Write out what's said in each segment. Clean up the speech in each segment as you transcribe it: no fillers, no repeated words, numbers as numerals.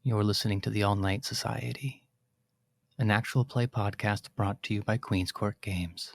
You're listening to the All Night Society, an actual play podcast brought to you by Queen's Court Games.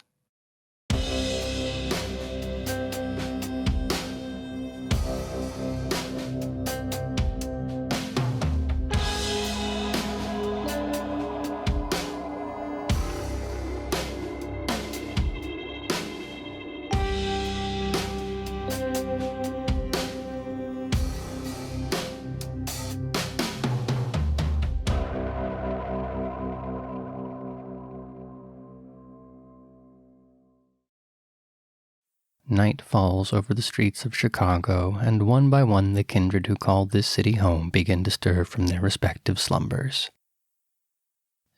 Night falls over the streets of Chicago, and one by one the kindred who called this city home begin to stir from their respective slumbers.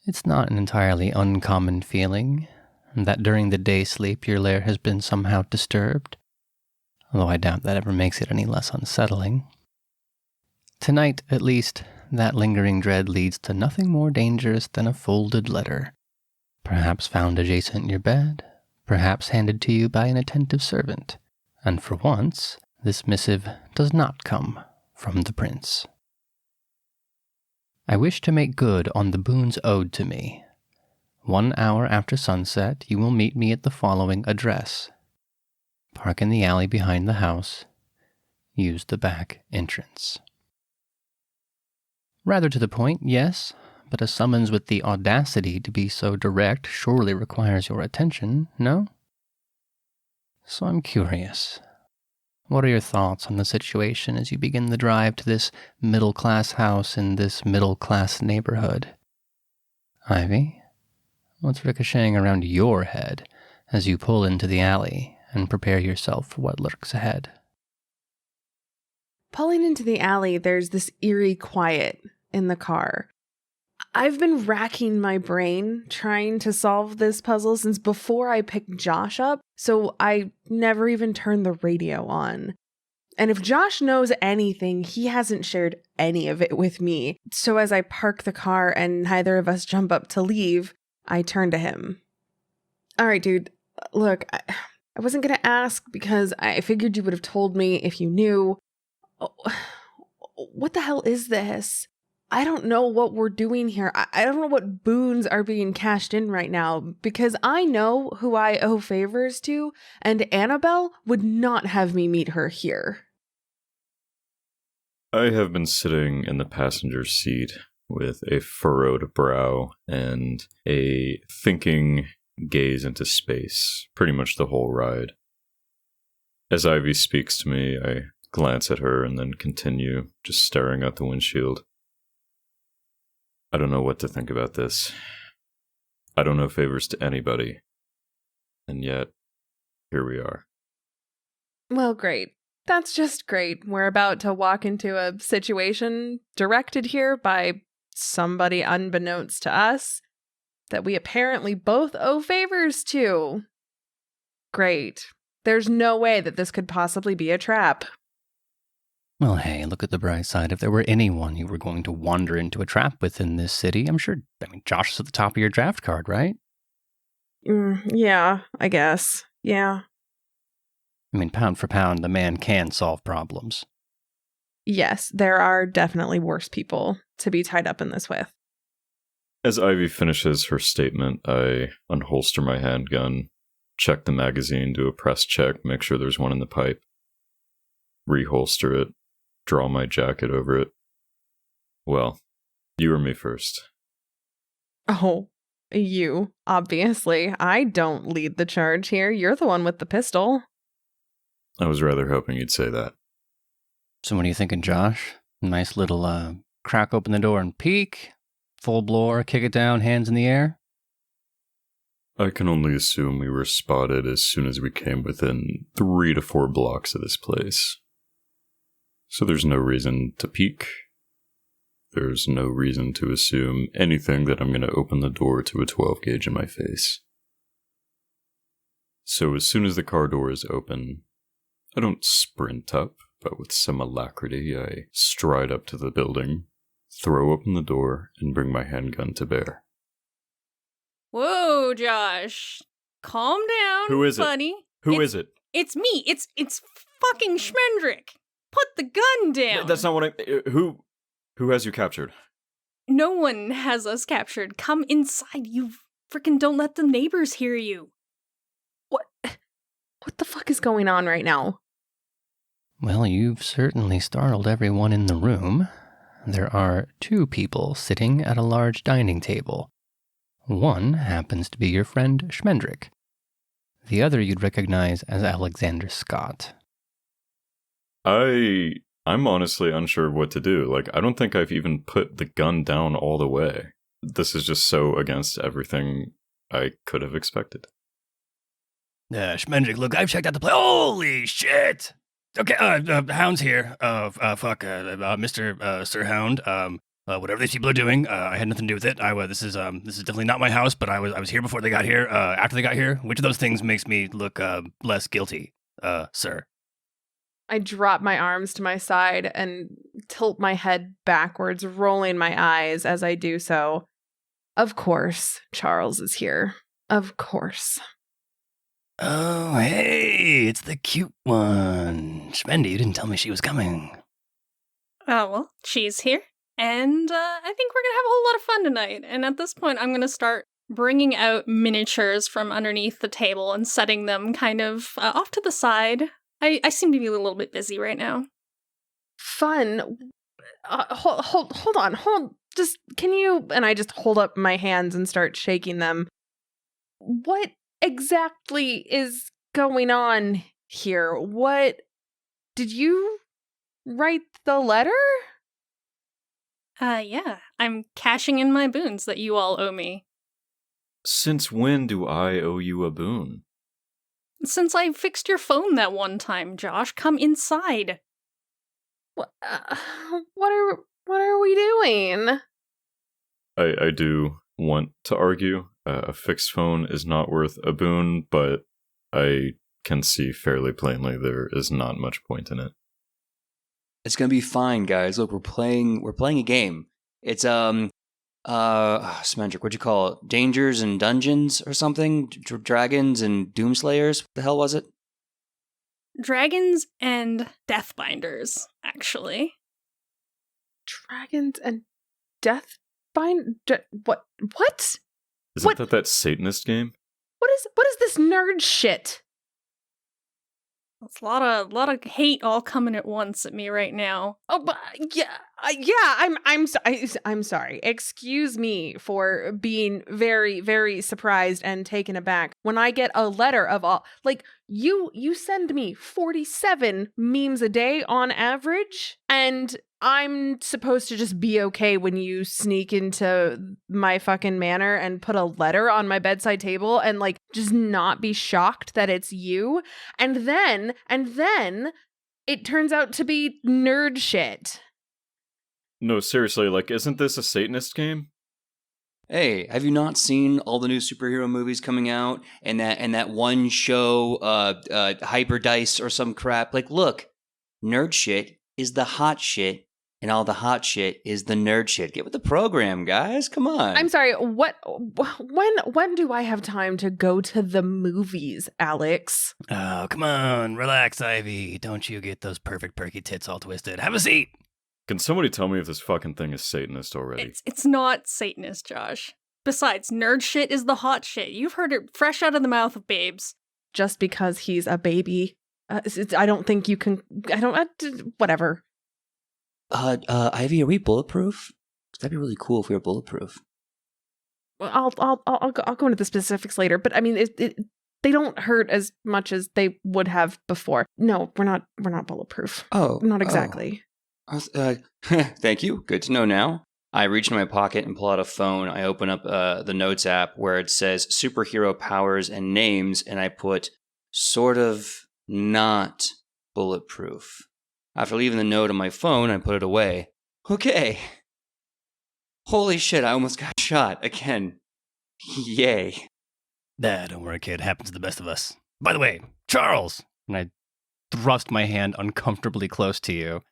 It's not an entirely uncommon feeling that during the day sleep your lair has been somehow disturbed, although I doubt that ever makes it any less unsettling. Tonight, at least, that lingering dread leads to nothing more dangerous than a folded letter, perhaps found adjacent your bed, perhaps handed to you by an attentive servant, and for once, this missive does not come from the prince. I wish to make good on the boons owed to me. 1 hour after sunset, you will meet me at the following address. Park in the alley behind the house. Use the back entrance. Rather to the point, yes, but a summons with the audacity to be so direct surely requires your attention, no? So I'm curious. What are your thoughts on the situation as you begin the drive to this middle-class house in this middle-class neighborhood? Ivy, what's ricocheting around your head as you pull into the alley and prepare yourself for what lurks ahead? Pulling into the alley, there's this eerie quiet in the car. I've been racking my brain trying to solve this puzzle since before I picked Josh up, so I never even turned the radio on. And if Josh knows anything, he hasn't shared any of it with me. So as I park the car and neither of us jump up to leave, I turn to him. All right, dude, look, I wasn't going to ask because I figured you would have told me if you knew. Oh, what the hell is this? I don't know what we're doing here. I don't know what boons are being cashed in right now because I know who I owe favors to, and Annabelle would not have me meet her here. I have been sitting in the passenger seat with a furrowed brow and a thinking gaze into space pretty much the whole ride. As Ivy speaks to me, I glance at her and then continue just staring out the windshield. I don't know what to think about this. I don't owe favors to anybody. And yet, here we are. Well, great. That's just great. We're about to walk into a situation directed here by somebody unbeknownst to us that we apparently both owe favors to. Great. There's no way that this could possibly be a trap. Well, hey, look at the bright side. If there were anyone you were going to wander into a trap with in this city, I'm sure, Josh is at the top of your draft card, right? Yeah, I guess. Yeah. Pound for pound, the man can solve problems. Yes, there are definitely worse people to be tied up in this with. As Ivy finishes her statement, I unholster my handgun, check the magazine, do a press check, make sure there's one in the pipe, reholster it, draw my jacket over it. Well, you or me first. Oh, you, obviously. I don't lead the charge here. You're the one with the pistol. I was rather hoping you'd say that. So what are you thinking, Josh? Nice little crack open the door and peek? Full blower, kick it down, hands in the air? I can only assume we were spotted as soon as we came within 3 to 4 blocks of this place. So there's no reason to peek. There's no reason to assume anything that I'm going to open the door to a 12 gauge in my face. So as soon as the car door is open, I don't sprint up, but with some alacrity I stride up to the building, throw open the door, and bring my handgun to bear. Whoa, Josh. Calm down, Who is buddy. it? Who is it? It's me. It's fucking Schmendrick. Put the gun down. That's not what I... Who... Who has you captured? No one has us captured. Come inside. You frickin' don't let the neighbors hear you. What the fuck is going on right now? Well, you've certainly startled everyone in the room. There are 2 people sitting at a large dining table. One happens to be your friend Schmendrick. The other you'd recognize as Alexander Scott. I'm honestly unsure of what to do. Like, I don't think I've even put the gun down all the way. This is just so against everything I could have expected. Schmendrick, look, I've checked out the place. Holy shit! Okay, Hound's here. Mr. Sir Hound. Whatever these people are doing, I had nothing to do with it. This is definitely not my house, but I was here before they got here. After they got here, which of those things makes me look less guilty, sir? I drop my arms to my side and tilt my head backwards, rolling my eyes as I do so. Of course, Charles is here. Of course. Oh, hey, it's the cute one. Schmendy, you didn't tell me she was coming. Oh, well, she's here. And I think we're going to have a whole lot of fun tonight. And at this point, I'm going to start bringing out miniatures from underneath the table and setting them kind of off to the side. I seem to be a little bit busy right now. Fun. Hold on. Just, can you... And I just hold up my hands and start shaking them. What exactly is going on here? What... Did you write the letter? Yeah. I'm cashing in my boons that you all owe me. Since when do I owe you a boon? Since I fixed your phone that one time, Josh, come inside. What are we doing? I do want to argue. A fixed phone is not worth a boon, but I can see fairly plainly there is not much point in it. It's gonna be fine, guys. Look, we're playing a game. It's Schmendrick, what'd you call it? Dangers and Dungeons or something? Dragons and Doomslayers? What the hell was it? Dragons and Deathbinders, actually. Dragons and What? Isn't that Satanist game? What is this nerd shit? It's a lot of hate all coming at once at me right now. Oh, but yeah. I'm sorry. Excuse me for being very, very surprised and taken aback when I get a letter of all. Like, you send me 47 memes a day on average, and I'm supposed to just be okay when you sneak into my fucking manor and put a letter on my bedside table and like just not be shocked that it's you. And then it turns out to be nerd shit. No, seriously, like, isn't this a Satanist game? Hey, have you not seen all the new superhero movies coming out and that one show, Hyper Dice or some crap? Like, look, nerd shit is the hot shit, and all the hot shit is the nerd shit. Get with the program, guys. Come on. I'm sorry. When do I have time to go to the movies, Alex? Oh, come on. Relax, Ivy. Don't you get those perfect perky tits all twisted. Have a seat. Can somebody tell me if this fucking thing is Satanist already? It's not Satanist, Josh. Besides, nerd shit is the hot shit. You've heard it fresh out of the mouth of babes. Just because he's a baby, I don't think you can. Whatever. Ivy, are we bulletproof? That'd be really cool if we were bulletproof. Well, I'll go into the specifics later, but I mean, they don't hurt as much as they would have before. No, we're not bulletproof. Oh, not exactly. Thank you. Good to know now. I reach in my pocket and pull out a phone. I open up the Notes app where it says superhero powers and names, and I put sort of not bulletproof. After leaving the note on my phone, I put it away. Okay. Holy shit, I almost got shot again. Yay. Don't worry, kid. Happens to the best of us. By the way, Charles! And I thrust my hand uncomfortably close to you.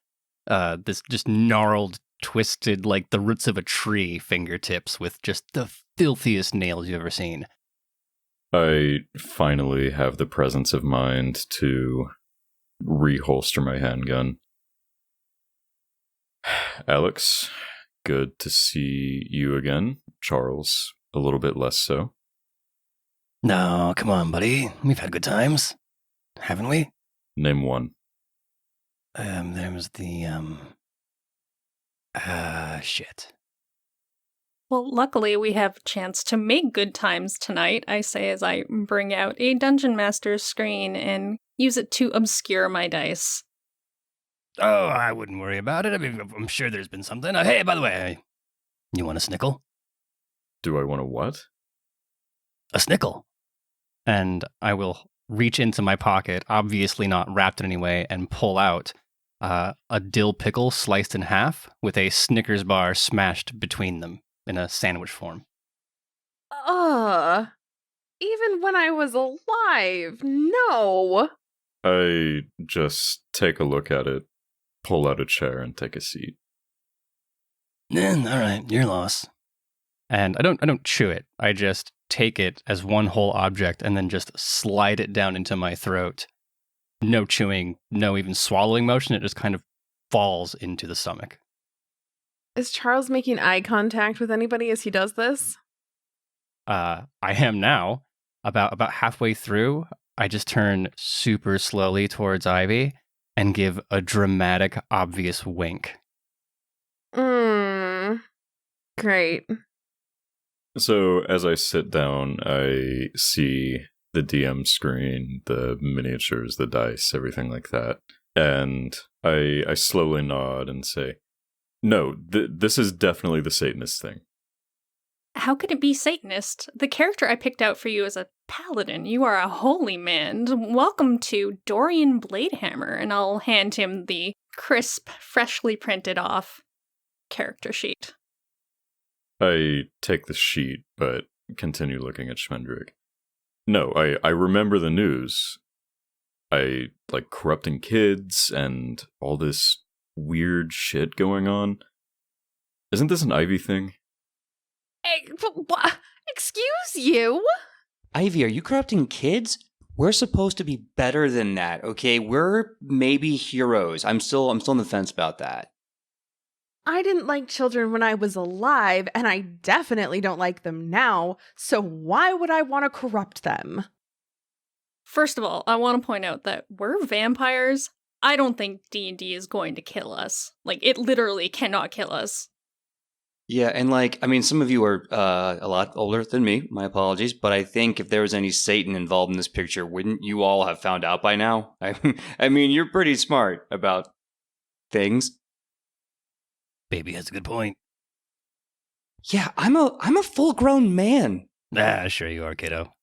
This just gnarled, twisted, like the roots of a tree fingertips with just the filthiest nails you've ever seen. I finally have the presence of mind to reholster my handgun. Alex, good to see you again. Charles, a little bit less so. No, come on, buddy. We've had good times, haven't we? Name one. There was the, shit. Well, luckily we have a chance to make good times tonight, I say as I bring out a Dungeon Master's screen and use it to obscure my dice. Oh, I wouldn't worry about it. I mean, I'm sure there's been something. Hey, by the way, you want a snickle? Do I want a what? A snickle. And I will reach into my pocket, obviously not wrapped in any way, and pull out a dill pickle sliced in half with a Snickers bar smashed between them in a sandwich form. Even when I was alive, no. I just take a look at it, pull out a chair, and take a seat. All right, your loss. And I don't chew it. I just take it as one whole object and then just slide it down into my throat. No chewing, no even swallowing motion. It just kind of falls into the stomach. Is Charles making eye contact with anybody as he does this? I am now. About halfway through, I just turn super slowly towards Ivy and give a dramatic, obvious wink. Great. So as I sit down, I see the DM screen, the miniatures, the dice, everything like that. And I slowly nod and say, no, this is definitely the Satanist thing. How could it be Satanist? The character I picked out for you is a paladin. You are a holy man. Welcome to Dorian Bladehammer, and I'll hand him the crisp, freshly printed off character sheet. I take the sheet, but continue looking at Schmendrick. No, I remember the news. I like corrupting kids and all this weird shit going on. Isn't this an Ivy thing? Excuse you? Ivy, are you corrupting kids? We're supposed to be better than that, okay? We're maybe heroes. I'm still on the fence about that. I didn't like children when I was alive, and I definitely don't like them now, so why would I want to corrupt them? First of all, I want to point out that we're vampires. I don't think D&D is going to kill us. Like, it literally cannot kill us. Yeah, and some of you are a lot older than me. My apologies. But I think if there was any Satan involved in this picture, wouldn't you all have found out by now? I mean, you're pretty smart about things. Baby has a good point. Yeah, I'm a full-grown man. Sure you are, kiddo.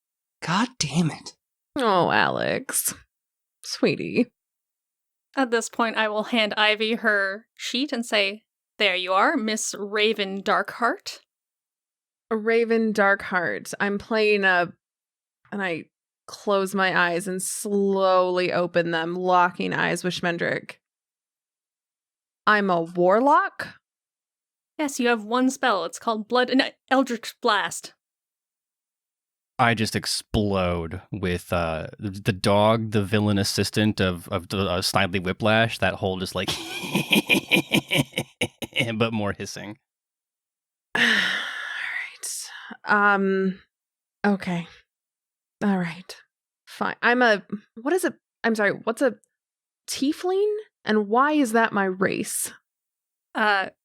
God damn it. Oh, Alex. Sweetie. At this point, I will hand Ivy her sheet and say, there you are, Miss Raven Darkheart. Raven Darkheart. I'm playing and I close my eyes and slowly open them, locking eyes with Schmendrick. I'm a warlock? Yes, you have one spell. It's called Eldritch Blast. I just explode with the dog, the villain assistant of Snidely Whiplash, that whole just like, but more hissing. All right. Okay. All right. Fine. what's a tiefling? And why is that my race?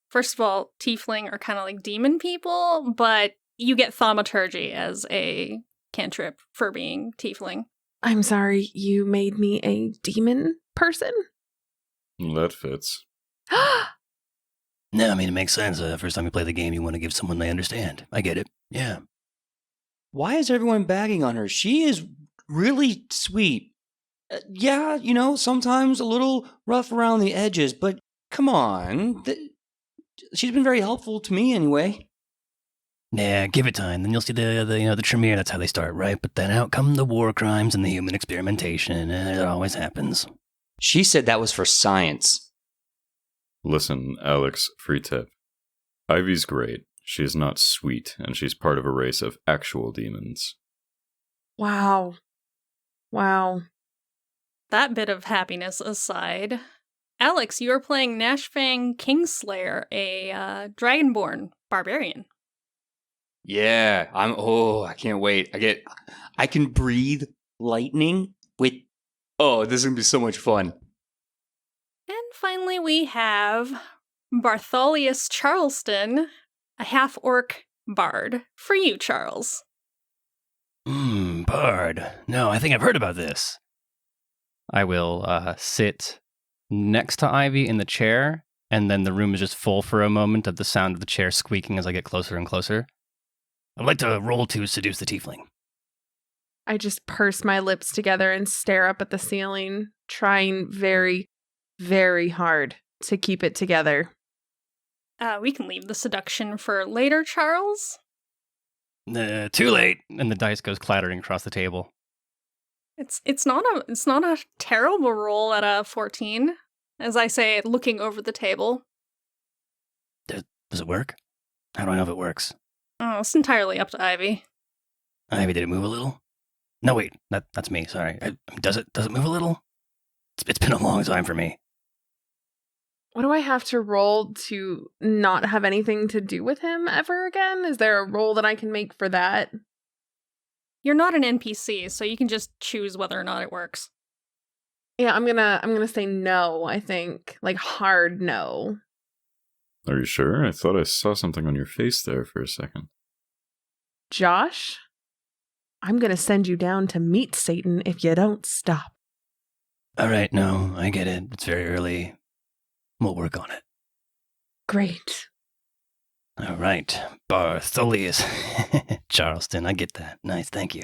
First of all, tiefling are kind of like demon people, but you get thaumaturgy as a cantrip for being tiefling. I'm sorry, you made me a demon person? That fits. No, I mean, it makes sense. First time you play the game, you want to give someone they understand. I get it. Yeah. Why is everyone bagging on her? She is really sweet. Yeah, sometimes a little rough around the edges, but come on. She's been very helpful to me anyway. Yeah, give it time. Then you'll see the Tremere. That's how they start, right? But then out come the war crimes and the human experimentation. It always happens. She said that was for science. Listen, Alex, free tip. Ivy's great. She is not sweet, and she's part of a race of actual demons. Wow. That bit of happiness aside, Alex, you are playing Nashfang Kingslayer, a dragonborn barbarian. Yeah, I can't wait. I can breathe lightning with, this is going to be so much fun. And finally, we have Bartholius Charleston, a half-orc bard. For you, Charles. Bard. No, I think I've heard about this. I will sit next to Ivy in the chair, and then the room is just full for a moment of the sound of the chair squeaking as I get closer and closer. I'd like to roll to seduce the tiefling. I just purse my lips together and stare up at the ceiling, trying very, very hard to keep it together. We can leave the seduction for later, Charles. Too late. And the dice goes clattering across the table. It's not a terrible roll at a 14, as I say, looking over the table. Does it work? How do I know if it works? Oh, it's entirely up to Ivy. Ivy, did it move a little? No, wait, that's me. Sorry. Does it move a little? It's been a long time for me. What do I have to roll to not have anything to do with him ever again? Is there a roll that I can make for that? You're not an NPC, so you can just choose whether or not it works. Yeah, I'm gonna say no, I think. Like, hard no. Are you sure? I thought I saw something on your face there for a second. Josh, I'm gonna send you down to meet Satan if you don't stop. All right, no, I get it. It's very early. We'll work on it. Great. All right, Bartholius Charleston, I get that. Nice, thank you.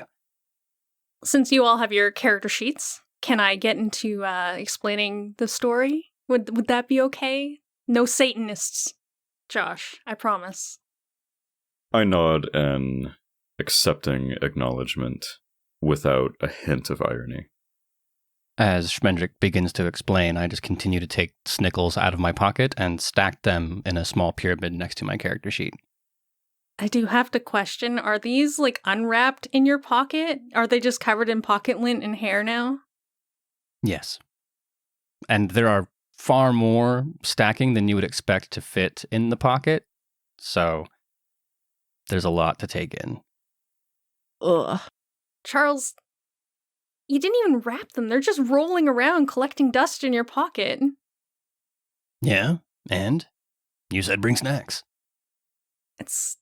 Since you all have your character sheets, can I get into explaining the story? Would that be okay? No Satanists, Josh, I promise. I nod an accepting acknowledgement without a hint of irony. As Schmendrick begins to explain, I just continue to take snickles out of my pocket and stack them in a small pyramid next to my character sheet. I do have to question, are these like unwrapped in your pocket? Are they just covered in pocket lint and hair now? Yes. And there are far more stacking than you would expect to fit in the pocket. So there's a lot to take in. Ugh. Charles, you didn't even wrap them. They're just rolling around collecting dust in your pocket. Yeah, and you said bring snacks. It's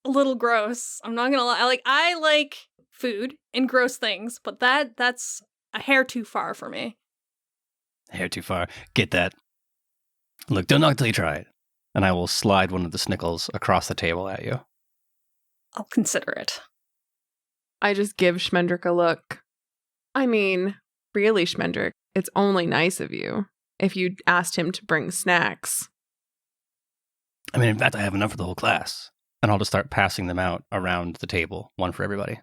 a little gross. I'm not gonna lie. I like food and gross things, but that's a hair too far for me. Hair too far. Get that. Look, don't knock till you try it. And I will slide one of the snickles across the table at you. I'll consider it. I just give Schmendrick a look. I mean, really, Schmendrick, it's only nice of you if you asked him to bring snacks. I mean, in fact, I have enough for the whole class. And I'll just start passing them out around the table, one for everybody.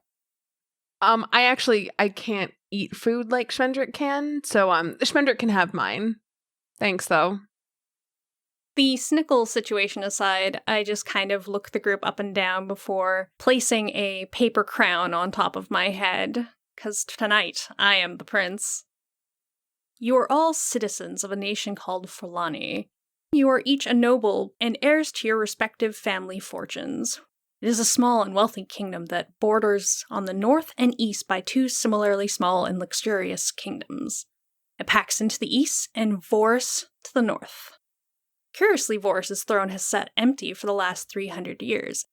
I can't eat food like Schmendrick can, so Schmendrick can have mine. Thanks, though. The snickle situation aside, I just kind of look the group up and down before placing a paper crown on top of my head, because tonight I am the prince. You are all citizens of a nation called Fulani. You are each a noble and heirs to your respective family fortunes. It is a small and wealthy kingdom that borders on the north and east by two similarly small and luxurious kingdoms. Epax to the east and Vorus to the north. Curiously, Vorus's throne has sat empty for the last 300 years,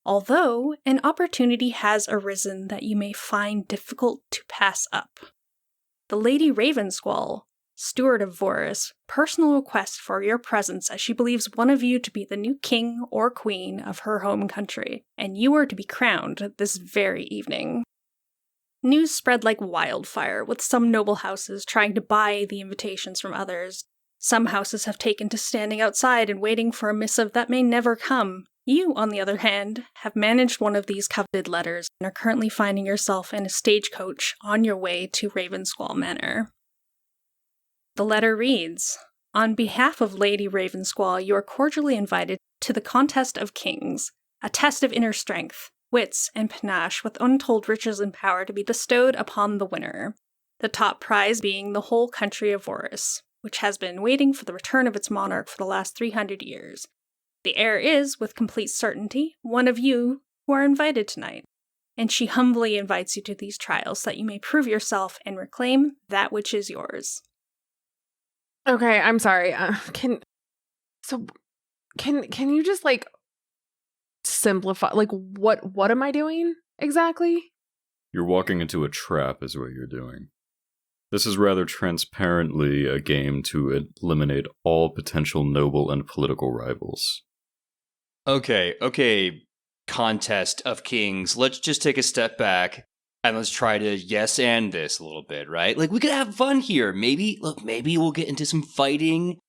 although an opportunity has arisen that you may find difficult to pass up. The Lady Ravensquall, steward of Vorus, personal request for your presence as she believes one of you to be the new king or queen of her home country, and you are to be crowned this very evening. News spread like wildfire, with some noble houses trying to buy the invitations from others. Some houses have taken to standing outside and waiting for a missive that may never come. You, on the other hand, have managed one of these coveted letters and are currently finding yourself in a stagecoach on your way to Ravensquall Manor. The letter reads, "On behalf of Lady Ravensquall, you are cordially invited to the Contest of Kings, a test of inner strength, wits, and panache with untold riches and power to be bestowed upon the winner, the top prize being the whole country of Vorus. which has been waiting for the return of its monarch for the last 300 years. The heir is, with complete certainty, one of you who are invited tonight, and she humbly invites you to these trials so that you may prove yourself and reclaim that which is yours. Okay, I'm sorry. Can you just like simplify? Like, what am I doing exactly? You're walking into a trap is what you're doing. This is rather transparently a game to eliminate all potential noble and political rivals. Okay, contest of kings. Let's just take a step back and let's try to yes and this a little bit, right? Like, we could have fun here. Maybe we'll get into some fighting,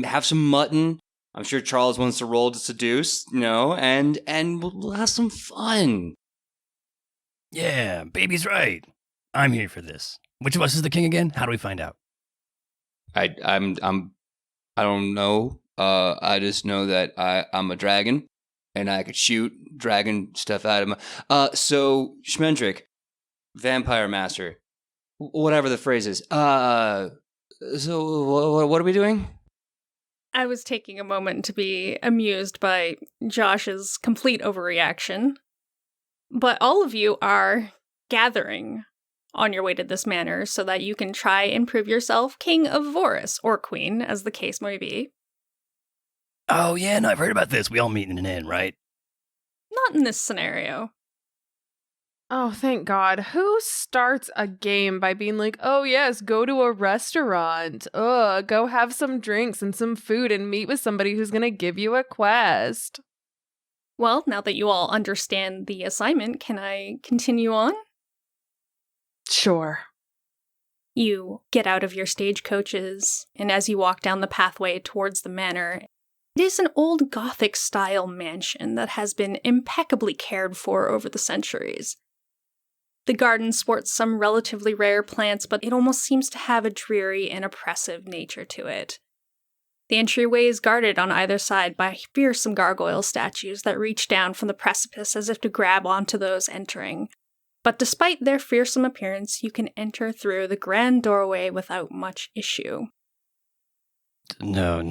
have some mutton. I'm sure Charles wants to roll to seduce, and we'll have some fun. Yeah, baby's right. I'm here for this. Which of us is the king again? How do we find out? I don't know. I just know that I'm a dragon, and I could shoot dragon stuff out of my. So Schmendrick, vampire master, whatever the phrase is. So what are we doing? I was taking a moment to be amused by Josh's complete overreaction, but all of you are gathering on your way to this manor so that you can try and prove yourself king of Vorus, or queen, as the case may be. Oh, yeah, no, I've heard about this. We all meet in an inn, right? Not in this scenario. Oh, thank God. Who starts a game by being like, oh, yes, go to a restaurant. Go have some drinks and some food and meet with somebody who's going to give you a quest. Well, now that you all understand the assignment, can I continue on? Sure. You get out of your stagecoaches, and as you walk down the pathway towards the manor, it is an old Gothic-style mansion that has been impeccably cared for over the centuries. The garden sports some relatively rare plants, but it almost seems to have a dreary and oppressive nature to it. The entryway is guarded on either side by fearsome gargoyle statues that reach down from the precipice as if to grab onto those entering. But despite their fearsome appearance, you can enter through the grand doorway without much issue. No,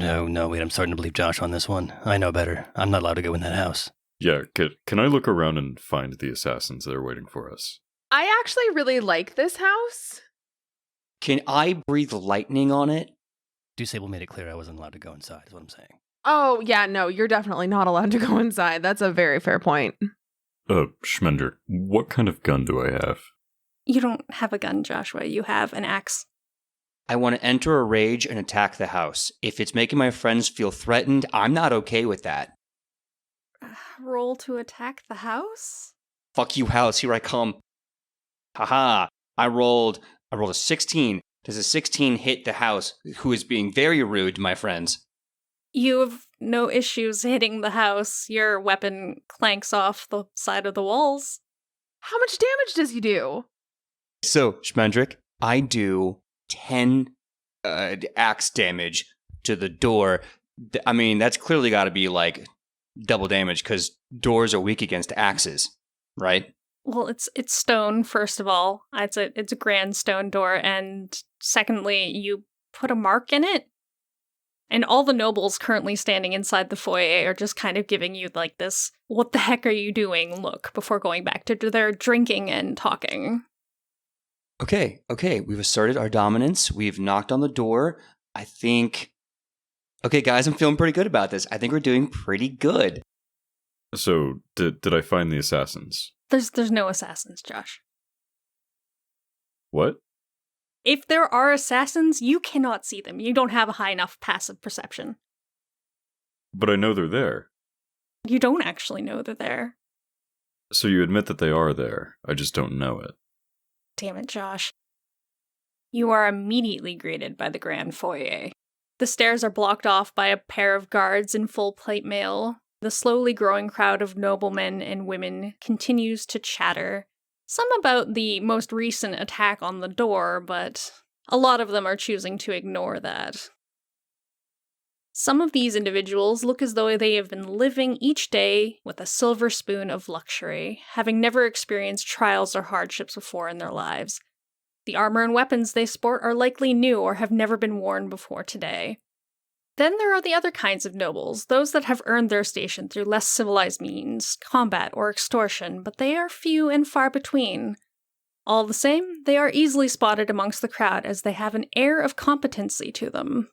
wait, I'm starting to believe Josh on this one. I know better. I'm not allowed to go in that house. Yeah, can I look around and find the assassins that are waiting for us? I actually really like this house. Can I breathe lightning on it? Dusable made it clear I wasn't allowed to go inside, is what I'm saying. Oh, yeah, no, you're definitely not allowed to go inside. That's a very fair point. Schmendrick, what kind of gun do I have? You don't have a gun, Joshua. You have an axe. I want to enter a rage and attack the house. If it's making my friends feel threatened, I'm not okay with that. Roll to attack the house? Fuck you, house. Here I come. Haha. I rolled a 16. Does a 16 hit the house, who is being very rude to my friends? You have no issues hitting the house. Your weapon clanks off the side of the walls. How much damage does he do? So, Schmendrick, I do 10 axe damage to the door. I mean, that's clearly got to be like double damage because doors are weak against axes, right? Well, it's stone, first of all. It's a grand stone door, and secondly, you put a mark in it. And all the nobles currently standing inside the foyer are just kind of giving you like this, what the heck are you doing look before going back to their drinking and talking. Okay, we've asserted our dominance. We've knocked on the door. I think... Okay, guys, I'm feeling pretty good about this. I think we're doing pretty good. So, did I find the assassins? There's no assassins, Josh. What? If there are assassins, you cannot see them. You don't have a high enough passive perception. But I know they're there. You don't actually know they're there. So you admit that they are there. I just don't know it. Damn it, Josh. You are immediately greeted by the grand foyer. The stairs are blocked off by a pair of guards in full plate mail. The slowly growing crowd of noblemen and women continues to chatter. Some about the most recent attack on the door, but a lot of them are choosing to ignore that. Some of these individuals look as though they have been living each day with a silver spoon of luxury, having never experienced trials or hardships before in their lives. The armor and weapons they sport are likely new or have never been worn before today. Then there are the other kinds of nobles, those that have earned their station through less civilized means, combat or extortion, but they are few and far between. All the same, they are easily spotted amongst the crowd as they have an air of competency to them.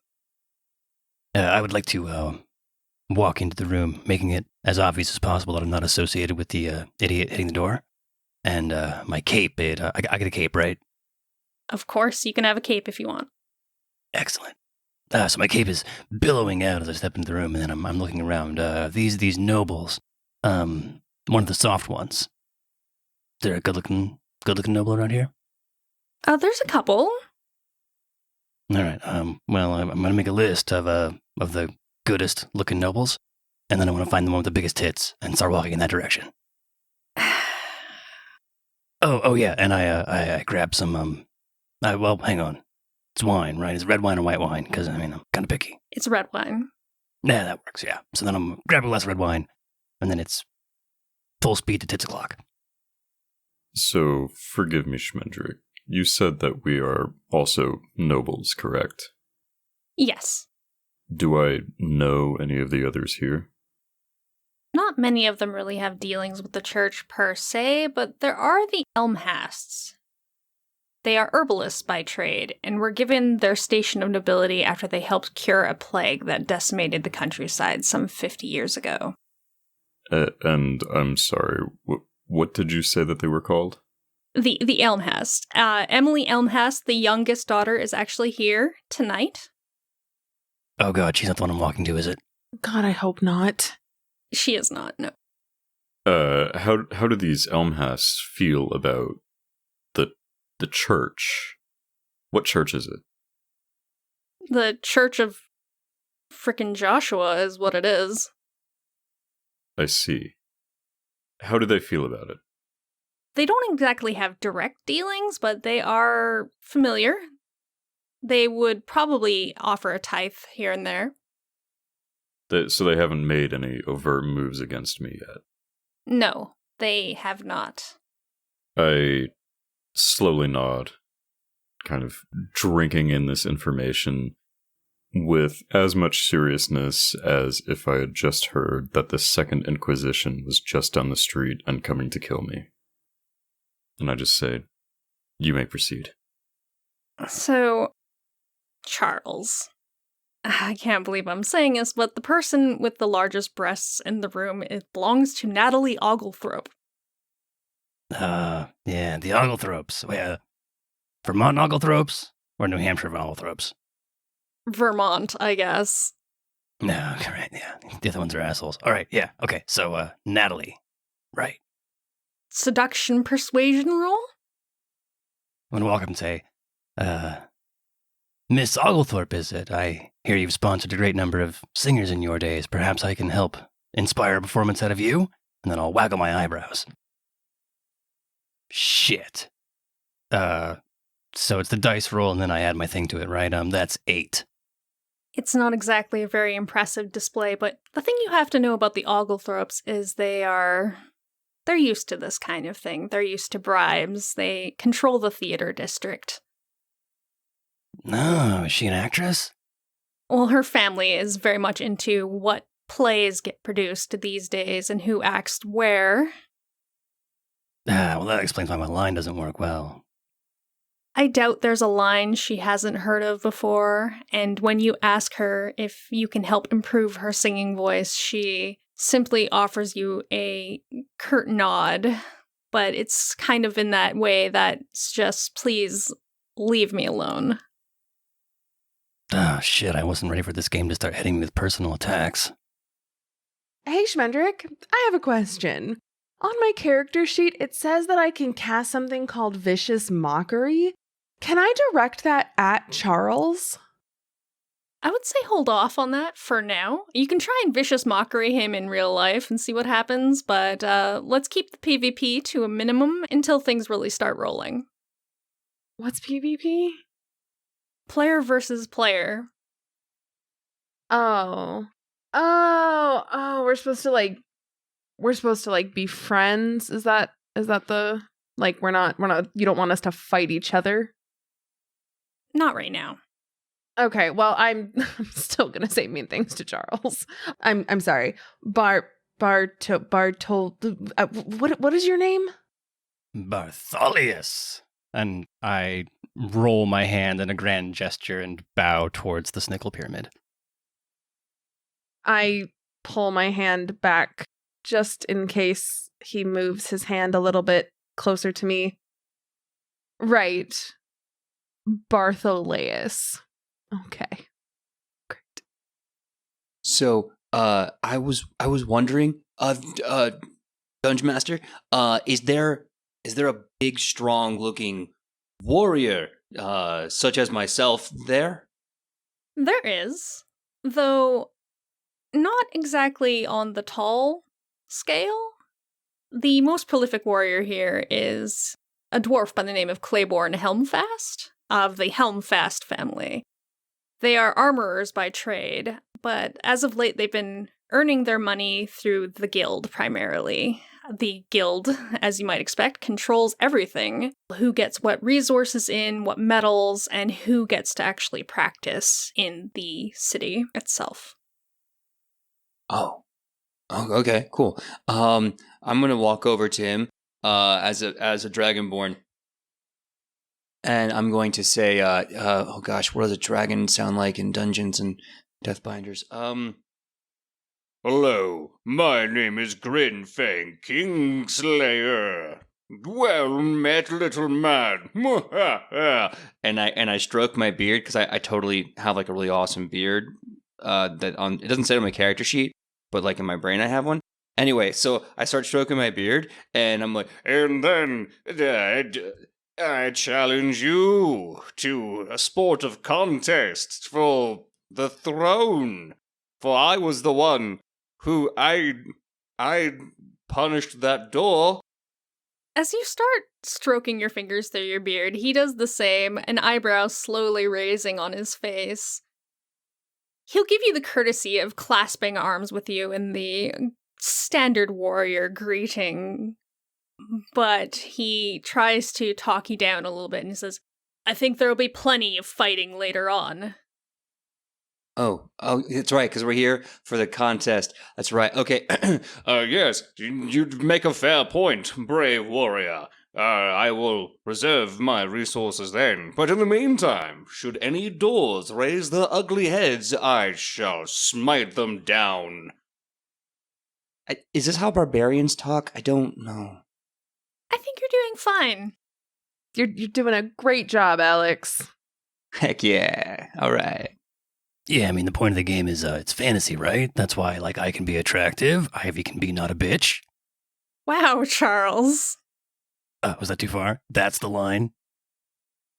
I would like to walk into the room, making it as obvious as possible that I'm not associated with the idiot hitting the door. And my cape, I get a cape, right? Of course, you can have a cape if you want. Excellent. So my cape is billowing out as I step into the room, and then I'm looking around. These nobles, one of the soft ones. Is there a good-looking noble around here? There's a couple. All right. Well, I'm going to make a list of the goodest-looking nobles, and then I want to find the one with the biggest tits and start walking in that direction. Oh yeah, and I grab some well, hang on. It's wine, right? It's red wine or white wine, because, I'm kind of picky. It's red wine. Yeah, that works, yeah. So then I'm grabbing a glass of red wine, and then it's full speed to tits o'clock. So, forgive me, Schmendrick. You said that we are also nobles, correct? Yes. Do I know any of the others here? Not many of them really have dealings with the church per se, but there are the Elmhasts. They are herbalists by trade, and were given their station of nobility after they helped cure a plague that decimated the countryside some 50 years ago. And I'm sorry, what did you say that they were called? The Elmhast. Emily Elmhast, the youngest daughter, is actually here tonight. Oh god, she's not the one I'm walking to, is it? God, I hope not. She is not, no. How do these Elmhasts feel about the church? What church is it? The Church of frickin' Joshua is what it is. I see. How do they feel about it? They don't exactly have direct dealings, but they are familiar. They would probably offer a tithe here and there. So they haven't made any overt moves against me yet? No, they have not. I slowly nod, kind of drinking in this information with as much seriousness as if I had just heard that the Second Inquisition was just down the street and coming to kill me. And I just say, you may proceed. So, Charles, I can't believe I'm saying this, but the person with the largest breasts in the room, it belongs to Natalie Oglethorpe. Yeah, the Oglethorpes. Vermont Oglethorpes or New Hampshire Oglethorpes? Vermont, I guess. No, right, yeah. The other ones are assholes. All right, yeah, okay. So, Natalie. Right. Seduction persuasion roll? I'm going to walk up and say, Miss Oglethorpe, is it? I hear you've sponsored a great number of singers in your days. Perhaps I can help inspire a performance out of you? And then I'll waggle my eyebrows. Shit. So it's the dice roll and then I add my thing to it, right? That's 8. It's not exactly a very impressive display, but the thing you have to know about the Oglethorpes is they're used to this kind of thing. They're used to bribes. They control the theater district. No, is she an actress? Well, her family is very much into what plays get produced these days and who acts where. Well, that explains why my line doesn't work well. I doubt there's a line she hasn't heard of before, and when you ask her if you can help improve her singing voice, she simply offers you a curt nod, but it's kind of in that way that's just, please leave me alone. Oh, shit, I wasn't ready for this game to start hitting me with personal attacks. Hey, Schmendrick, I have a question. On my character sheet, it says that I can cast something called Vicious Mockery. Can I direct that at Charles? I would say hold off on that for now. You can try and Vicious Mockery him in real life and see what happens, but let's keep the PvP to a minimum until things really start rolling. What's PvP? Player versus player. Oh, we're supposed to be friends. Is that the, like, we're not, you don't want us to fight each other? Not right now. Okay, well, I'm still gonna say mean things to Charles. I'm sorry. What is your name? Bartholius. And I roll my hand in a grand gesture and bow towards the Snickle Pyramid. I pull my hand back just in case he moves his hand a little bit closer to me. Right. Bartholius. Okay. Great. So, I was wondering, Dungeon Master, is there a big, strong-looking warrior, such as myself, there? There is, though not exactly on the tall scale. The most prolific warrior here is a dwarf by the name of Claiborne Helmfast, of the Helmfast family. They are armorers by trade, but as of late they've been earning their money through the guild primarily. The guild, as you might expect, controls everything. Who gets what resources in, what metals, and who gets to actually practice in the city itself. Oh, okay, cool. I'm gonna walk over to him, as a Dragonborn, and I'm going to say, oh gosh, what does a dragon sound like in Dungeons and Deathbinders? Hello, my name is Grinfang Kingslayer. Well met, little man. And I stroke my beard because I totally have like a really awesome beard. It doesn't say it on my character sheet, but like in my brain I have one. Anyway, so I start stroking my beard, and I'm like, And then I challenge you to a sport of contest for the throne. For I was the one who I punished that door. As you start stroking your fingers through your beard, he does the same, an eyebrow slowly raising on his face. He'll give you the courtesy of clasping arms with you in the standard warrior greeting, but he tries to talk you down a little bit and he says, I think there'll be plenty of fighting later on. Oh, that's right, because we're here for the contest. That's right. Okay. Yes, you make a fair point, brave warrior. I will reserve my resources then. But in the meantime, should any doors raise their ugly heads, I shall smite them down. Is this how barbarians talk? I don't know. I think you're doing fine. You're doing a great job, Alex. Heck yeah. All right. Yeah, I mean, the point of the game is it's fantasy, right? That's why, like, I can be attractive, Ivy can be not a bitch. Wow, Charles. Was that too far? That's the line.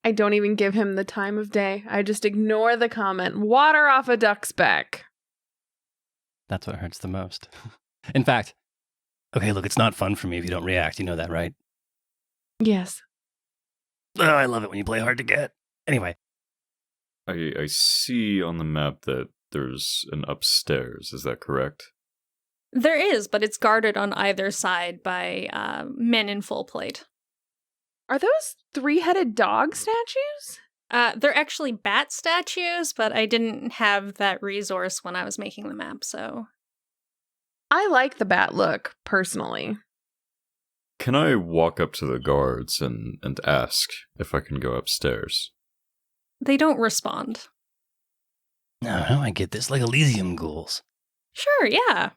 I don't even give him the time of day. I just ignore the comment. Water off a duck's back. That's what hurts the most. In fact, okay, look, it's not fun for me if you don't react. You know that, right? Yes. Oh, I love it when you play hard to get. Anyway. I see on the map that there's an upstairs. Is that correct? There is, but it's guarded on either side by men in full plate. Are those three-headed dog statues? They're actually bat statues, but I didn't have that resource when I was making the map, so... I like the bat look, personally. Can I walk up to the guards and ask if I can go upstairs? They don't respond. No, I get this, like Elysium ghouls. Sure, yeah.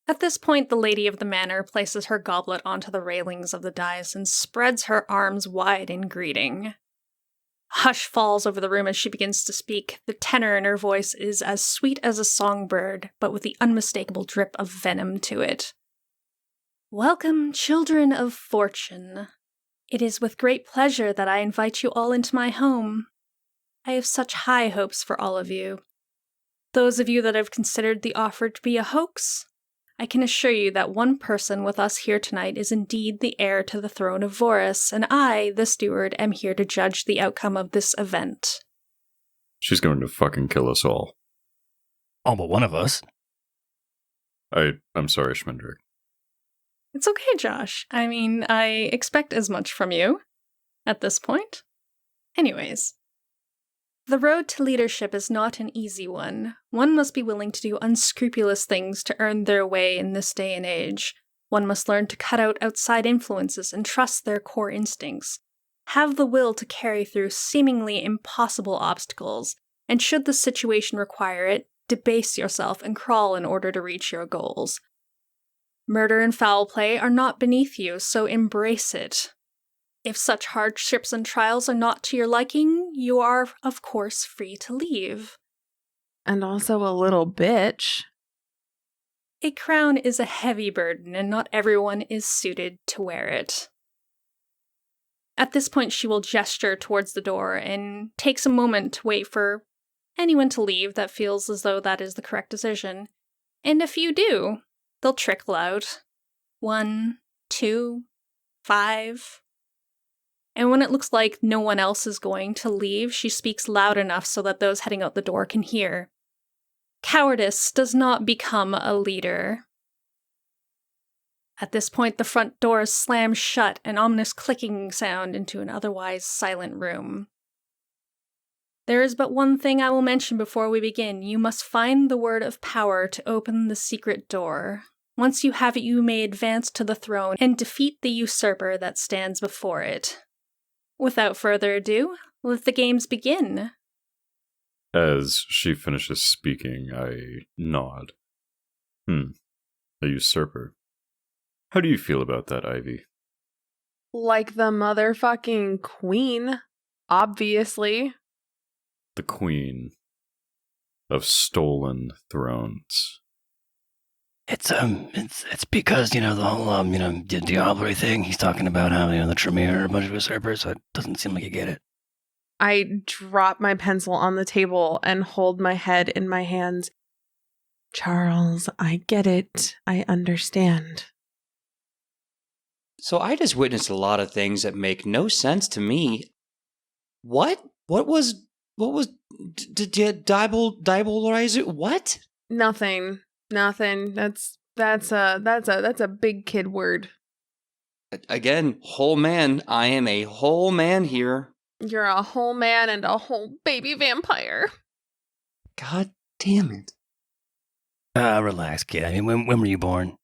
At this point, the lady of the manor places her goblet onto the railings of the dais and spreads her arms wide in greeting. Hush falls over the room as she begins to speak. The tenor in her voice is as sweet as a songbird, but with the unmistakable drip of venom to it. Welcome, children of fortune. It is with great pleasure that I invite you all into my home. I have such high hopes for all of you. Those of you that have considered the offer to be a hoax, I can assure you that one person with us here tonight is indeed the heir to the throne of Vorus, and I, the steward, am here to judge the outcome of this event. She's going to fucking kill us all. All but one of us. I'm sorry, Schmendrick. It's okay, Josh. I mean, I expect as much from you at this point. Anyways, The road to leadership is not an easy one. One must be willing to do unscrupulous things to earn their way in this day and age. One must learn to cut out outside influences and trust their core instincts. Have the will to carry through seemingly impossible obstacles, and should the situation require it, debase yourself and crawl in order to reach your goals. Murder and foul play are not beneath you, so embrace it. If such hardships and trials are not to your liking, you are, of course, free to leave. And also a little bitch. A crown is a heavy burden, and not everyone is suited to wear it. At this point, she will gesture towards the door and takes a moment to wait for anyone to leave that feels as though that is the correct decision. And if you do, they'll trickle out. 1, 2, 5... And when it looks like no one else is going to leave, she speaks loud enough so that those heading out the door can hear. Cowardice does not become a leader. At this point, the front door slams shut, an ominous clicking sound into an otherwise silent room. There is but one thing I will mention before we begin. You must find the word of power to open the secret door. Once you have it, you may advance to the throne and defeat the usurper that stands before it. Without further ado, let the games begin. As she finishes speaking, I nod. A usurper. How do you feel about that, Ivy? Like the motherfucking queen, obviously. The queen of stolen thrones. It's because, the whole, Diablo thing, he's talking about how, the Tremere are a bunch of usurpers, so it doesn't seem like you get it. I drop my pencil on the table and hold my head in my hands. Charles, I get it. I understand. So I just witnessed a lot of things that make no sense to me. What? What was Dibleizer? What? Nothing. That's a big kid word. Again, whole man. I am a whole man here. You're a whole man and a whole baby vampire. God damn it. Relax, kid. I mean, when were you born?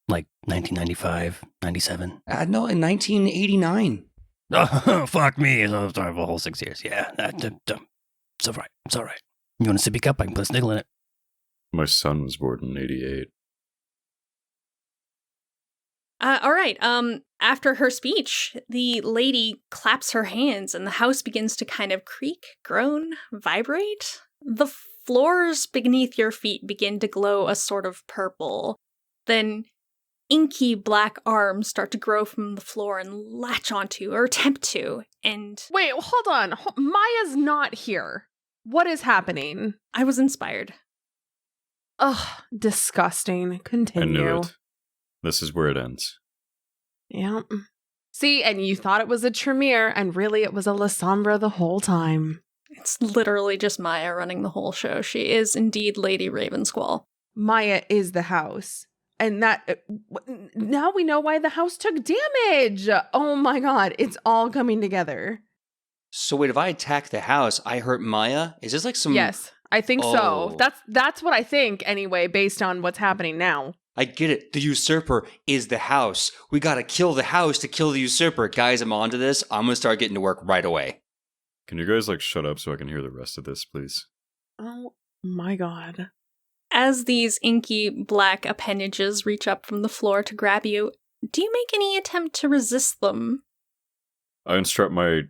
Like 1995, 97? No, in 1989. Oh, fuck me. I'm sorry for a whole 6 years. Yeah, it's all right. It's all right. You want a sippy cup? I can put a sniggle in it. My son was born in 88. All right. After her speech, the lady claps her hands and the house begins to kind of creak, groan, vibrate. The floors beneath your feet begin to glow a sort of purple. Then inky black arms start to grow from the floor and latch onto, or attempt to, and... Wait, hold on. Maya's not here. What is happening? I was inspired. Ugh, disgusting. Continue. I knew it. This is where it ends. Yeah. See, and you thought it was a Tremere, and really it was a Lasombra the whole time. It's literally just Maya running the whole show. She is indeed Lady Ravensquall. Maya is the house. And that, now we know why the house took damage. Oh my god, it's all coming together. So wait, if I attack the house, I hurt Maya? Is this like some... Yes, I think so. That's what I think anyway, based on what's happening now. I get it. The usurper is the house. We gotta kill the house to kill the usurper. Guys, I'm onto this. I'm gonna start getting to work right away. Can you guys shut up so I can hear the rest of this, please? Oh my god. As these inky black appendages reach up from the floor to grab you, do you make any attempt to resist them? I instruct my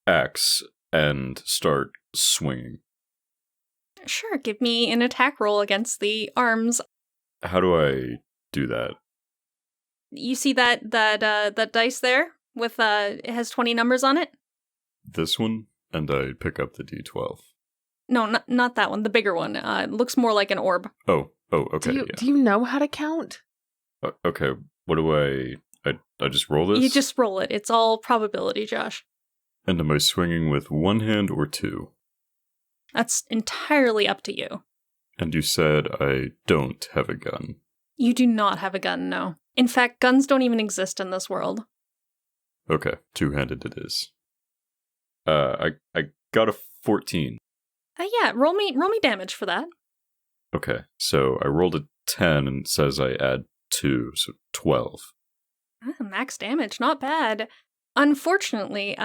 axe and start swinging. Sure, give me an attack roll against the arms. How do I do that? You see that dice there with it has 20 numbers on it? This one, and I pick up the D12. No, not that one. The bigger one. It looks more like an orb. Oh, okay. Do you know how to count? Okay, what do I just roll this? You just roll it. It's all probability, Josh. And am I swinging with one hand or two? That's entirely up to you. And you said I don't have a gun. You do not have a gun, no. In fact, guns don't even exist in this world. Okay, two-handed it is. I got a 14. Yeah, roll me damage for that. Okay, so I rolled a 10 and it says I add 2, so 12. Max damage, not bad. Unfortunately,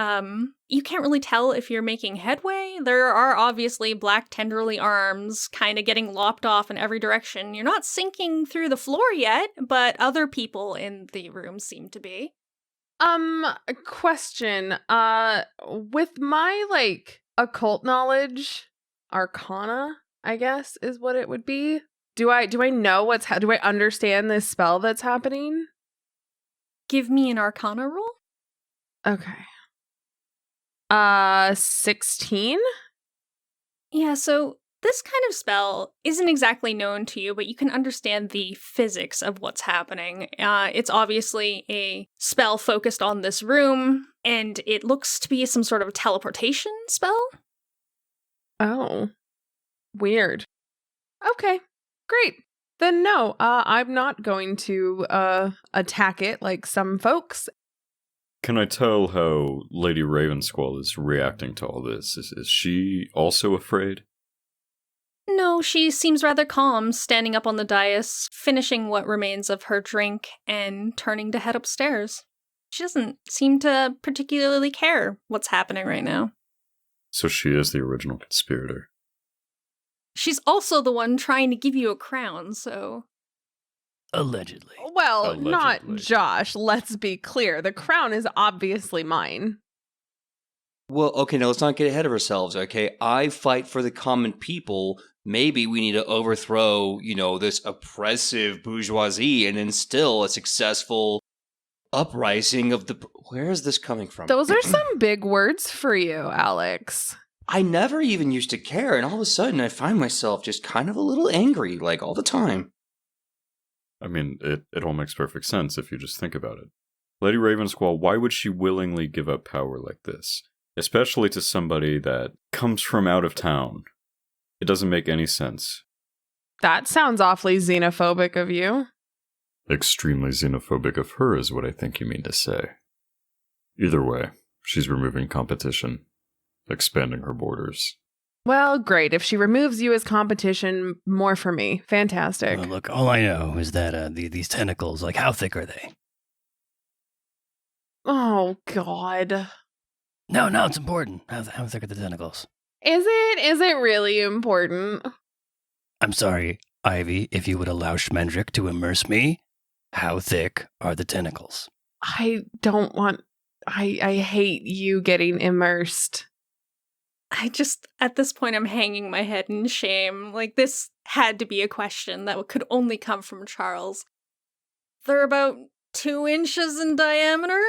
you can't really tell if you're making headway. There are obviously black tendrily arms kind of getting lopped off in every direction. You're not sinking through the floor yet, but other people in the room seem to be. Question. With my, occult knowledge, arcana, I guess, is what it would be. Do I know do I understand this spell that's happening? Give me an arcana roll. Okay. 16? Yeah, so this kind of spell isn't exactly known to you, but you can understand the physics of what's happening. It's obviously a spell focused on this room, and it looks to be some sort of teleportation spell. Oh. Weird. Okay, great. Then no, I'm not going to attack it like some folks. Can I tell how Lady Ravensquall is reacting to all this? Is she also afraid? No, she seems rather calm, standing up on the dais, finishing what remains of her drink, and turning to head upstairs. She doesn't seem to particularly care what's happening right now. So she is the original conspirator. She's also the one trying to give you a crown, so... Allegedly. Well, Allegedly. not Josh, let's be clear. The crown is obviously mine. Well, okay, now let's not get ahead of ourselves, okay? I fight for the common people. Maybe we need to overthrow, this oppressive bourgeoisie and instill a successful uprising of the... Where is this coming from? Those are some big words for you, Alex. I never even used to care, and all of a sudden I find myself just kind of a little angry, all the time. I mean, it all makes perfect sense if you just think about it. Lady Ravensquall, why would she willingly give up power like this? Especially to somebody that comes from out of town. It doesn't make any sense. That sounds awfully xenophobic of you. Extremely xenophobic of her is what I think you mean to say. Either way, she's removing competition, expanding her borders. Well, great. If she removes you as competition, more for me. Fantastic. Well, look, all I know is that these tentacles, how thick are they? Oh, God. No, it's important. How thick are the tentacles? Is it really important? I'm sorry, Ivy, if you would allow Schmendrick to immerse me, how thick are the tentacles? I don't want... I hate you getting immersed. At this point, I'm hanging my head in shame. This had to be a question that could only come from Charles. They're about 2 inches in diameter?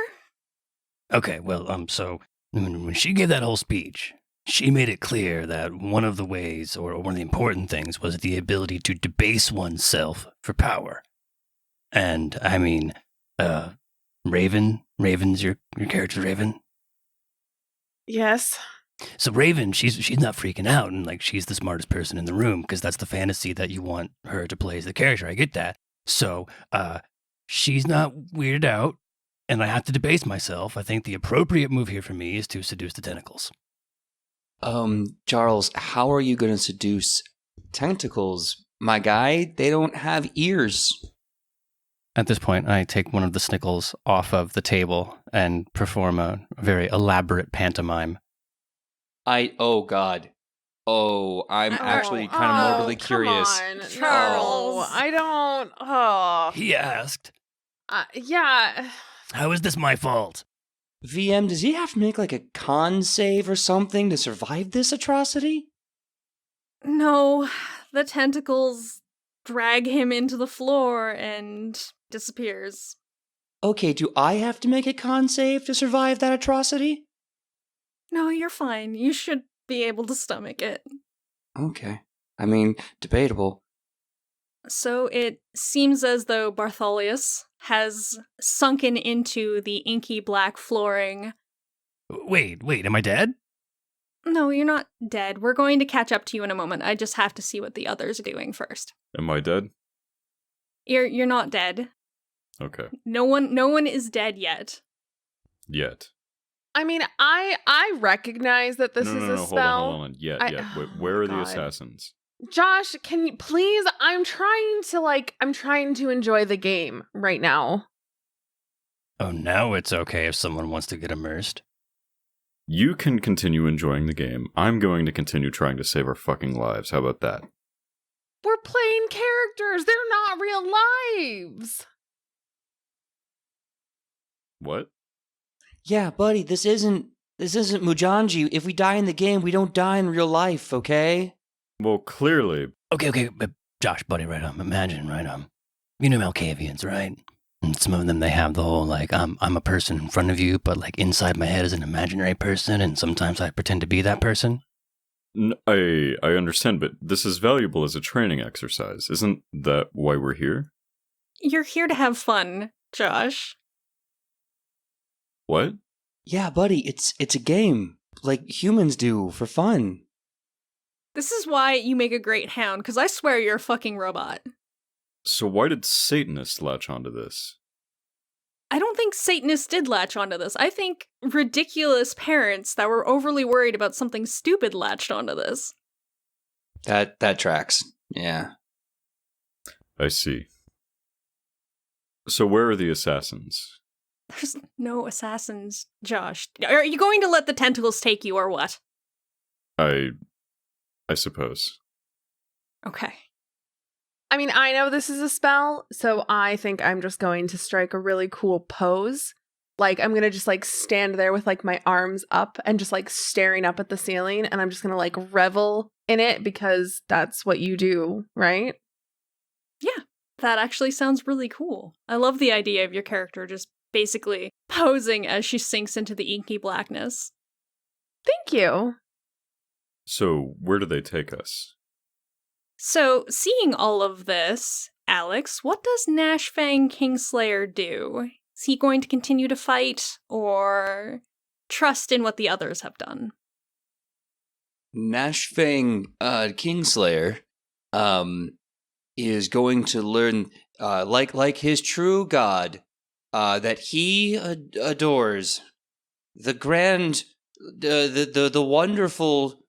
Okay, well, so when she gave that whole speech, she made it clear that one of the ways, or one of the important things, was the ability to debase oneself for power. And, I mean, Raven's your character, Raven? Yes. So Raven, she's not freaking out, and she's the smartest person in the room, because that's the fantasy that you want her to play as the character. I get that. So, she's not weirded out, and I have to debase myself. I think the appropriate move here for me is to seduce the tentacles. Charles, how are you going to seduce tentacles? My guy, they don't have ears. At this point, I take one of the snickles off of the table and perform a very elaborate pantomime. Oh, God. Oh, I'm actually kind of morbidly curious. Come on, Charles. No, I don't... Oh. He asked, Yeah. how is this my fault? VM, does he have to make a con save or something to survive this atrocity? No, the tentacles drag him into the floor and disappears. Okay, do I have to make a con save to survive that atrocity? No, you're fine. You should be able to stomach it. Okay. I mean, debatable. So it seems as though Bartholomeus has sunken into the inky black flooring. Wait, am I dead? No, you're not dead. We're going to catch up to you in a moment. I just have to see what the others are doing first. Am I dead? You're not dead. Okay. No one is dead yet. Yet. I mean, I recognize that this is a spell. Hold on. Yeah. Wait, where are the assassins? Josh, can you please? I'm trying to enjoy the game right now. Oh, now it's okay if someone wants to get immersed. You can continue enjoying the game. I'm going to continue trying to save our fucking lives. How about that? We're playing characters. They're not real lives. What? Yeah, buddy, this isn't Mujanji. If we die in the game, we don't die in real life, okay? Well, clearly. Okay, but Josh, buddy, right imagine, right you know Malkavians, right? And some of them, they have the whole, like, I'm a person in front of you, but, like, inside my head is an imaginary person, and sometimes I pretend to be that person. I understand, but this is valuable as a training exercise. Isn't that why we're here? You're here to have fun, Josh. What? Yeah, buddy, it's a game, like humans do, for fun. This is why you make a great hound, because I swear you're a fucking robot. So why did Satanists latch onto this? I don't think Satanists did latch onto this. I think ridiculous parents that were overly worried about something stupid latched onto this. That tracks. Yeah. I see. So where are the assassins? There's no assassins, Josh. Are you going to let the tentacles take you or what? I suppose. Okay. I mean, I know this is a spell, so I think I'm just going to strike a really cool pose. Like, I'm going to just, like, stand there with, like, my arms up and just, like, staring up at the ceiling, and I'm just going to, like, revel in it because that's what you do, right? Yeah, that actually sounds really cool. I love the idea of your character just basically posing as she sinks into the inky blackness. Thank you. So, where do they take us? So, seeing all of this, Alex, what does Nashfang Kingslayer do? Is he going to continue to fight, or trust in what the others have done? Nashfang Kingslayer is going to learn, like his true god, that he adores, the grand, the wonderful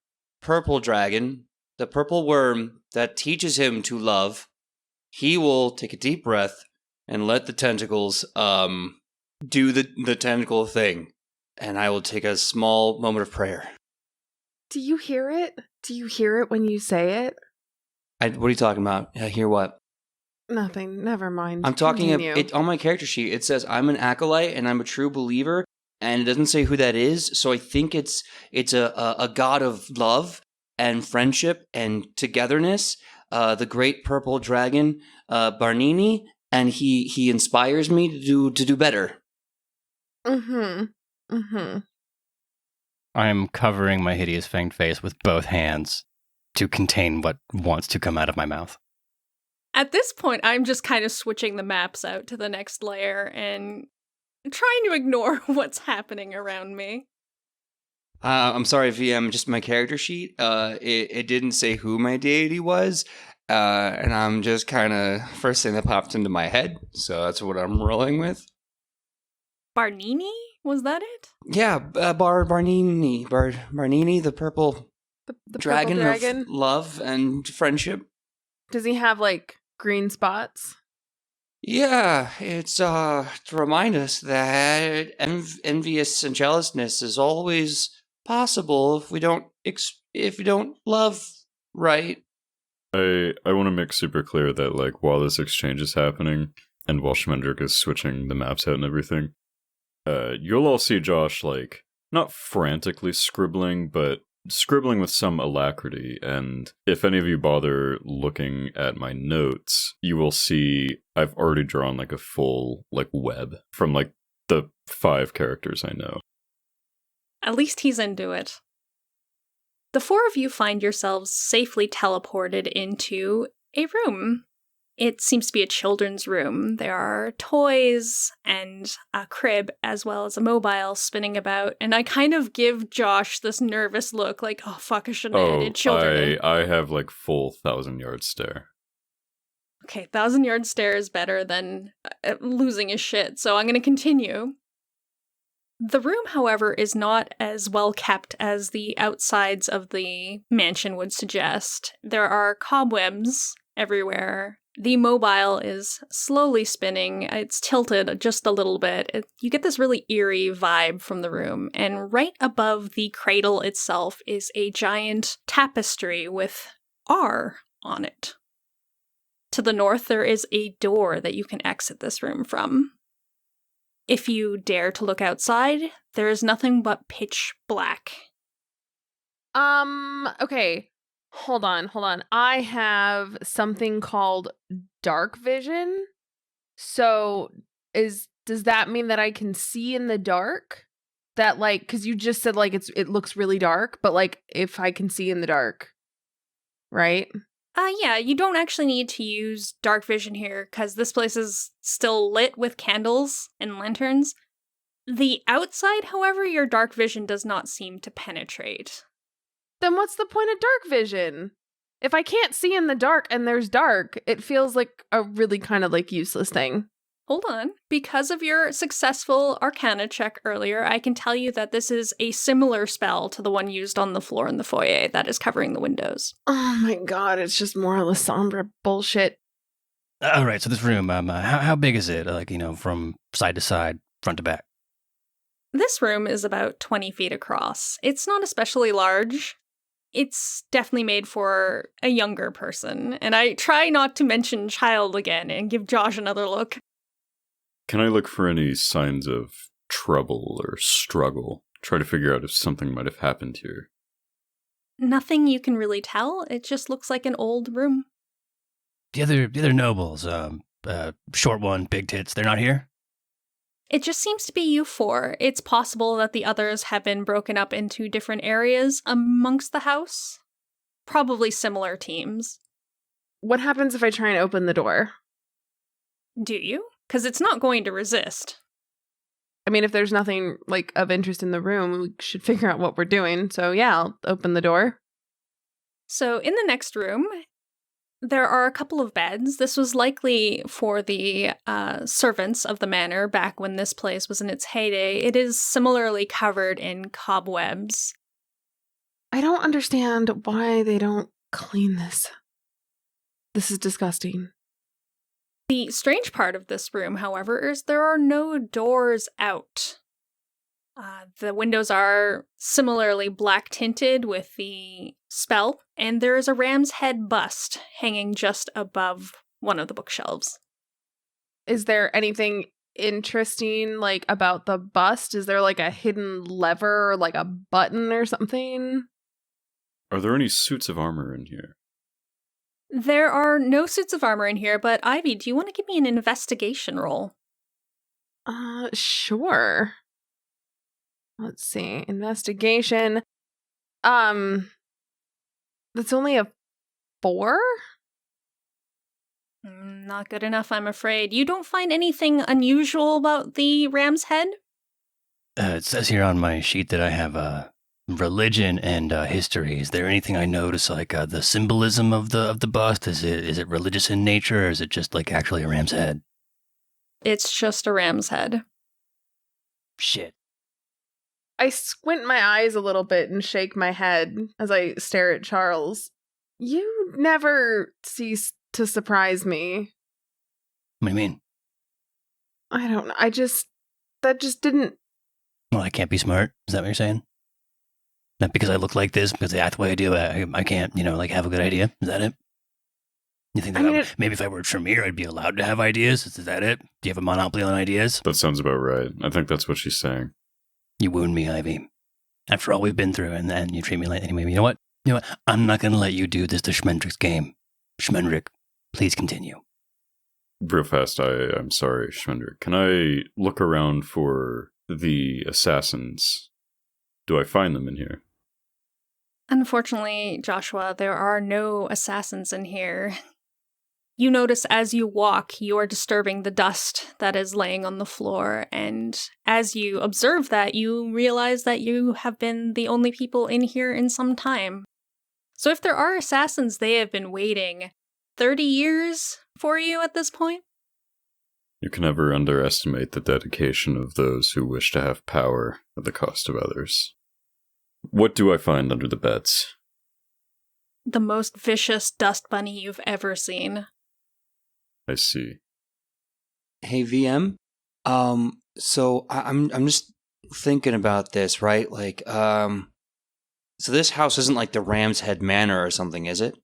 purple dragon, the purple worm that teaches him to love. He will take a deep breath and let the tentacles do the tentacle thing. And I will take a small moment of prayer. Do you hear it? Do you hear it when you say it? What are you talking about? Hear what? Nothing. Never mind. I'm talking Continue. on my character sheet. It says I'm an acolyte and I'm a true believer, and it doesn't say who that is. So I think it's a god of love and friendship and togetherness. The great purple dragon, Barnini, and he inspires me to do better. I'm covering my hideous fanged face with both hands to contain what wants to come out of my mouth. At this point, I'm just kind of switching the maps out to the next layer and trying to ignore what's happening around me. I'm sorry, VM, just my character sheet. It didn't say who my deity was, and I'm just kind of first thing that popped into my head, so that's what I'm rolling with. Barnini? Was that it? Yeah, Barnini, Barnini, the purple The dragon, purple dragon of love and friendship. Does he have like green spots? Yeah, it's to remind us that envious and jealousness is always possible if we don't love right. I want to make super clear that, like, while this exchange is happening and while Schmendrick is switching the maps out and everything, you'll all see Josh, like, not frantically scribbling, but scribbling with some alacrity. And if any of you bother looking at my notes, you will see I've already drawn, like, a full, like, web from, like, the 5 characters I know. At least he's into it. The 4 of you find yourselves safely teleported into a room. It seems to be a children's room. There are toys and a crib, as well as a mobile spinning about. And I kind of give Josh this nervous look, like, oh, fuck, I shouldn't have added children in. I have, like, full 1,000-yard stare. Okay, 1,000-yard stare is better than losing his shit, so I'm going to continue. The room, however, is not as well kept as the outsides of the mansion would suggest. There are cobwebs everywhere. The mobile is slowly spinning. It's tilted just a little bit. You get this really eerie vibe from the room. And right above the cradle itself is a giant tapestry with R on it. To the north, there is a door that you can exit this room from. If you dare to look outside, there is nothing but pitch black. Okay. Hold on. I have something called dark vision. So does that mean that I can see in the dark? That cuz you just said it looks really dark, but if I can see in the dark, right? Yeah, you don't actually need to use dark vision here, because this place is still lit with candles and lanterns. The outside, however, your dark vision does not seem to penetrate. Then what's the point of dark vision? If I can't see in the dark and there's dark, it feels like a really kind of useless thing. Hold on. Because of your successful Arcana check earlier, I can tell you that this is a similar spell to the one used on the floor in the foyer that is covering the windows. Oh my god, it's just more Lasombra bullshit. All right, so this room, how big is it? From side to side, front to back? This room is about 20 feet across. It's not especially large. It's definitely made for a younger person. And I try not to mention child again and give Josh another look. Can I look for any signs of trouble or struggle? Try to figure out if something might have happened here. Nothing you can really tell. It just looks like an old room. The other nobles, short one, big tits, they're not here? It just seems to be you four. It's possible that the others have been broken up into different areas amongst the house. Probably similar teams. What happens if I try and open the door? Do you? Because it's not going to resist. I mean, if there's nothing of interest in the room, we should figure out what we're doing. So yeah, I'll open the door. So in the next room, there are a couple of beds. This was likely for the servants of the manor back when this place was in its heyday. It is similarly covered in cobwebs. I don't understand why they don't clean this. This is disgusting. The strange part of this room, however, is there are no doors out. The windows are similarly black tinted with the spell, and there is a ram's head bust hanging just above one of the bookshelves. Is there anything interesting about the bust? Is there a hidden lever or a button or something? Are there any suits of armor in here? There are no suits of armor in here, but Ivy, do you want to give me an investigation roll? Sure. Let's see. Investigation. That's only a 4? Not good enough, I'm afraid. You don't find anything unusual about the ram's head? It says here on my sheet that I have religion and history. Is there anything I notice, the symbolism of the bust? Is it religious in nature, or is it just actually a ram's head? It's just a ram's head. Shit. I squint my eyes a little bit and shake my head as I stare at Charles. You never cease to surprise me. What do you mean? I don't know. That just didn't... Well, I can't be smart. Is that what you're saying? Not because I look like this, because I act the way I do, I can't, have a good idea? Is that it? You think that maybe if I were Tremere, I'd be allowed to have ideas? Is that it? Do you have a monopoly on ideas? That sounds about right. I think that's what she's saying. You wound me, Ivy. After all we've been through, and then you treat me like anyway. You know what? I'm not going to let you do this to Schmendrick's game. Schmendrick, please continue. Real fast, I'm sorry, Schmendrick. Can I look around for the assassins? Do I find them in here? Unfortunately, Joshua, there are no assassins in here. You notice as you walk, you are disturbing the dust that is laying on the floor, and as you observe that, you realize that you have been the only people in here in some time. So if there are assassins, they have been waiting 30 years for you at this point? You can never underestimate the dedication of those who wish to have power at the cost of others. What do I find under the beds? The most vicious dust bunny you've ever seen. I see. Hey, VM. So I'm just thinking about this, right? Like, so this house isn't like the Ram's Head Manor or something, is it?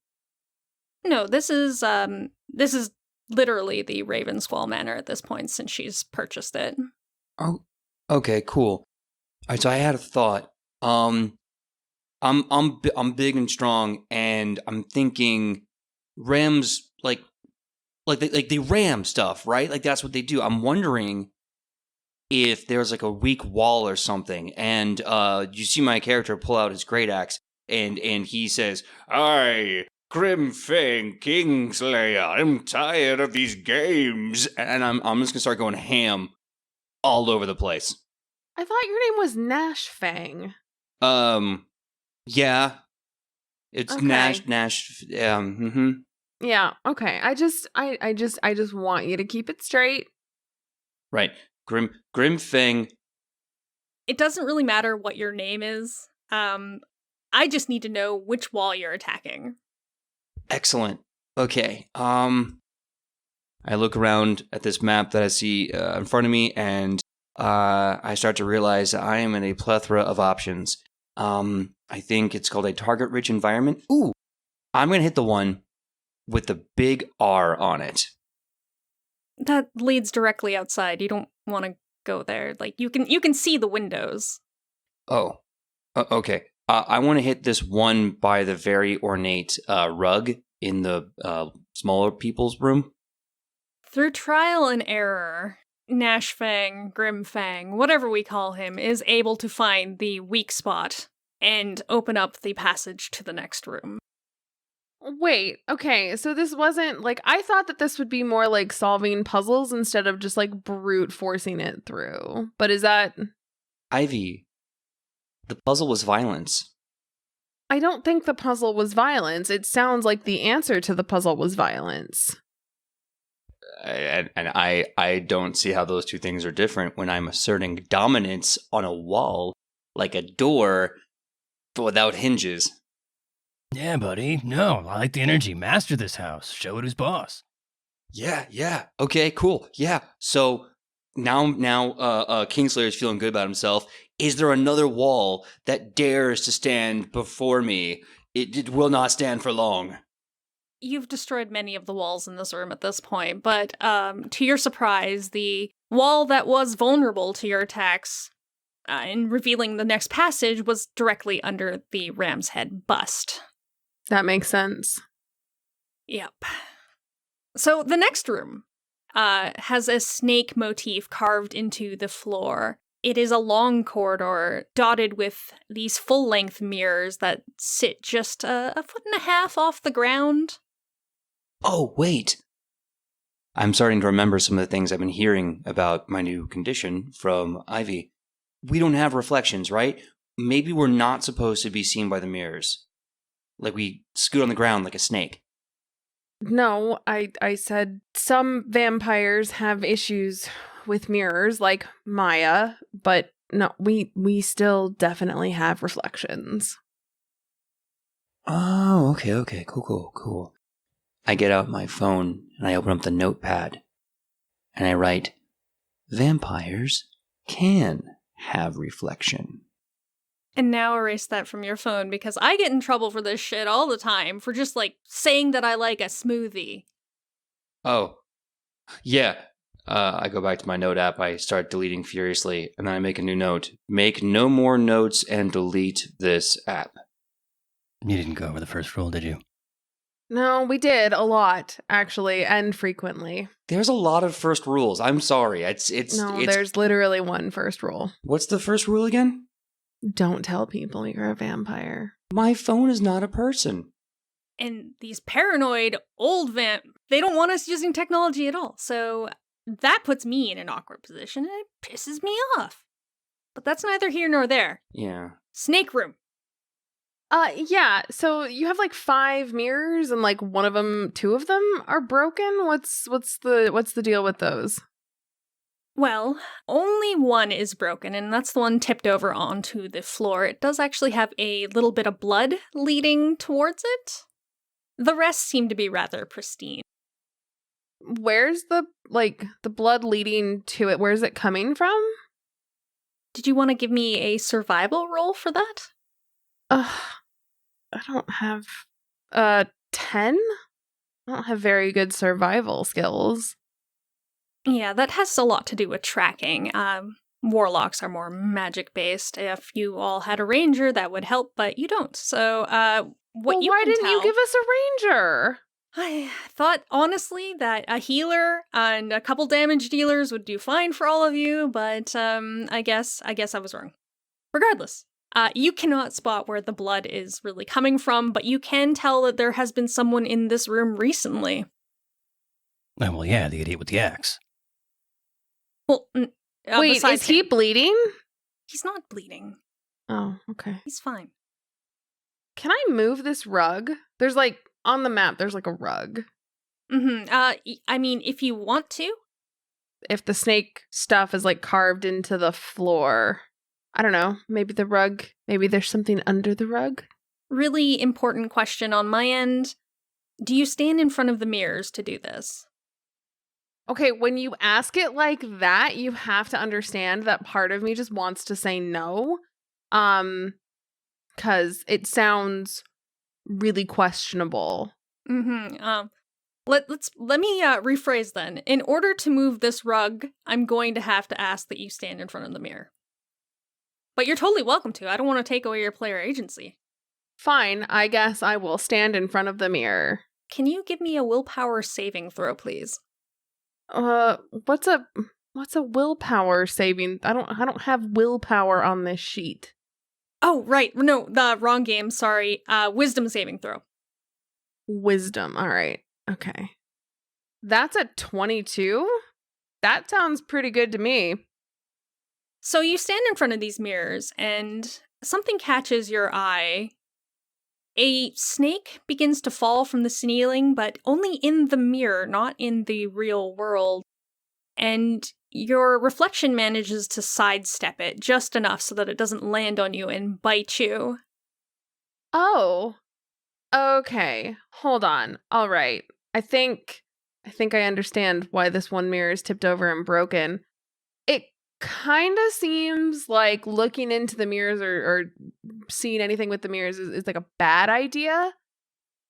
No, this is literally the Ravenswell Manor at this point since she's purchased it. Oh, okay, cool. All right, so I had a thought. I'm big and strong, and I'm thinking Rams like the Ram stuff, right? Like that's what they do. I'm wondering if there's like a weak wall or something, and you see my character pull out his great axe, and he says, "I, Grimfang Kingslayer, I'm tired of these games." and I'm just gonna start going ham all over the place. I thought your name was Nash Fang. Yeah, it's Okay. Nash. Yeah, okay. I just want you to keep it straight. Right, Grimfang. It doesn't really matter what your name is. I just need to know which wall you're attacking. Excellent. Okay. I look around at this map that I see in front of me, and I start to realize that I am in a plethora of options. I think it's called a target-rich environment. Ooh, I'm gonna hit the one with the big R on it. That leads directly outside. You don't want to go there. Like you can see the windows. Oh, okay. I want to hit this one by the very ornate rug in the smaller people's room. Through trial and error, Nashfang, Grimfang, whatever we call him, is able to find the weak spot and open up the passage to the next room. Wait, okay, so this wasn't like I thought that this would be more like solving puzzles instead of just like brute forcing it through. But is that Ivy, the puzzle was violence. I don't think the puzzle was violence. It sounds like the answer to the puzzle was violence. And I don't see how those two things are different when I'm asserting dominance on a wall like a door but without hinges. Yeah, buddy. No, I like the energy. Master this house. Show it who's boss. Yeah. Okay, cool. Yeah. So now Kingslayer's feeling good about himself. Is there another wall that dares to stand before me? It will not stand for long. You've destroyed many of the walls in this room at this point, but to your surprise, the wall that was vulnerable to your attacks in revealing the next passage was directly under the Ram's Head bust. That makes sense. Yep. So the next room has a snake motif carved into the floor. It is a long corridor dotted with these full-length mirrors that sit just a foot and a half off the ground. Oh, wait. I'm starting to remember some of the things I've been hearing about my new condition from Ivy. We don't have reflections, right? Maybe we're not supposed to be seen by the mirrors. Like we scoot on the ground like a snake. No, I said some vampires have issues with mirrors, like Maya, but no, we still definitely have reflections. Oh, okay, cool. I get out my phone and I open up the notepad and I write, vampires can have reflection. And now erase that from your phone because I get in trouble for this shit all the time for just like saying that I like a smoothie. Oh, yeah. I go back to my note app, I start deleting furiously, and then I make a new note. Make no more notes and delete this app. You didn't go over the first rule, did you? No, we did a lot, actually, and frequently. There's a lot of first rules. I'm sorry. There's literally one first rule. What's the first rule again? Don't tell people you're a vampire. My phone is not a person. And these paranoid old they don't want us using technology at all. So that puts me in an awkward position and it pisses me off. But that's neither here nor there. Yeah. Snake room. Yeah, so you have like 5 mirrors and like 2 of them are broken. What's the deal with those? Well, only one is broken, and that's the one tipped over onto the floor. It does actually have a little bit of blood leading towards it. The rest seem to be rather pristine. Where's the blood leading to it? Where's it coming from? Did you want to give me a survival roll for that? I don't have 10? I don't have very good survival skills. Yeah, that has a lot to do with tracking. Warlocks are more magic-based. If you all had a ranger, that would help, but you don't. So, why didn't you give us a ranger? I thought, honestly, that a healer and a couple damage dealers would do fine for all of you, but I guess I was wrong. Regardless, you cannot spot where the blood is really coming from, but you can tell that there has been someone in this room recently. Oh, well, yeah, the idiot with the axe. Well, wait, is he bleeding? He's not bleeding. Oh, okay. He's fine. Can I move this rug? There's on the map, there's a rug. Mm-hmm. I mean, if you want to. If the snake stuff is carved into the floor. I don't know. Maybe the rug, maybe there's something under the rug? Really important question on my end. Do you stand in front of the mirrors to do this? Okay, when you ask it like that, you have to understand that part of me just wants to say no. Because it sounds really questionable. Mm-hmm. Let me rephrase then. In order to move this rug, I'm going to have to ask that you stand in front of the mirror. But you're totally welcome to. I don't want to take away your player agency. Fine, I guess I will stand in front of the mirror. Can you give me a willpower saving throw, please? What's a willpower saving? I don't have willpower on this sheet. Oh, right. No, the wrong game. Sorry. Wisdom saving throw. Wisdom. All right. Okay. That's a 22? That sounds pretty good to me. So you stand in front of these mirrors and something catches your eye. A snake begins to fall from the ceiling, but only in the mirror, not in the real world. And your reflection manages to sidestep it just enough so that it doesn't land on you and bite you. Oh. Okay. Hold on. All right. I think I understand why this one mirror is tipped over and broken. It kind of seems like looking into the mirrors or seeing anything with the mirrors is a bad idea.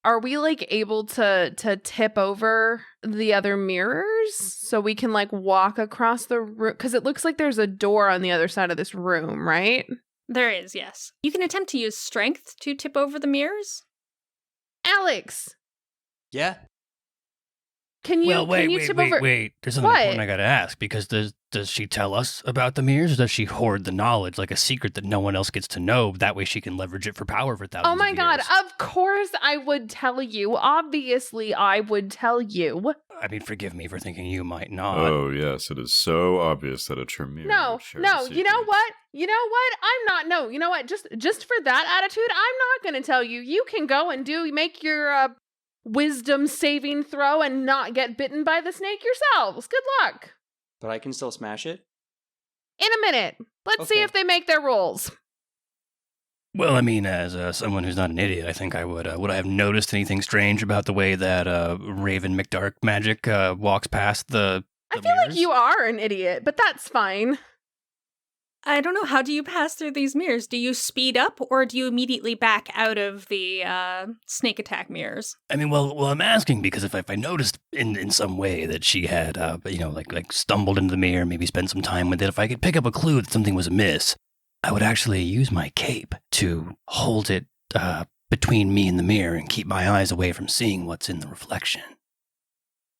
Are we able to tip over the other mirrors so we can walk across the room? Because it looks like there's a door on the other side of this room, right? There is, yes. You can attempt to use strength to tip over the mirrors. Alex! Yeah? Can you tip over? Wait. There's something important I gotta ask, because does she tell us about the mirrors, or does she hoard the knowledge like a secret that no one else gets to know? That way she can leverage it for power for thousands of years. Oh my god, of course I would tell you. Obviously I would tell you. I mean, forgive me for thinking you might not. Oh, yes, it is so obvious that a Tremere No, you know what? You know what? I'm not, no, you know what? Just for that attitude, I'm not gonna tell you. You can go and make your, wisdom saving throw and not get bitten by the snake yourselves. Good luck. But I can still smash it? In a minute. Let's see if they make their rolls. Well, I mean, as someone who's not an idiot, I think I would I have noticed anything strange about the way that Raven McDark magic walks past the I feel mirrors? like you are an idiot, but that's fine. I don't know. How do you pass through these mirrors? Do you speed up, or do you immediately back out of the snake attack mirrors? I mean, well, I'm asking because if I noticed in some way that she had, stumbled into the mirror, maybe spent some time with it, if I could pick up a clue that something was amiss, I would actually use my cape to hold it between me and the mirror and keep my eyes away from seeing what's in the reflection.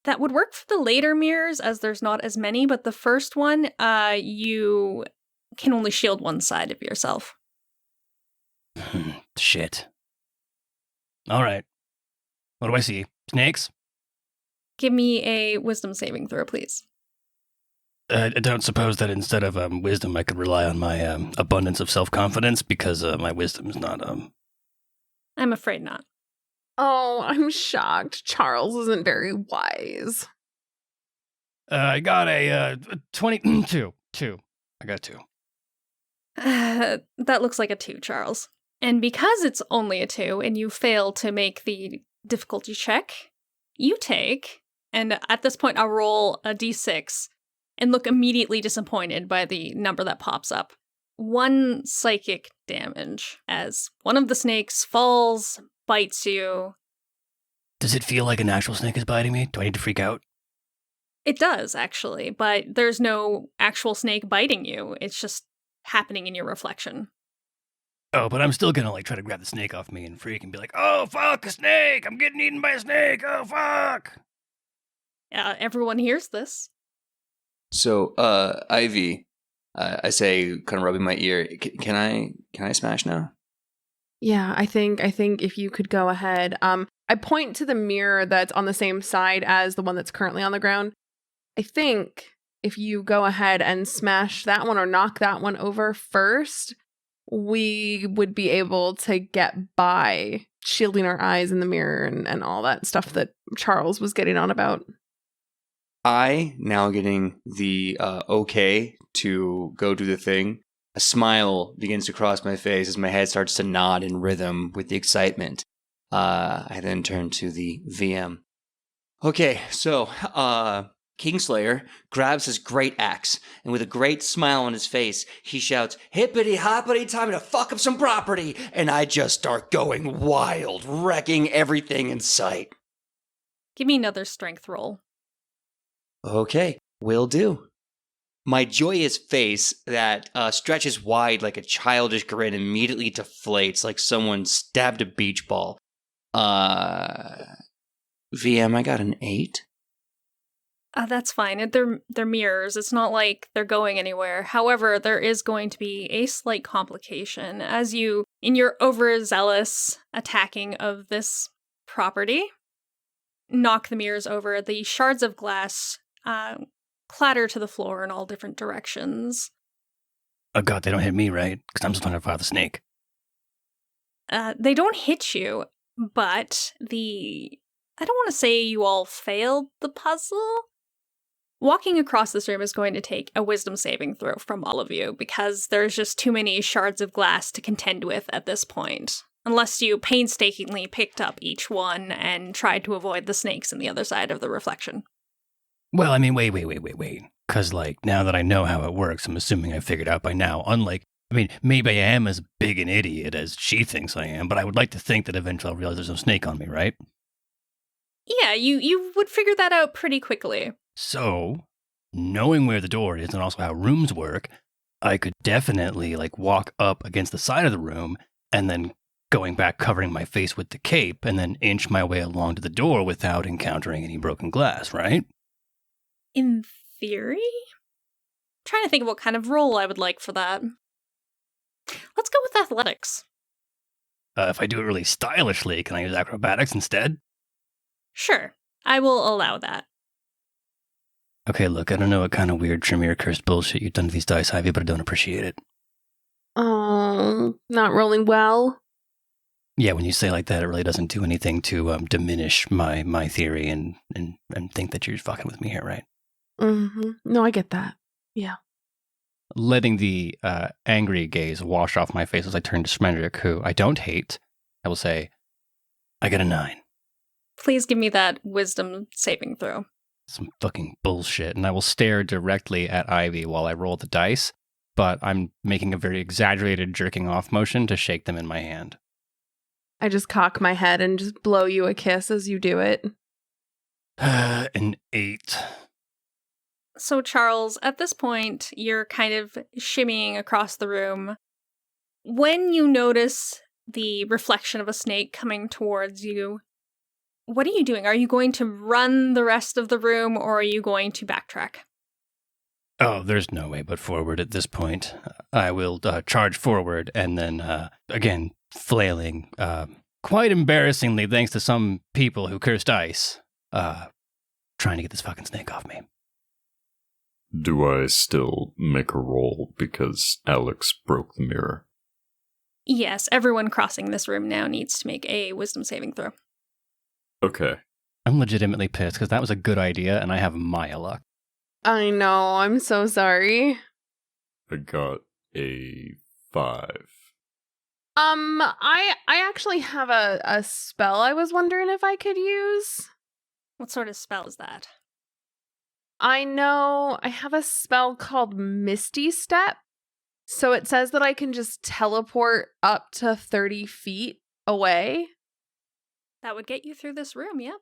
That would work for the later mirrors, as there's not as many, but the first one, you can only shield one side of yourself. Shit. All right. What do I see? Snakes? Give me a wisdom saving throw, please. I don't suppose that instead of wisdom, I could rely on my abundance of self-confidence, because my wisdom is not... I'm afraid not. Oh, I'm shocked. Charles isn't very wise. I got a 22. 2. I got 2. That looks like a 2, Charles. And because it's only a 2 and you fail to make the difficulty check, you take, and at this point I'll roll a d6 and look immediately disappointed by the number that pops up. 1 psychic damage as one of the snakes falls, bites you. Does it feel like an actual snake is biting me? Do I need to freak out? It does, actually, but there's no actual snake biting you. It's just happening in your reflection. Oh, but I'm still gonna try to grab the snake off me and freak and be like, oh, fuck, a snake! I'm getting eaten by a snake! Oh, fuck! Everyone hears this. So, Ivy, I say, kind of rubbing my ear, can I smash now? Yeah, I think if you could go ahead. I point to the mirror that's on the same side as the one that's currently on the ground. I think if you go ahead and smash that one or knock that one over first, we would be able to get by shielding our eyes in the mirror and all that stuff that Charles was getting on about. I, now getting the okay to go do the thing, a smile begins to cross my face as my head starts to nod in rhythm with the excitement. I then turn to the VM. Okay, so, Kingslayer grabs his great axe, and with a great smile on his face, he shouts, hippity hoppity, time to fuck up some property, and I just start going wild, wrecking everything in sight. Give me another strength roll. Okay, will do. My joyous face that stretches wide like a childish grin immediately deflates like someone stabbed a beach ball. VM, I got an 8. That's fine. They're mirrors. It's not like they're going anywhere. However, there is going to be a slight complication as you, in your overzealous attacking of this property, knock the mirrors over. The shards of glass clatter to the floor in all different directions. Oh god, they don't hit me, right? Because I'm still trying to fire the snake. They don't hit you, but I don't want to say you all failed the puzzle. Walking across this room is going to take a wisdom saving throw from all of you because there's just too many shards of glass to contend with at this point. Unless you painstakingly picked up each one and tried to avoid the snakes on the other side of the reflection. Well, I mean, wait. Because, now that I know how it works, I'm assuming I figured out by now. Maybe I am as big an idiot as she thinks I am, but I would like to think that eventually I'll realize there's no snake on me, right? Yeah, you would figure that out pretty quickly. So, knowing where the door is and also how rooms work, I could definitely, walk up against the side of the room and then going back covering my face with the cape and then inch my way along to the door without encountering any broken glass, right? In theory? I'm trying to think of what kind of role I would like for that. Let's go with athletics. If I do it really stylishly, can I use acrobatics instead? Sure, I will allow that. Okay, look, I don't know what kind of weird Tremere cursed bullshit you've done to these dice, Ivy, but I don't appreciate it. Oh, not rolling well. Yeah, when you say like that, it really doesn't do anything to diminish my theory and think that you're fucking with me here, right? Mm-hmm. No, I get that. Yeah. Letting the angry gaze wash off my face as I turn to Schmendrick, who I don't hate, I will say, I got a 9. Please give me that wisdom saving throw. Some fucking bullshit. And I will stare directly at Ivy while I roll the dice, but I'm making a very exaggerated jerking off motion to shake them in my hand. I just cock my head and just blow you a kiss as you do it. An 8. So, Charles, at this point, you're kind of shimmying across the room. When you notice the reflection of a snake coming towards you, what are you doing? Are you going to run the rest of the room, or are you going to backtrack? Oh, there's no way but forward at this point. I will charge forward and then, again, flailing, quite embarrassingly, thanks to some people who cursed ice, trying to get this fucking snake off me. Do I still make a roll because Alex broke the mirror? Yes, everyone crossing this room now needs to make a wisdom saving throw. Okay. I'm legitimately pissed because that was a good idea and I have Maya luck. I know, I'm so sorry. I got a 5. I actually have a spell I was wondering if I could use. What sort of spell is that? I know I have a spell called Misty Step. So it says that I can just teleport up to 30 feet away. That would get you through this room, yep.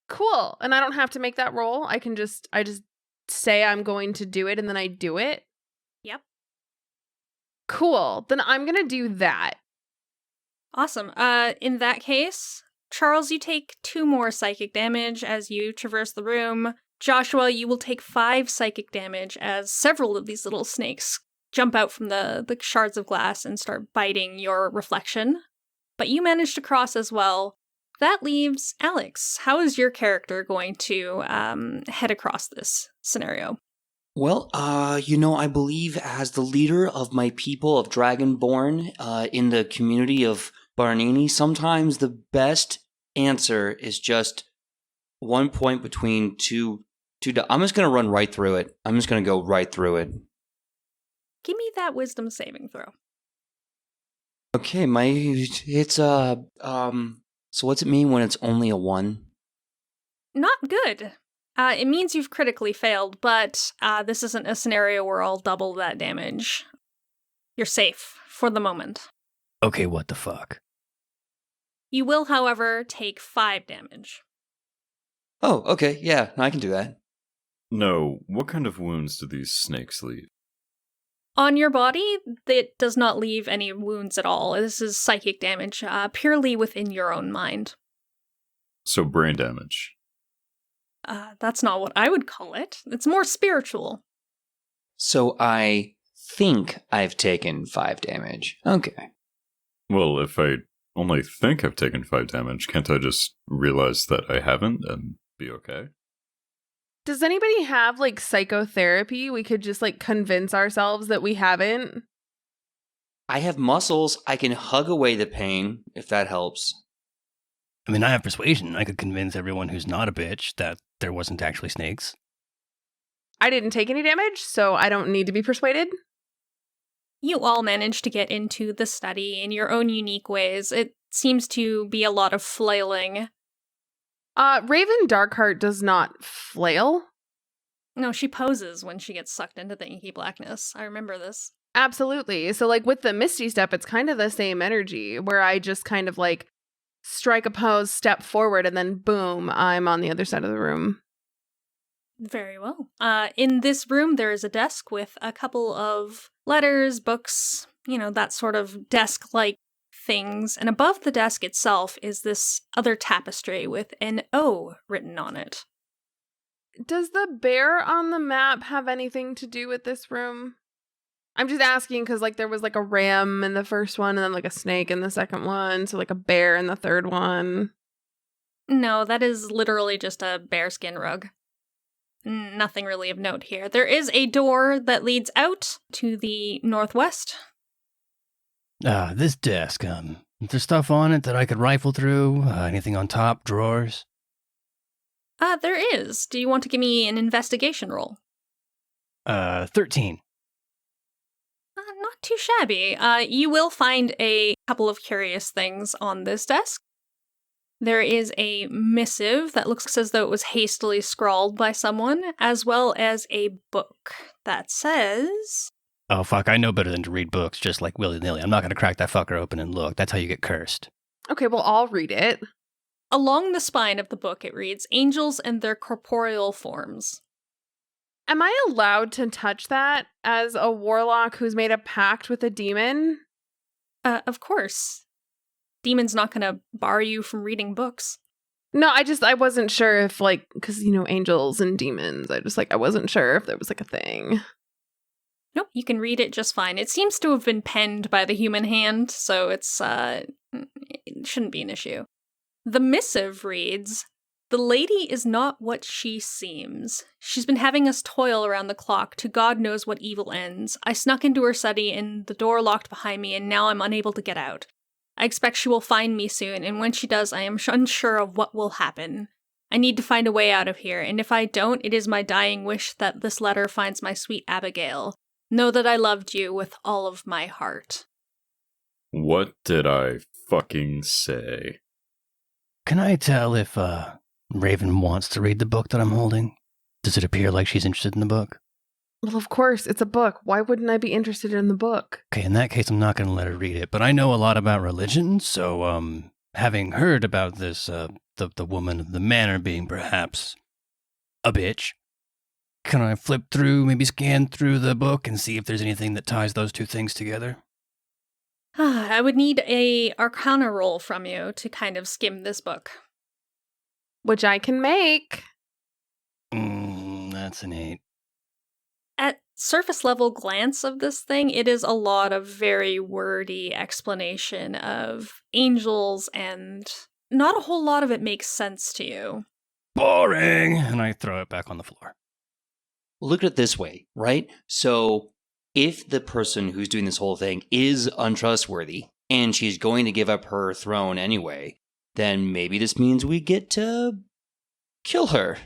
Cool. And I don't have to make that roll. I just say I'm going to do it and then I do it. Yep. Cool. Then I'm going to do that. Awesome. In that case, Charles, you take 2 more psychic damage as you traverse the room. Joshua, you will take 5 psychic damage as several of these little snakes jump out from the shards of glass and start biting your reflection. But you manage to cross as well. That leaves Alex. How is your character going to head across this scenario? Well, I believe as the leader of my people of Dragonborn in the community of Barnini, sometimes the best answer is just 1 point between two. I'm just going to run right through it. I'm just going to go right through it. Give me that wisdom saving throw. Okay, so what's it mean when it's only a 1? Not good. It means you've critically failed, but this isn't a scenario where I'll double that damage. You're safe for the moment. Okay, what the fuck? You will, however, take 5 damage. Oh, okay, yeah, I can do that. No, what kind of wounds do these snakes leave? On your body, it does not leave any wounds at all. This is psychic damage, purely within your own mind. So brain damage. That's not what I would call it. It's more spiritual. So I think I've taken 5 damage. Okay. Well, if I only think I've taken 5 damage, can't I just realize that I haven't and be okay? Does anybody have like psychotherapy? We could just like convince ourselves that we haven't. I have muscles. I can hug away the pain, if that helps. I mean, I have persuasion. I could convince everyone who's not a bitch that there wasn't actually snakes. I didn't take any damage, so I don't need to be persuaded. You all managed to get into the study in your own unique ways. It seems to be a lot of flailing. Raven Darkheart does not flail. No, she poses when she gets sucked into the inky blackness. I remember this. Absolutely. So like with the Misty Step, it's kind of the same energy where I just kind of like strike a pose, step forward, and then boom, I'm on the other side of the room. Very well. In this room, there is a desk with a couple of letters, books, that sort of desk-like things. And above the desk itself is this other tapestry with an O written on it. Does the bear on the map have anything to do with this room? I'm just asking because like there was like a ram in the first one and then like a snake in the second one. So like a bear in the third one. No, that is literally just a bearskin rug. Nothing really of note here. There is a door that leads out to the northwest. This desk, is there stuff on it that I could rifle through? Anything on top, drawers? There is. Do you want to give me an investigation roll? 13. Not too shabby. You will find a couple of curious things on this desk. There is a missive that looks as though it was hastily scrawled by someone, as well as a book that says... Oh, fuck, I know better than to read books just like willy-nilly. I'm not going to crack that fucker open and look. That's how you get cursed. Okay, well, I'll read it. Along the spine of the book, it reads, Angels and Their Corporeal Forms. Am I allowed to touch that as a warlock who's made a pact with a demon? Of course. Demon's not going to bar you from reading books. No, I wasn't sure if like, because, angels and demons, I wasn't sure if there was like a thing. Nope, you can read it just fine. It seems to have been penned by the human hand, so it shouldn't be an issue. The missive reads, The lady is not what she seems. She's been having us toil around the clock to God knows what evil ends. I snuck into her study and the door locked behind me, and now I'm unable to get out. I expect she will find me soon, and when she does, I am unsure of what will happen. I need to find a way out of here, and if I don't, it is my dying wish that this letter finds my sweet Abigail. Know that I loved you with all of my heart. What did I fucking say? Can I tell if Raven wants to read the book that I'm holding? Does it appear like she's interested in the book? Well, of course, it's a book. Why wouldn't I be interested in the book? Okay, in that case, I'm not going to let her read it. But I know a lot about religion, so having heard about this, the woman of the manor being perhaps a bitch, can I flip through, maybe scan through the book and see if there's anything that ties those two things together? I would need a Arcana roll from you to kind of skim this book. Which I can make. That's an 8. At surface level glance of this thing, it is a lot of very wordy explanation of angels, and not a whole lot of it makes sense to you. Boring! And I throw it back on the floor. Look at it this way, right? So if the person who's doing this whole thing is untrustworthy and she's going to give up her throne anyway, then maybe this means we get to kill her.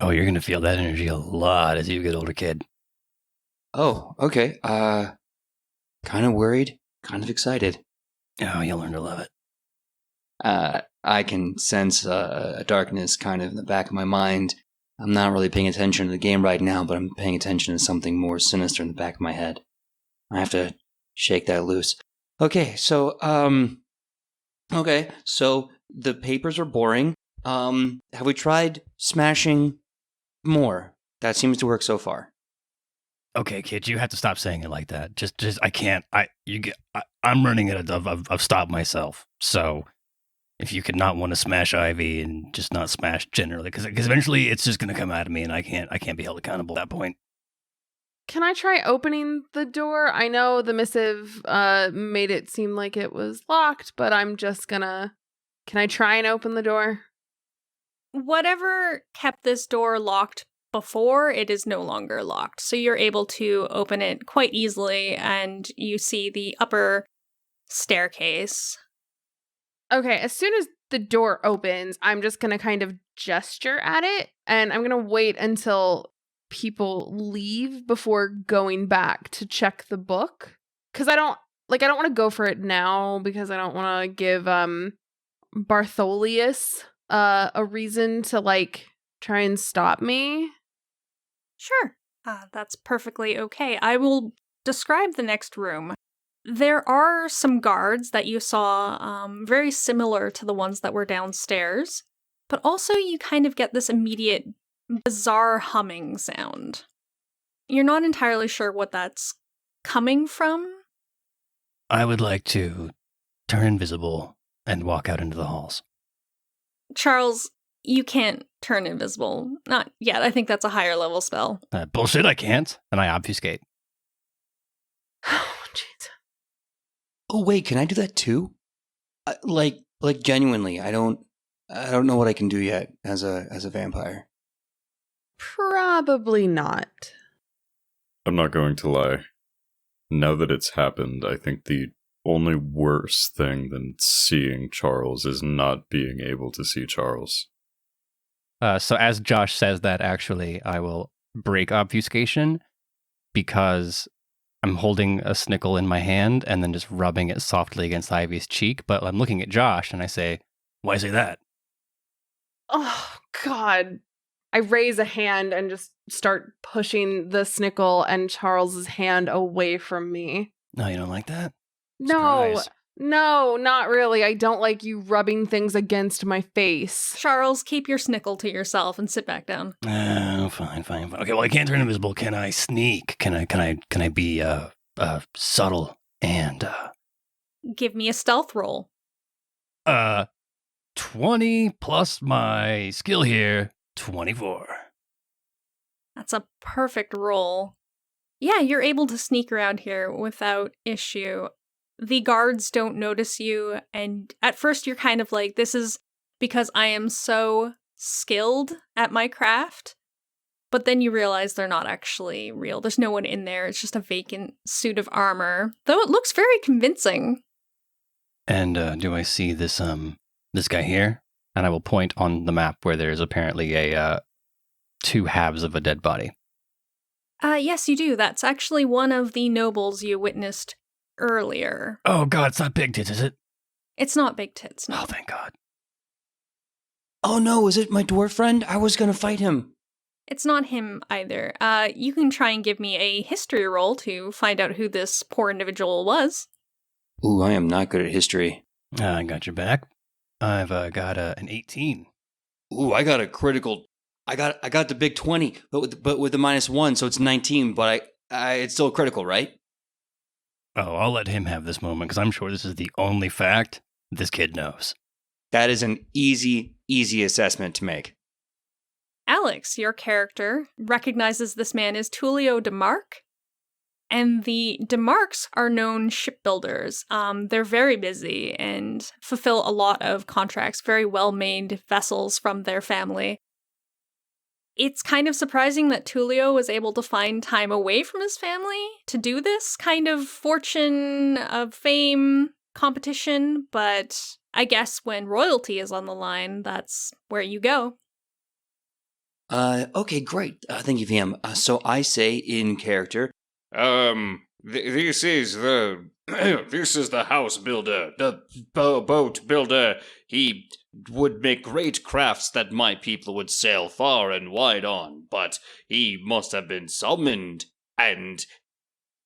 Oh, you're going to feel that energy a lot as you get older, kid. Oh, okay. Kind of worried, kind of excited. Oh, you'll learn to love it. I can sense a darkness kind of in the back of my mind. I'm not really paying attention to the game right now, but I'm paying attention to something more sinister in the back of my head. I have to shake that loose. Okay, so the papers are boring. Have we tried smashing more? That seems to work so far. Okay, kid, you have to stop saying it like that. Just, I can't. I'm running out of stop myself. So, if you could not want to smash Ivy and just not smash generally, because eventually it's just going to come out of me, and I can't be held accountable at that point. Can I try opening the door? I know the missive made it seem like it was locked, but I'm just gonna... Can I try and open the door? Whatever kept this door locked before, it is no longer locked. So you're able to open it quite easily, and you see the upper staircase. Okay, as soon as the door opens, I'm just going to kind of gesture at it, and I'm going to wait until people leave before going back to check the book. Because I don't want to go for it now, because I don't want to give Bartholius a reason to, try and stop me. Sure, that's perfectly okay. I will describe the next room. There are some guards that you saw very similar to the ones that were downstairs, but also you kind of get this immediate bizarre humming sound. You're not entirely sure what that's coming from. I would like to turn invisible and walk out into the halls. Charles, you can't turn invisible. Not yet. I think that's a higher level spell. Bullshit, I can't. And I obfuscate. Oh, jeez. Oh wait, can I do that too? Like genuinely, I don't know what I can do yet as a vampire. Probably not. I'm not going to lie. Now that it's happened, I think the only worse thing than seeing Charles is not being able to see Charles. So as Josh says that, actually, I will break obfuscation because I'm holding a snickle in my hand and then just rubbing it softly against Ivy's cheek. But I'm looking at Josh and I say, why say that? Oh, God. I raise a hand and just start pushing the snickle and Charles's hand away from me. No, you don't like that? Surprise. No, not really. I don't like you rubbing things against my face. Charles, keep your snickle to yourself and sit back down. Oh, fine. Okay, well, I can't turn invisible. Can I sneak? Can I be subtle and Give me a stealth roll. 20 plus my skill here, 24. That's a perfect roll. Yeah, you're able to sneak around here without issue. The guards don't notice you, and at first you're kind of like, this is because I am so skilled at my craft, but then you realize they're not actually real. There's no one in there. It's just a vacant suit of armor, though it looks very convincing. And do I see this guy here? And I will point on the map where there's apparently a two halves of a dead body. Yes, you do. That's actually one of the nobles you witnessed earlier. Oh god, it's not Big Tits, is it? It's not Big Tits, no. Oh, thank god. Oh no, is it my dwarf friend? I was gonna fight him. It's not him either. You can try and give me a history roll to find out who this poor individual was. Ooh, I am not good at history. I got your back. I've got an 18. Ooh, I got a critical. I got the big 20, but with the -1, so it's 19. But it's still critical, right? Oh, I'll let him have this moment because I'm sure this is the only fact this kid knows. That is an easy assessment to make. Alex, your character, recognizes this man as Tullio DeMarc. And the DeMarcs are known shipbuilders. They're very busy and fulfill a lot of contracts, very well-made vessels from their family. It's kind of surprising that Tullio was able to find time away from his family to do this kind of fortune of fame competition, but I guess when royalty is on the line, that's where you go. Okay, great. Thank you, VM. So I say in character, This is the this is the house builder, the boat builder. He would make great crafts that my people would sail far and wide on, but he must have been summoned, and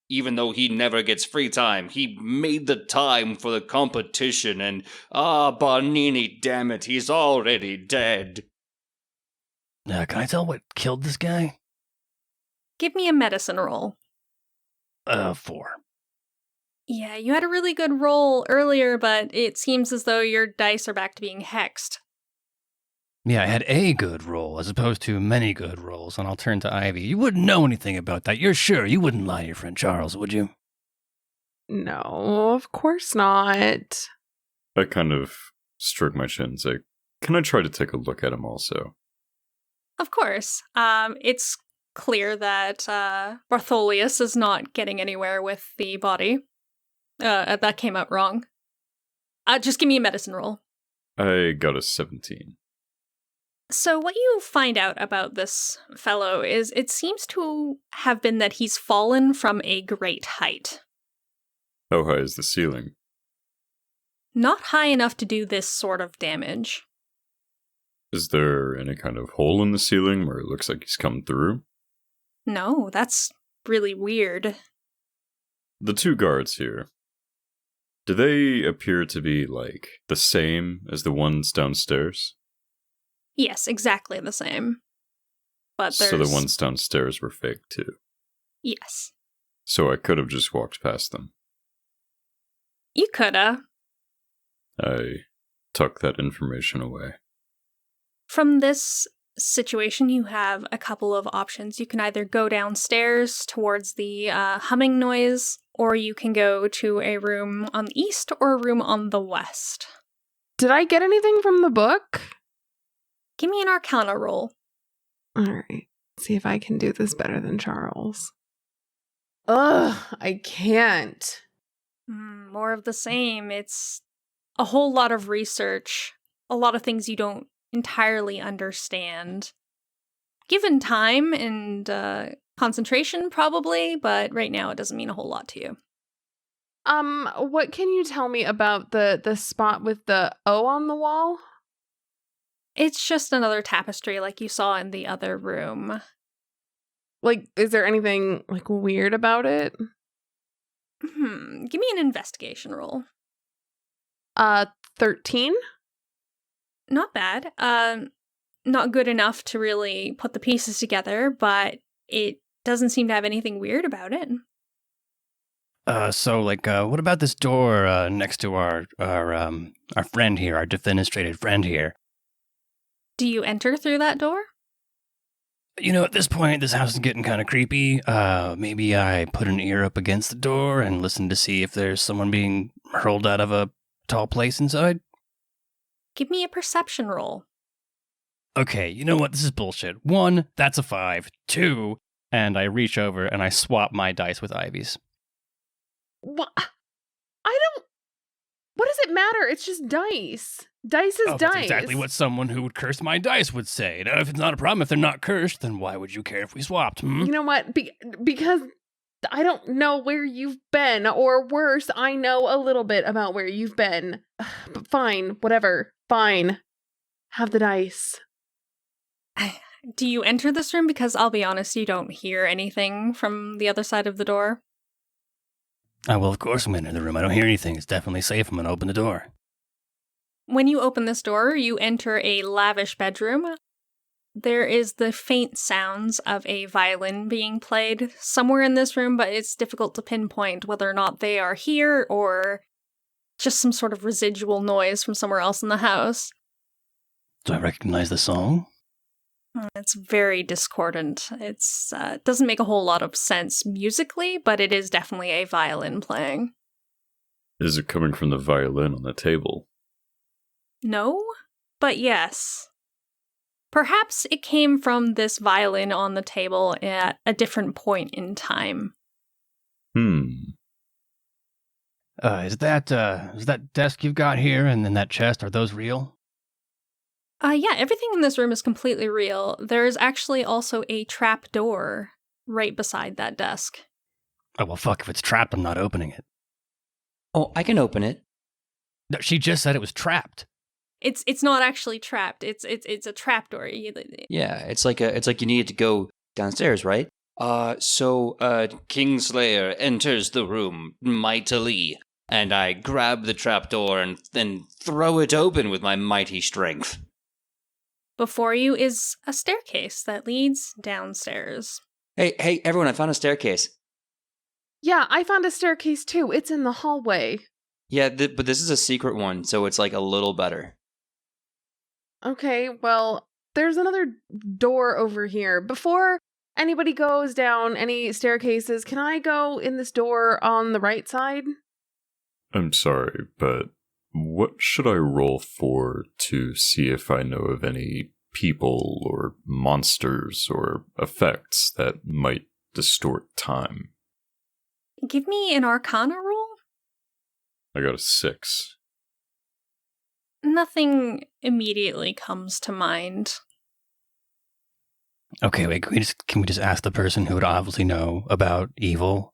even though he never gets free time, he made the time for the competition, and Barnini, damn it, he's already dead. Can I tell what killed this guy? Give me a medicine roll. 4. Yeah, you had a really good roll earlier, but it seems as though your dice are back to being hexed. Yeah, I had a good roll as opposed to many good rolls, and I'll turn to Ivy. You wouldn't know anything about that. You're sure you wouldn't lie to your friend Charles, would you? No, of course not. I kind of stroke my chin and say, can I try to take a look at him also? Of course. It's clear that Bartholius is not getting anywhere with the body. That came out wrong. Just give me a medicine roll. I got a 17. So what you find out about this fellow is it seems to have been that he's fallen from a great height. How high is the ceiling? Not high enough to do this sort of damage. Is there any kind of hole in the ceiling where it looks like he's come through? No, that's really weird. The two guards here, do they appear to be, like, the same as the ones downstairs? Yes, exactly the same. But there's... So the ones downstairs were fake, too? Yes. So I could have just walked past them. You coulda. I tucked that information away. From this situation, you have a couple of options. You can either go downstairs towards the humming noise, or you can go to a room on the east or a room on the west. Did I get anything from the book? Give me an Arcana roll. All right. See if I can do this better than Charles. Ugh, I can't. More of the same. It's a whole lot of research, a lot of things you don't entirely understand. Given time and concentration, probably, but right now it doesn't mean a whole lot to you. What can you tell me about the spot with the O on the wall? It's just another tapestry like you saw in the other room. Like, is there anything, like, weird about it? Give me an investigation roll. 13? Not bad. Not good enough to really put the pieces together, but it doesn't seem to have anything weird about it. So, what about this door next to our friend here, our defenestrated friend here? Do you enter through that door? You know, at this point, this house is getting kind of creepy. Maybe I put an ear up against the door and listen to see if there's someone being hurled out of a tall place inside. Give me a perception roll. Okay, you know what? This is bullshit. 1, that's a 5. 2, and I reach over and I swap my dice with Ivy's. What? What does it matter? It's just dice. Dice is dice. That's exactly what someone who would curse my dice would say. Now, if it's not a problem, if they're not cursed, then why would you care if we swapped? You know what? Because I don't know where you've been, or worse, I know a little bit about where you've been. But fine, whatever. Fine. Have the dice. Do you enter this room? Because I'll be honest, you don't hear anything from the other side of the door. Well, of course I'm in the room. I don't hear anything. It's definitely safe. I'm going to open the door. When you open this door, you enter a lavish bedroom. There is the faint sounds of a violin being played somewhere in this room, but it's difficult to pinpoint whether or not they are here or just some sort of residual noise from somewhere else in the house. Do I recognize the song? It's very discordant. It doesn't make a whole lot of sense musically, but it is definitely a violin playing. Is it coming from the violin on the table? No, but yes. Perhaps it came from this violin on the table at a different point in time. Is that desk you've got here and then that chest, are those real? Yeah, everything in this room is completely real. There is actually also a trap door right beside that desk. Oh, well, fuck, if it's trapped, I'm not opening it. Oh, I can open it. No, she just said it was trapped. It's not actually trapped. It's a trap door. Yeah, it's like you needed to go downstairs, right? So Kingslayer enters the room mightily, and I grab the trapdoor and then throw it open with my mighty strength. Before you is a staircase that leads downstairs. Hey, everyone, I found a staircase. Yeah, I found a staircase too. It's in the hallway. Yeah, but this is a secret one, so it's like a little better. Okay, well, there's another door over here. Before anybody goes down any staircases, can I go in this door on the right side? I'm sorry, but what should I roll for to see if I know of any people or monsters or effects that might distort time? Give me an Arcana roll. I got a 6. Nothing immediately comes to mind. Okay, wait, can we just ask the person who would obviously know about evil?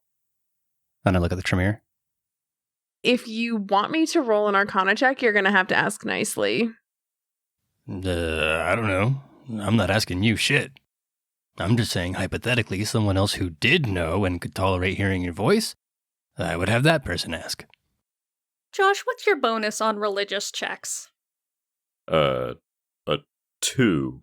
And I look at the Tremere. If you want me to roll an Arcana check, you're going to have to ask nicely. I don't know. I'm not asking you shit. I'm just saying, hypothetically, someone else who did know and could tolerate hearing your voice, I would have that person ask. Josh, what's your bonus on religious checks? A 2.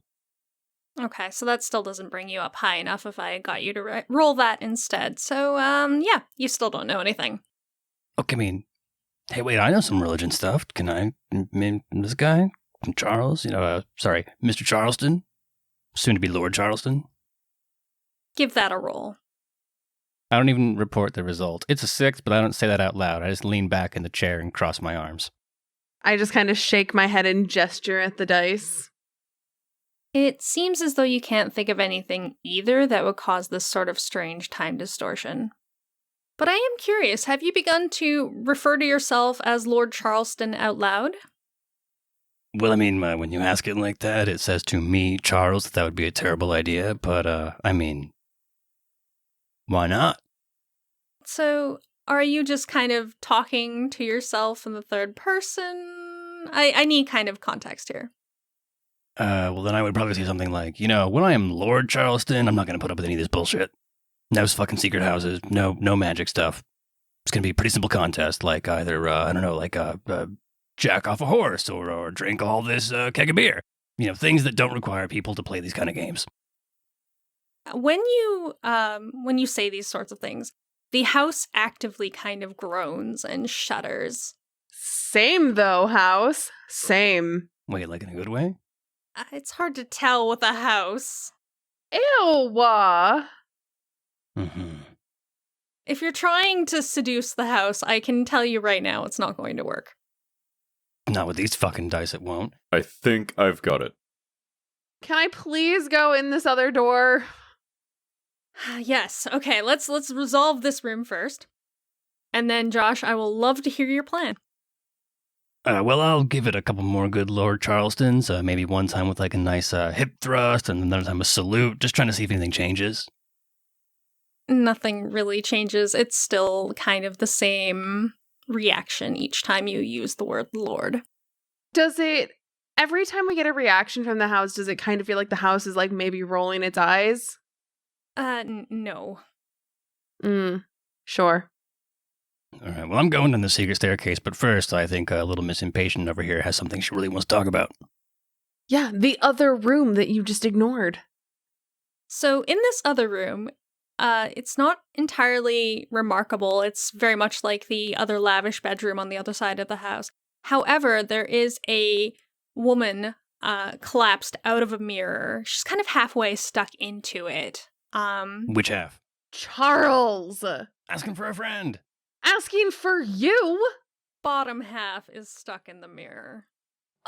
Okay, so that still doesn't bring you up high enough if I got you to roll that instead. So, yeah, you still don't know anything. Okay, I mean, hey, wait, I know some religion stuff. Can I, this guy, Charles, Mr. Charleston, soon to be Lord Charleston? Give that a roll. I don't even report the result. It's a 6, but I don't say that out loud. I just lean back in the chair and cross my arms. I just kind of shake my head and gesture at the dice. It seems as though you can't think of anything either that would cause this sort of strange time distortion. But I am curious, have you begun to refer to yourself as Lord Charleston out loud? Well, I mean, when you ask it like that, it says to me, Charles, that would be a terrible idea, but, I mean, why not? So, are you just kind of talking to yourself in the third person? I need kind of context here. Well, then I would probably say something like, when I am Lord Charleston, I'm not going to put up with any of this bullshit. No fucking secret houses, no magic stuff. It's going to be a pretty simple contest, like either, jack off a horse or drink all this keg of beer. Things that don't require people to play these kind of games. When you say these sorts of things, the house actively kind of groans and shudders. Same though, house. Same. Wait, like in a good way? It's hard to tell with a house. Ew. Mm-hmm. If you're trying to seduce the house, I can tell you right now it's not going to work. Not with these fucking dice, it won't. I think I've got it. Can I please go in this other door? Yes. Okay, let's resolve this room first. And then, Josh, I will love to hear your plan. Well, I'll give it a couple more good Lord Charlestons. Maybe one time with like a nice hip thrust and another time a salute. Just trying to see if anything changes. Nothing really changes. It's still kind of the same reaction each time you use the word Lord. Does it, every time we get a reaction from the house, does it kind of feel like the house is like maybe rolling its eyes? No. Sure. All right, well, I'm going down the secret staircase, but first, I think little Miss Impatient over here has something she really wants to talk about. Yeah, the other room that you just ignored. So in this other room, it's not entirely remarkable. It's very much like the other lavish bedroom on the other side of the house. However, there is a woman collapsed out of a mirror. She's kind of halfway stuck into it. Which half? Charles! Asking for a friend. Asking for you? Bottom half is stuck in the mirror.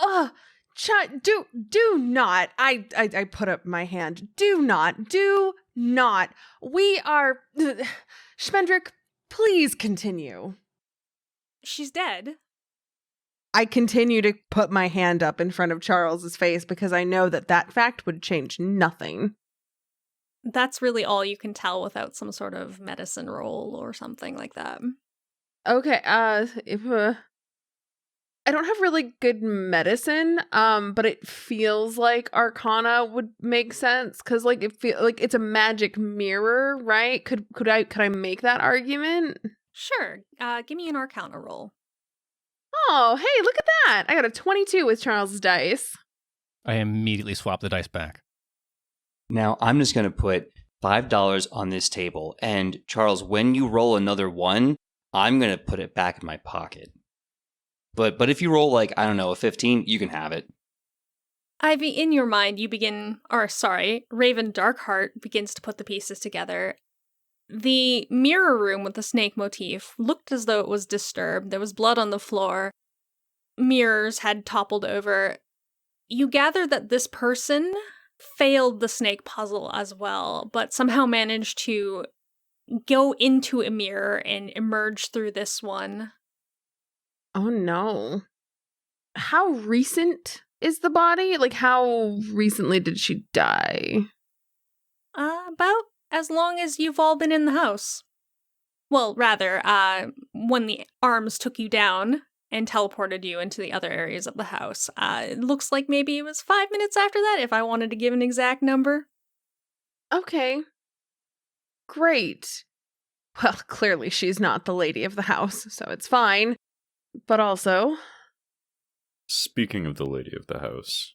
Do not. I put up my hand. Do not. We are... Schmendrick, please continue. She's dead. I continue to put my hand up in front of Charles's face because I know that fact would change nothing. That's really all you can tell without some sort of medicine roll or something like that. Okay, I don't have really good medicine, but it feels like Arcana would make sense because, like, it feel like it's a magic mirror, right? Could I make that argument? Sure. Give me an Arcana roll. Oh, hey, look at that! I got a 22 with Charles's dice. I immediately swap the dice back. Now, I'm just going to put $5 on this table, and Charles, when you roll another one, I'm going to put it back in my pocket. But if you roll, like, I don't know, a 15, you can have it. Ivy, in your mind, Raven Darkheart begins to put the pieces together. The mirror room with the snake motif looked as though it was disturbed. There was blood on the floor. Mirrors had toppled over. You gather that this person failed the snake puzzle as well, but somehow managed to go into a mirror and emerge through this one. Oh no. How recent is the body? Like, how recently did she die? About as long as you've all been in the house. Well, rather, when the arms took you down and teleported you into the other areas of the house. It looks like maybe it was 5 minutes after that, if I wanted to give an exact number. Okay. Great. Well, clearly she's not the lady of the house, so it's fine. But also... Speaking of the lady of the house,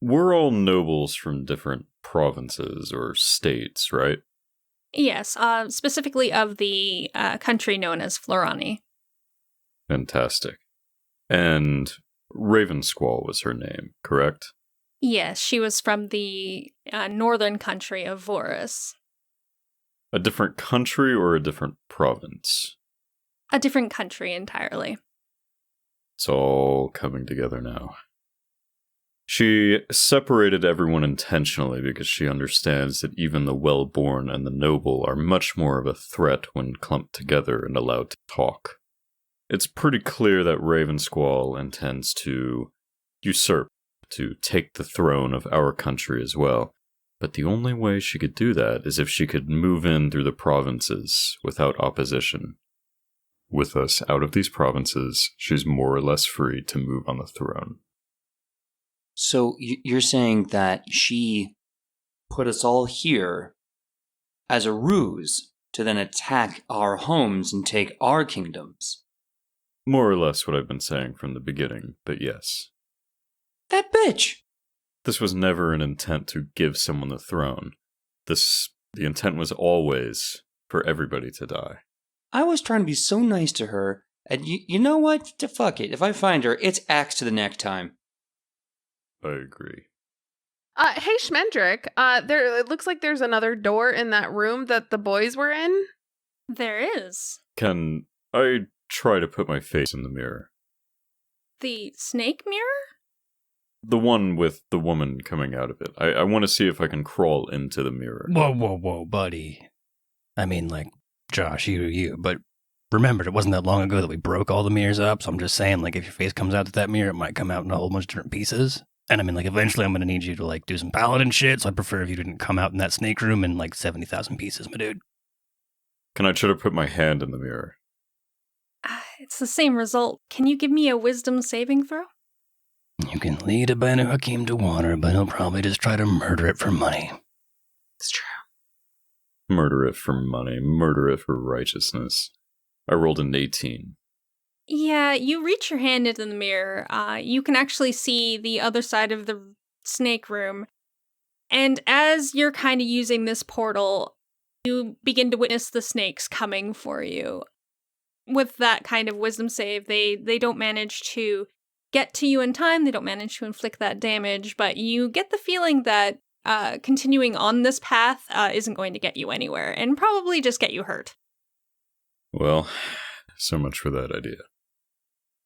we're all nobles from different provinces or states, right? Yes, specifically of the country known as Florani. Fantastic. And Ravensquall was her name, correct? Yes, she was from the northern country of Vorus. A different country or a different province? A different country entirely. It's all coming together now. She separated everyone intentionally because she understands that even the well-born and the noble are much more of a threat when clumped together and allowed to talk. It's pretty clear that Ravensquall intends to usurp, to take the throne of our country as well. But the only way she could do that is if she could move in through the provinces without opposition. With us out of these provinces, she's more or less free to move on the throne. So you're saying that she put us all here as a ruse to then attack our homes and take our kingdoms? More or less what I've been saying from the beginning, but yes. That bitch! This was never an intent to give someone the throne. The intent was always for everybody to die. I was trying to be so nice to her, and you know what? Fuck it. If I find her, it's axe to the neck time. I agree. Hey, Schmendrick, it looks like there's another door in that room that the boys were in. There is. Can I try to put my face in the mirror? The snake mirror? The one with the woman coming out of it. I want to see if I can crawl into the mirror. Whoa, buddy. I mean, like, Josh, you, but remembered it wasn't that long ago that we broke all the mirrors up, so I'm just saying, like, if your face comes out to that mirror, it might come out in a whole bunch of different pieces. And I mean, like, eventually I'm going to need you to, like, do some paladin shit, so I'd prefer if you didn't come out in that snake room in, like, 70,000 pieces, my dude. Can I try to put my hand in the mirror? It's the same result. Can you give me a wisdom saving throw? You can lead a Banu Hakim to water, but he'll probably just try to murder it for money. It's true. Murder it for money, murder it for righteousness. I rolled an 18. Yeah, you reach your hand into the mirror. You can actually see the other side of the snake room. And as you're kind of using this portal, you begin to witness the snakes coming for you. With that kind of wisdom save, they don't manage to get to you in time, they don't manage to inflict that damage, but you get the feeling that continuing on this path isn't going to get you anywhere, and probably just get you hurt. Well, so much for that idea.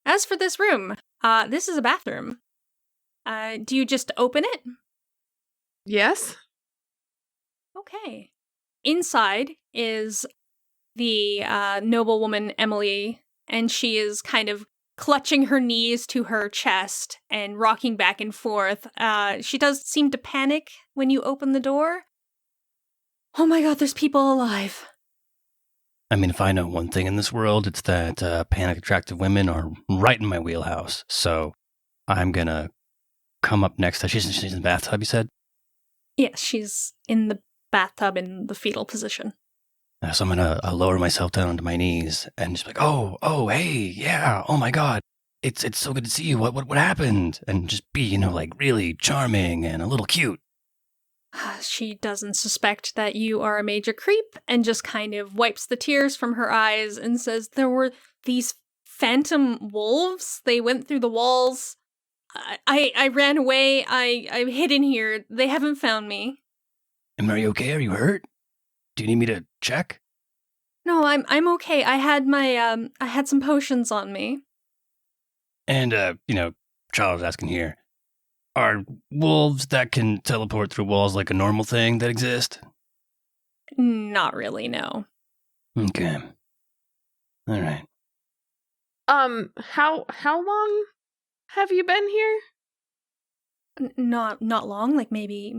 As for this room, this is a bathroom. Do you just open it? Yes? Okay. Inside is the noblewoman Emily, and she is kind of clutching her knees to her chest and rocking back and forth. She does seem to panic when you open the door. Oh my god, there's people alive. I mean, if I know one thing in this world, it's that panic-attractive women are right in my wheelhouse. So I'm gonna come up next. She's in the bathtub, you said? Yes, she's in the bathtub in the fetal position. So I'm gonna lower myself down onto my knees and just be like, oh, hey, yeah, oh my god, it's so good to see you. What happened? And just be, like really charming and a little cute. She doesn't suspect that you are a major creep and just kind of wipes the tears from her eyes and says, there were these phantom wolves. They went through the walls. I ran away. I hid in here. They haven't found me. Are you okay? Are you hurt? Do you need me to check? No, I'm okay. I had some potions on me. And, Charles asking here, are wolves that can teleport through walls like a normal thing that exist? Not really, no. Okay. All right. How long have you been here? Not long, like maybe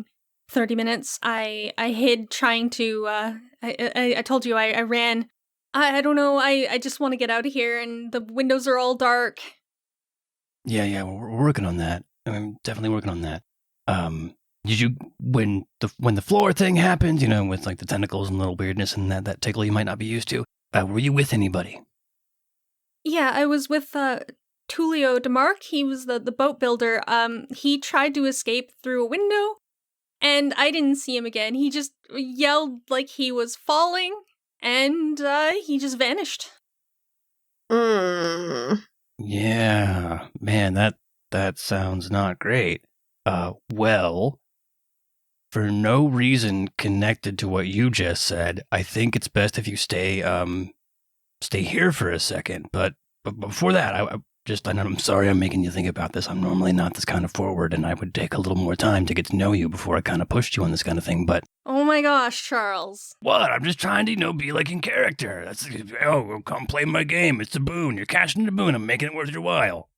30 minutes. I hid trying to, I told you I ran. I don't know, I just want to get out of here and the windows are all dark. Yeah, we're working on that. I'm definitely working on that. Did you, when the floor thing happened, with like the tentacles and little weirdness and that tickle you might not be used to, were you with anybody? Yeah, I was with, Tullio DeMarc. He was the boat builder. He tried to escape through a window, and I didn't see him again. He just yelled like he was falling, and he just vanished. Yeah, man, that sounds not great. Well, for no reason connected to what you just said, I think it's best if you stay here for a second. But before that, I'm sorry I'm making you think about this. I'm normally not this kind of forward, and I would take a little more time to get to know you before I kind of pushed you on this kind of thing, but... Oh my gosh, Charles. What? I'm just trying to, be like in character. Come play my game. It's a boon. You're cashing the boon. I'm making it worth your while.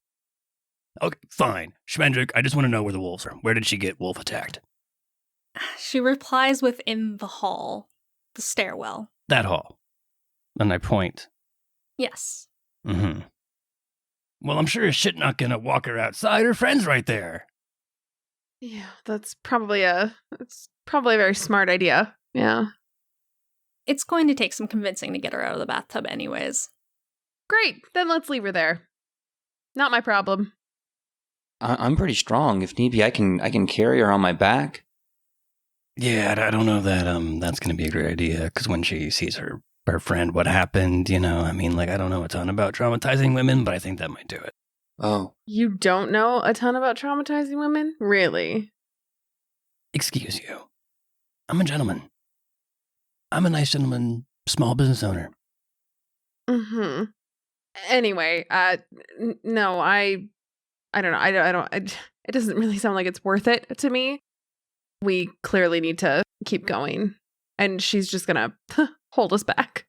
Okay, fine. Schmendrick, I just want to know where the wolves are. Where did she get wolf attacked? She replies within the hall. The stairwell. That hall. And I point. Yes. Mm-hmm. Well, I'm sure as shit not gonna walk her outside. Her friend's right there. Yeah, that's probably a very smart idea. Yeah. It's going to take some convincing to get her out of the bathtub anyways. Great, then let's leave her there. Not my problem. I'm pretty strong. If need be, I can carry her on my back. Yeah, I don't know that that's gonna be a great idea, because when she sees her friend, what happened, I don't know a ton about traumatizing women, but I think that might do it. Oh. You don't know a ton about traumatizing women? Really? Excuse you. I'm a gentleman. I'm a nice gentleman, small business owner. Mm-hmm. Anyway, no, I don't know. It doesn't really sound like it's worth it to me. We clearly need to keep going. And she's just gonna hold us back.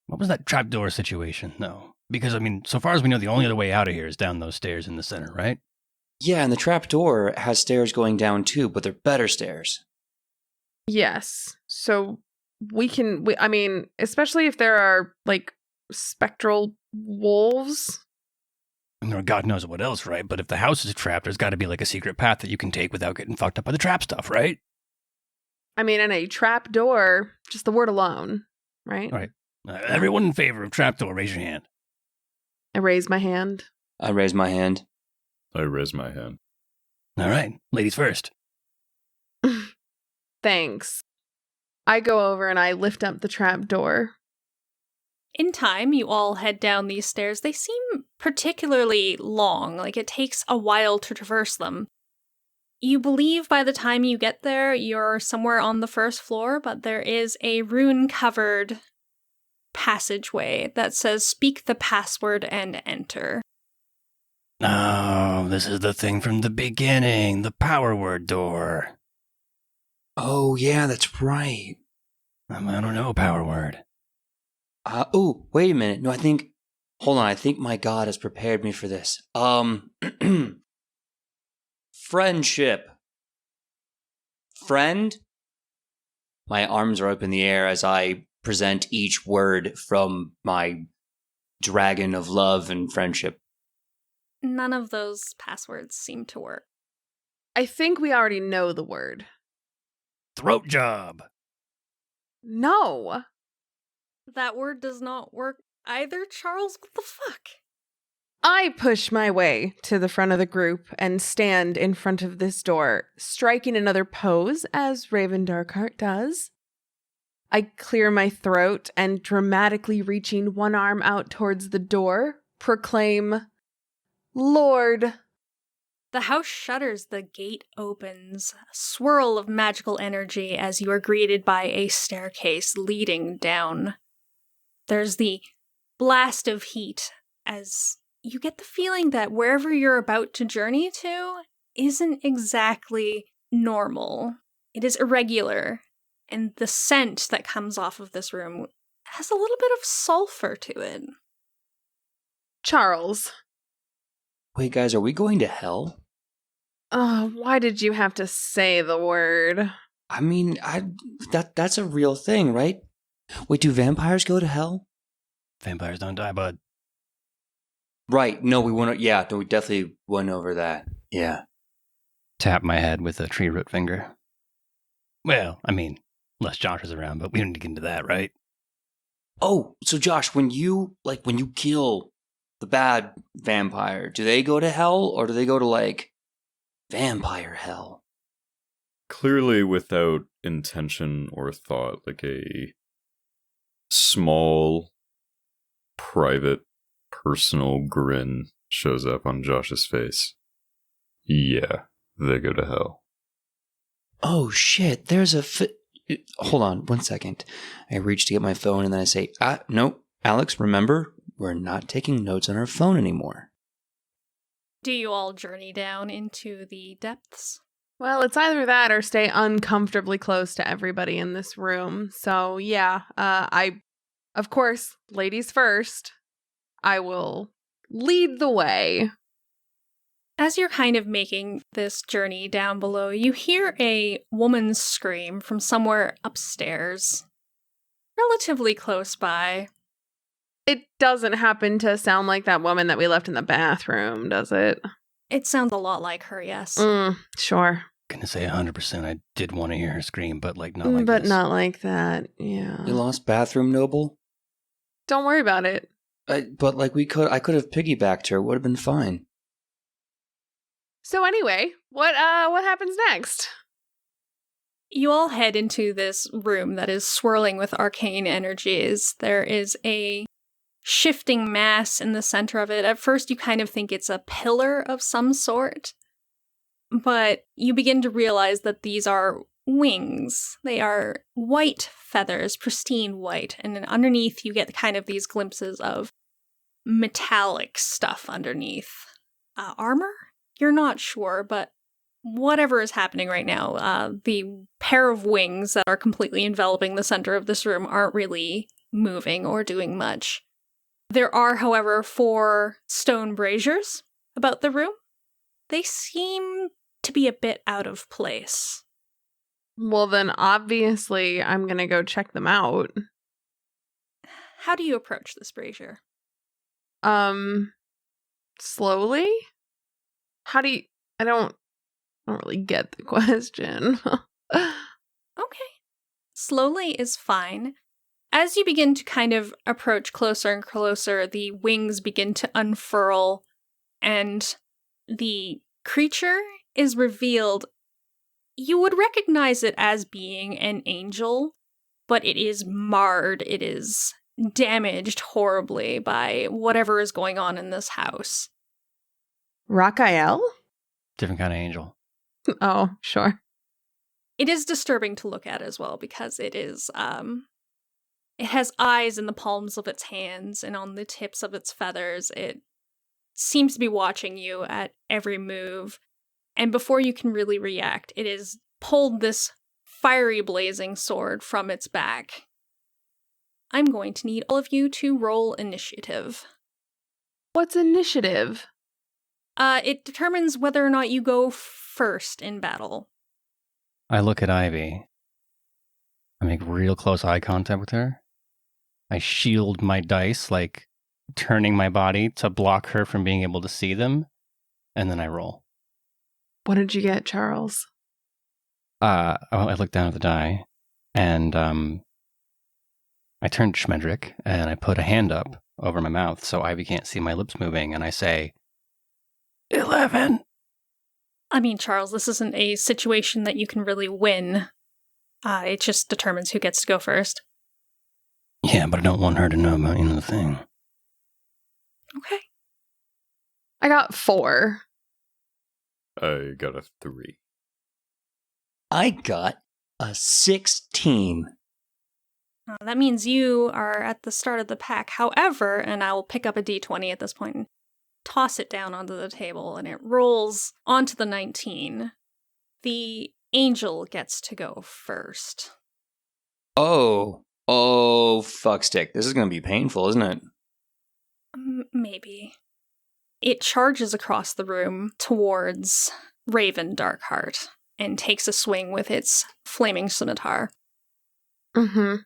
What was that trapdoor situation, though? Because, so far as we know, the only other way out of here is down those stairs in the center, right? Yeah, and the trapdoor has stairs going down too, but they're better stairs. Yes. So especially if there are, spectral wolves. God knows what else, right? But if the house is trapped, there's got to be, a secret path that you can take without getting fucked up by the trap stuff, right? And a trap door, just the word alone, right? All right. Everyone in favor of trapdoor, raise your hand. I raise my hand. I raise my hand. I raise my hand. All right. Ladies first. Thanks. I go over and I lift up the trap door. In time, you all head down these stairs. They seem particularly long, it takes a while to traverse them. You believe by the time you get there, you're somewhere on the first floor, but there is a rune-covered passageway that says, "Speak the password and enter." Oh, this is the thing from the beginning, the power word door. Oh, yeah, that's right. I don't know power word. Oh, wait a minute. No, hold on, I think my god has prepared me for this. Friendship. Friend? My arms are up in the air as I present each word from my dragon of love and friendship. None of those passwords seem to work. I think we already know the word. Throat job. No. That word does not work either, Charles. What the fuck? I push my way to the front of the group and stand in front of this door, striking another pose as Raven Darkheart does. I clear my throat and, dramatically reaching one arm out towards the door, proclaim, "Lord." The house shudders, the gate opens, a swirl of magical energy as you are greeted by a staircase leading down. There's the blast of heat as you get the feeling that wherever you're about to journey to isn't exactly normal. It is irregular, and the scent that comes off of this room has a little bit of sulfur to it. Charles. Wait, guys, are we going to hell? Why did you have to say the word? That's a real thing, right? Wait, do vampires go to hell? Vampires don't die, bud. Right, no, we definitely went over that. Yeah. Tap my head with a tree root finger. Well, unless Josh is around, but we don't need to get into that, right? Oh, so Josh, when you kill the bad vampire, do they go to hell or do they go to, vampire hell? Clearly without intention or thought, a small, private, personal grin shows up on Josh's face. Yeah, they go to hell. Oh, shit, there's hold on 1 second. I reach to get my phone and then I say, no, Alex, remember, we're not taking notes on our phone anymore. Do you all journey down into the depths? Well, it's either that or stay uncomfortably close to everybody in this room. So, yeah, of course, ladies first, I will lead the way. As you're kind of making this journey down below, you hear a woman's scream from somewhere upstairs, relatively close by. It doesn't happen to sound like that woman that we left in the bathroom, does it? It sounds a lot like her, yes. Sure. Gonna say 100% I did want to hear her scream, but not like But this. not like that, yeah. You lost bathroom noble? Don't worry about it. But I could have piggybacked her. It would have been fine. So anyway, what happens next? You all head into this room that is swirling with arcane energies. There is a shifting mass in the center of it. At first, you kind of think it's a pillar of some sort, but you begin to realize that these are wings. They are white feathers, pristine white, and then underneath you get kind of these glimpses of metallic stuff underneath. Armor? You're not sure, but whatever is happening right now, the pair of wings that are completely enveloping the center of this room aren't really moving or doing much. There are, however, 4 stone braziers about the room. They seem to be a bit out of place. Well, then obviously I'm going to go check them out. How do you approach this brazier? Slowly? How do you... I don't really get the question. Okay. Slowly is fine. As you begin to kind of approach closer and closer, the wings begin to unfurl, and the creature is revealed. You would recognize it as being an angel, but it is marred. It is damaged horribly by whatever is going on in this house. Raphael? Different kind of angel. Oh, sure. It is disturbing to look at as well because it is, it has eyes in the palms of its hands and on the tips of its feathers. It seems to be watching you at every move. And before you can really react, it has pulled this fiery blazing sword from its back. I'm going to need all of you to roll initiative. What's initiative? It determines whether or not you go first in battle. I look at Ivy. I make real close eye contact with her. I shield my dice, like turning my body to block her from being able to see them. And then I roll. What did you get, Charles? I look down at the die, and I turn to Schmendrick, and I put a hand up over my mouth so Ivy can't see my lips moving, and I say, 11. I mean, Charles, this isn't a situation that you can really win. It just determines who gets to go first. Yeah, but I don't want her to know about the thing. Okay. I got 4. I got a 3. I got a 16. That means you are at the start of the pack. However, and I will pick up a d20 at this point and toss it down onto the table, and it rolls onto the 19. The angel gets to go first. Oh, fuckstick. This is going to be painful, isn't it? Maybe. It charges across the room towards Raven Darkheart and takes a swing with its flaming scimitar. Does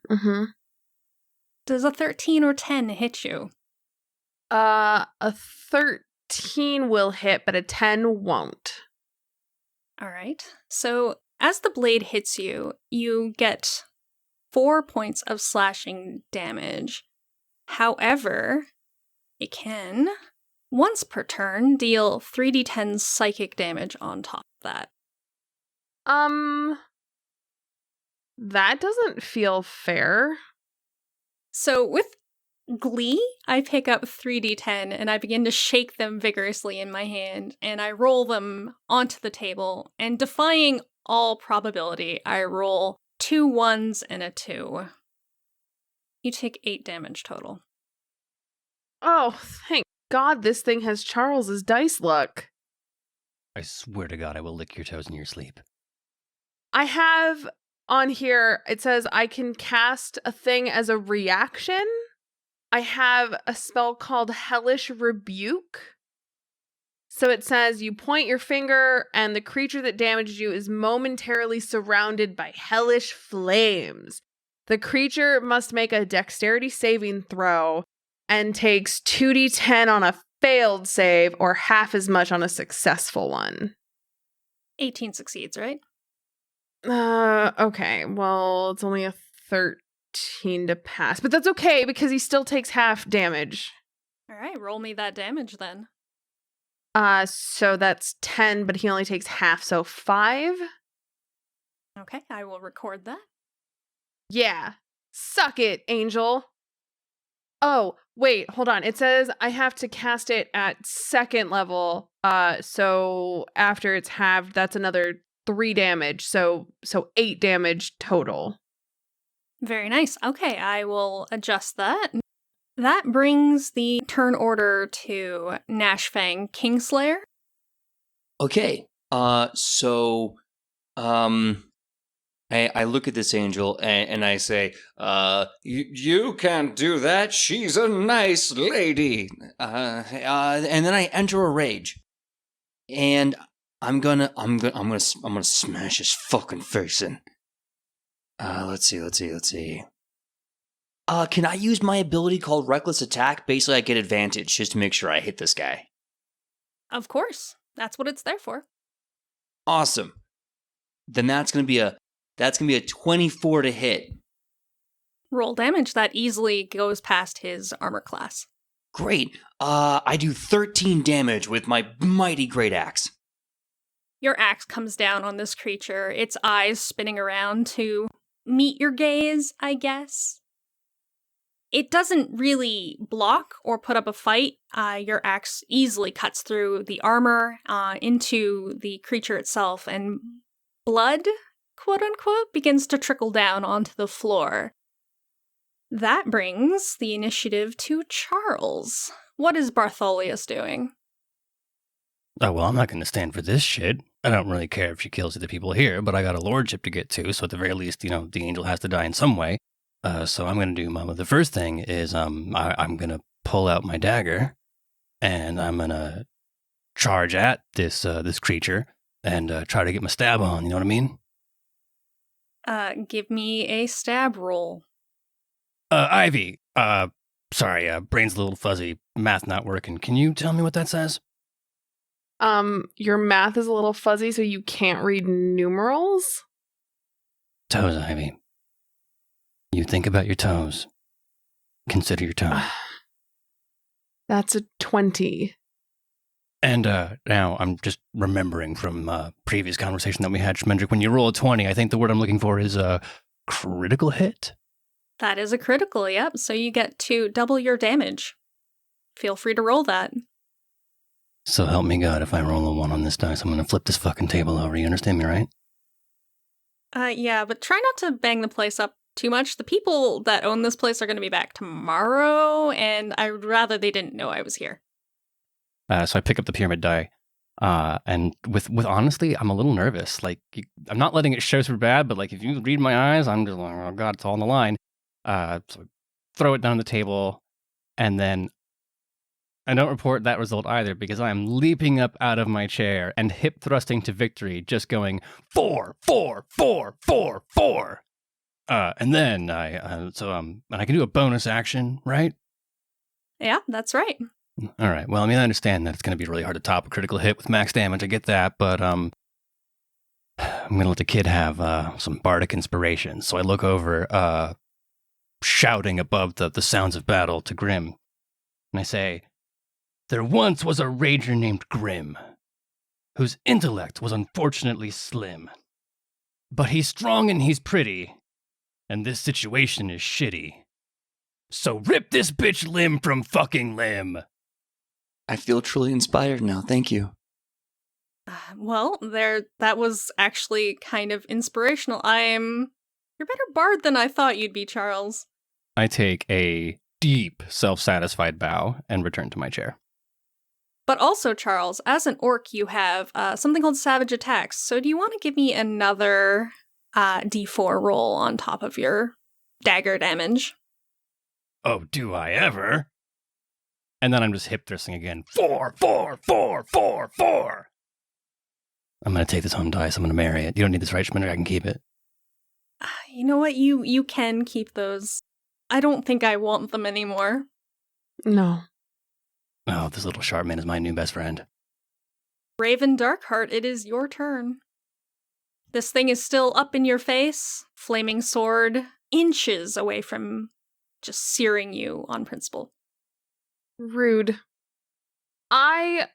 a 13 or 10 hit you? A 13 will hit, but a 10 won't. All right. So as the blade hits you, you get 4 points of slashing damage. However, it can, once per turn, deal 3d10 psychic damage on top of that. That doesn't feel fair. So with glee, I pick up 3d10 and I begin to shake them vigorously in my hand, and I roll them onto the table, and defying all probability, I roll 2 1s and a 2. You take 8 damage total. Oh, thank God this thing has Charles's dice luck. I swear to God I will lick your toes in your sleep. I have on here, it says I can cast a thing as a reaction. I have a spell called Hellish Rebuke. So it says you point your finger and the creature that damaged you is momentarily surrounded by hellish flames. The creature must make a dexterity saving throw and takes 2d10 on a failed save or half as much on a successful one. 18 succeeds, right? Okay. Well, it's only a 13 to pass, but that's okay because he still takes half damage. All right, roll me that damage then. So that's 10, but he only takes half, so 5. Okay, I will record that. Yeah. Suck it, Angel. Oh, wait, hold on. It says I have to cast it at 2nd level. So after it's halved, that's another 3 damage. So 8 damage total. Very nice. Okay, I will adjust that. That brings the turn order to Nashfang Kingslayer. Okay. So I look at this angel and I say, You can't do that. She's a nice lady. and then I enter a rage, and I'm gonna smash his fucking face in. Let's see. Can I use my ability called Reckless Attack? Basically, I get advantage just to make sure I hit this guy. Of course. That's what it's there for. Awesome. Then that's gonna be a 24 to hit. Roll damage. That easily goes past his armor class. Great. I do 13 damage with my mighty great axe. Your axe comes down on this creature, its eyes spinning around to meet your gaze, I guess. It doesn't really block or put up a fight. Your axe easily cuts through the armor into the creature itself, and blood, quote-unquote, begins to trickle down onto the floor. That brings the initiative to Charles. What is Bartholius doing? Oh, well, I'm not going to stand for this shit. I don't really care if she kills the people here, but I got a lordship to get to, so at the very least, the angel has to die in some way. So I'm going to do, the first thing is I'm going to pull out my dagger, and I'm going to charge at this creature and try to get my stab on, you know what I mean? Give me a stab roll. Ivy, sorry, brain's a little fuzzy, math not working. Can you tell me what that says? Your math is a little fuzzy, so you can't read numerals? Toes, Ivy. You think about your toes. Consider your toes. That's a 20. And now I'm just remembering from previous conversation that we had, Schmendrick, when you roll a 20, I think the word I'm looking for is a critical hit. That is a critical, yep. So you get to double your damage. Feel free to roll that. So help me God, if I roll a 1 on this dice, I'm going to flip this fucking table over. You understand me, right? Yeah, but try not to bang the place up too much. The people that own this place are going to be back tomorrow, and I'd rather they didn't know I was here. So I pick up the pyramid die, and with honestly, I'm a little nervous. Like, I'm not letting it show super bad, but like, if you read my eyes, I'm just like, oh God, it's all on the line. So I throw it down on the table, and then I don't report that result either, because I am leaping up out of my chair and hip thrusting to victory, just going 4, 4, 4, 4, 4. And then and I can do a bonus action, right? Yeah, that's right. All right. Well, I understand that it's going to be really hard to top a critical hit with max damage. I get that, but I'm going to let the kid have some bardic inspiration. So I look over, shouting above the sounds of battle to Grim, and I say, "There once was a rager named Grim, whose intellect was unfortunately slim. But he's strong and he's pretty, and this situation is shitty. So rip this bitch limb from fucking limb." I feel truly inspired now. Thank you. Well, that was actually kind of inspirational. You're a better bard than I thought you'd be, Charles. I take a deep, self-satisfied bow and return to my chair. But also, Charles, as an orc, you have something called savage attacks. So do you want to give me another d4 roll on top of your dagger damage? Oh, do I ever? And then I'm just hip thrusting again. 4, 4, 4, 4, 4. I'm going to take this home dice. I'm going to marry it. You don't need this, right, Schmendrick? I can keep it. You know what? You can keep those. I don't think I want them anymore. No. Oh, this little sharp man is my new best friend. Raven Darkheart, it is your turn. This thing is still up in your face, flaming sword, inches away from just searing you on principle. Rude. I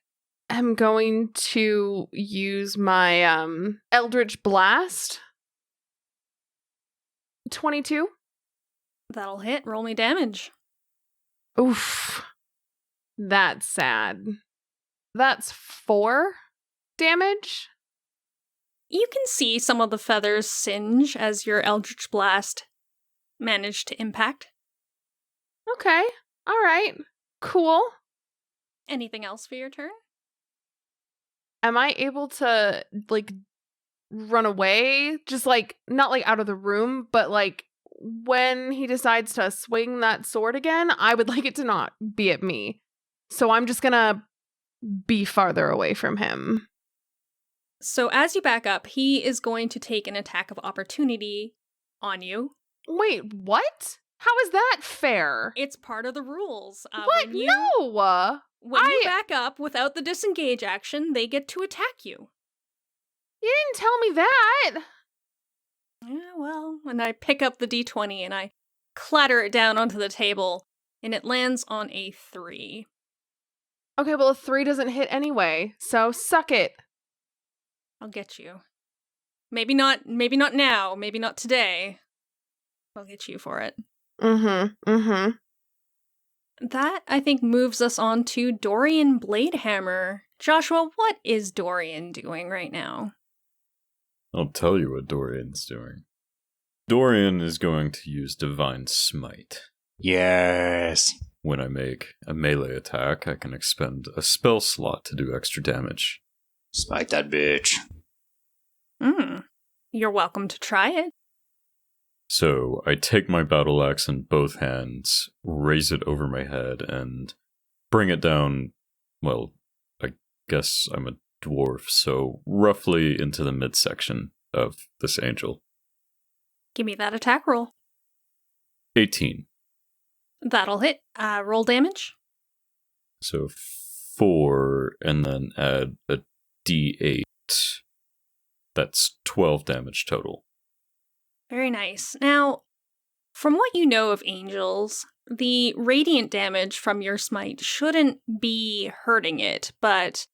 am going to use my Eldritch Blast. 22. That'll hit. Roll me damage. Oof. That's sad. That's 4 damage. You can see some of the feathers singe as your Eldritch Blast managed to impact. Okay. All right. Cool. Anything else for your turn? Am I able to, run away, just like not like out of the room, but like when he decides to swing that sword again, I would like it to not be at me. So I'm just gonna be farther away from him. So as you back up, he is going to take an attack of opportunity on you. Wait, what? How is that fair? It's part of the rules. What? No! When you back up without the disengage action, they get to attack you. You didn't tell me that! Yeah, well, and I pick up the d20 and I clatter it down onto the table, and it lands on a 3. Okay, well, a 3 doesn't hit anyway, so suck it. I'll get you. Maybe not now, maybe not today. I'll get you for it. Mm-hmm. That, I think, moves us on to Dorian Bladehammer. Joshua, what is Dorian doing right now? I'll tell you what Dorian's doing. Dorian is going to use Divine Smite. Yes. When I make a melee attack, I can expend a spell slot to do extra damage. Smite that bitch. You're welcome to try it. So I take my battle axe in both hands, raise it over my head, and bring it down, well, I guess I'm a dwarf, so roughly into the midsection of this angel. Give me that attack roll. 18. That'll hit. Roll damage. So 4, and then add a d8. That's 12 damage total. Very nice. Now, from what you know of angels, the radiant damage from your smite shouldn't be hurting it, but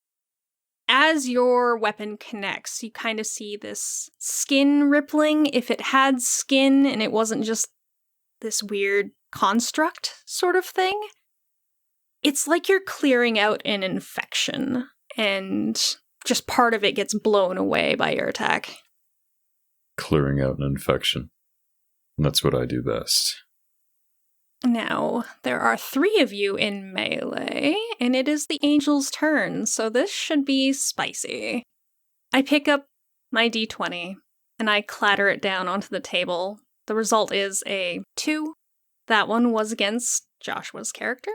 as your weapon connects, you kind of see this skin rippling. If it had skin and it wasn't just this weird construct sort of thing, it's like you're clearing out an infection, and just part of it gets blown away by your attack. Clearing out an infection. And that's what I do best. Now, there are 3 of you in melee, and it is the angel's turn, so this should be spicy. I pick up my d20, and I clatter it down onto the table. The result is a 2. That one was against Joshua's character.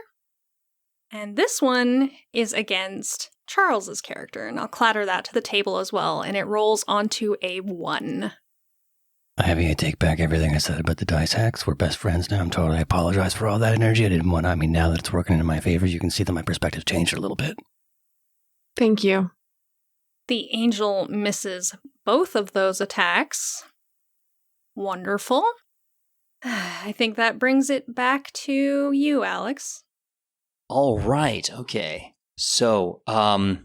And this one is against Charles's character, and I'll clatter that to the table as well, and it rolls onto a 1. I take back everything I said about the dice hacks. We're best friends now. I apologize for all that energy. Now that it's working in my favor, you can see that my perspective changed a little bit. Thank you. The angel misses both of those attacks. Wonderful. I think that brings it back to you, Alex. All right, okay. So, I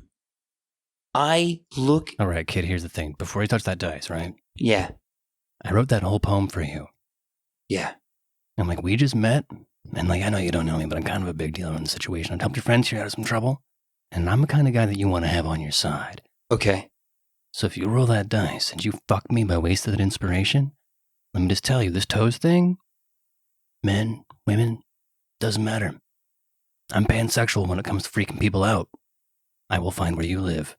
look... All right, kid, here's the thing. Before you touch that dice, right? Yeah. I wrote that whole poem for you. Yeah. And, we just met, and, I know you don't know me, but I'm kind of a big deal in the situation. I've helped your friends here out of some trouble, and I'm the kind of guy that you want to have on your side. Okay. So if you roll that dice, and you fuck me by wasting that inspiration, let me just tell you, this toes thing, men, women, doesn't matter. I'm pansexual when it comes to freaking people out. I will find where you live,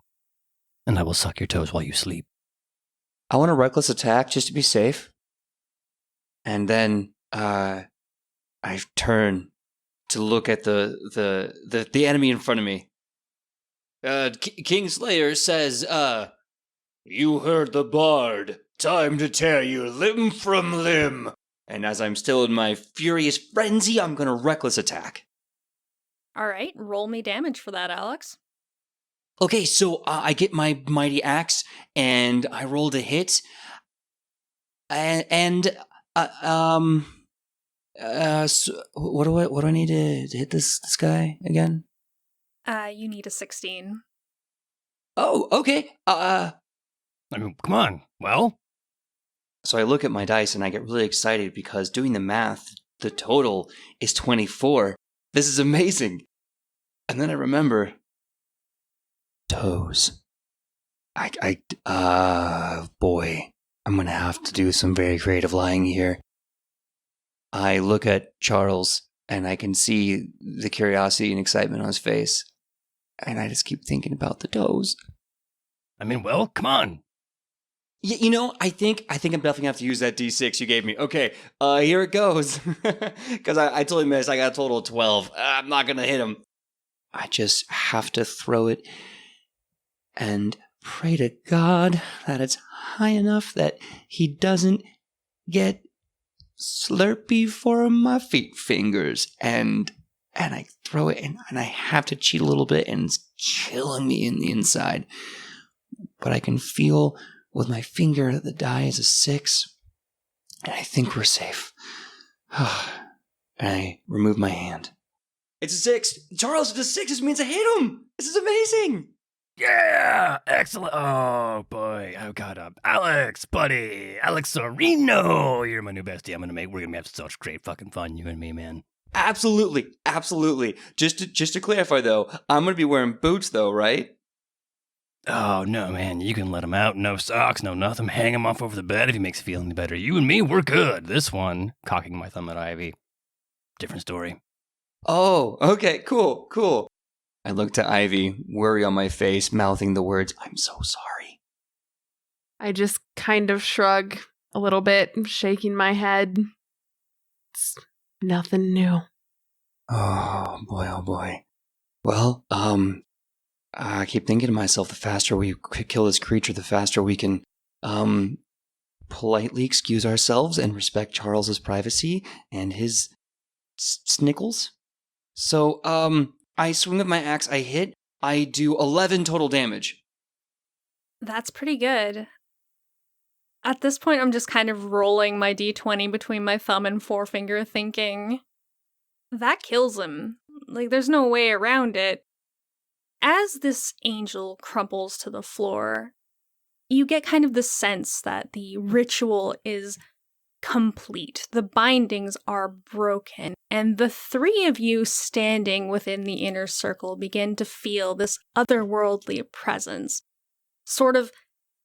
and I will suck your toes while you sleep. I want a reckless attack just to be safe. And then I turn to look at the enemy in front of me. Kingslayer says, "You heard the bard. Time to tear you limb from limb." And as I'm still in my furious frenzy, I'm going to reckless attack. All right, roll me damage for that, Alex. Okay, so I get my mighty axe, and I rolled a hit, so what do I need to hit this guy again? You need a 16. Oh, okay. Come on. Well? So I look at my dice, and I get really excited because doing the math, the total is 24. This is amazing. And then I remember... toes. Boy, I'm gonna have to do some very creative lying here. I look at Charles, and I can see the curiosity and excitement on his face, and I just keep thinking about the toes. Well, come on. I think I'm definitely gonna have to use that D6 you gave me. Okay, here it goes. Because I totally missed. I got a total of 12. I'm not gonna hit him. I just have to throw it and pray to God that it's high enough that he doesn't get slurpy for my feet fingers. And I throw it and I have to cheat a little bit and it's killing me in the inside. But I can feel with my finger that the die is a 6. And I think we're safe. And I remove my hand. It's a 6. Charles, it's a 6. This means I hit him. This is amazing. Yeah, excellent. Oh boy, I've got Alex, buddy, Alex Serino. You're my new bestie. We're gonna have such great fucking fun, you and me, man. Absolutely. Just to clarify though, I'm gonna be wearing boots though, right? Oh no, man, you can let him out. No socks, no nothing. Hang him off over the bed if he makes you feel any better. You and me, we're good. This one, cocking my thumb at Ivy. Different story. Oh, okay, cool. I look to Ivy, worry on my face, mouthing the words, "I'm so sorry." I just kind of shrug a little bit, shaking my head. It's nothing new. Oh boy. Well, I keep thinking to myself, the faster we kill this creature, the faster we can, politely excuse ourselves and respect Charles's privacy and his snickles. So, I swing with my axe, I hit, I do 11 total damage. That's pretty good. At this point, I'm just kind of rolling my d20 between my thumb and forefinger, thinking, that kills him. Like, there's no way around it. As this angel crumples to the floor, you get kind of the sense that the ritual is complete. The bindings are broken, and the three of you standing within the inner circle begin to feel this otherworldly presence sort of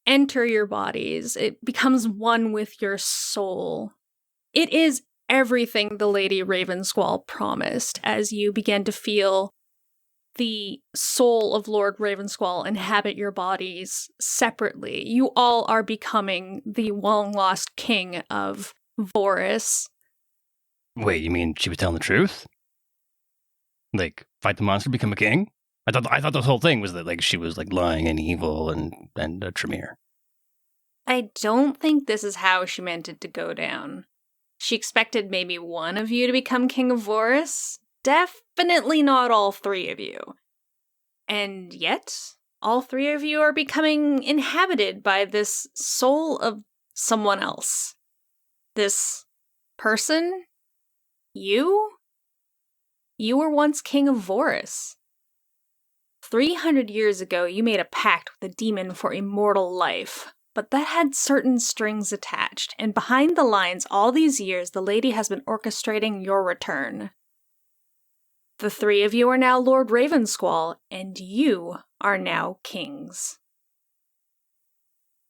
enter your bodies. It becomes one with your soul. It is everything the Lady Ravensquall promised as you begin to feel the soul of Lord Ravensquall inhabit your bodies separately. You all are becoming the long-lost king of Voris. Wait, you mean she was telling the truth? Like, fight the monster, become a king? I thought the whole thing was that, like, she was, like, lying and evil and a Tremere. I don't think this is how she meant it to go down. She expected maybe one of you to become king of Voris. Definitely not all three of you. And yet, all three of you are becoming inhabited by this soul of someone else. This person? You? You were once king of Voris. 300 years ago, you made a pact with a demon for immortal life, but that had certain strings attached, and behind the lines all these years, the lady has been orchestrating your return. The three of you are now Lord Ravensquall, and you are now kings.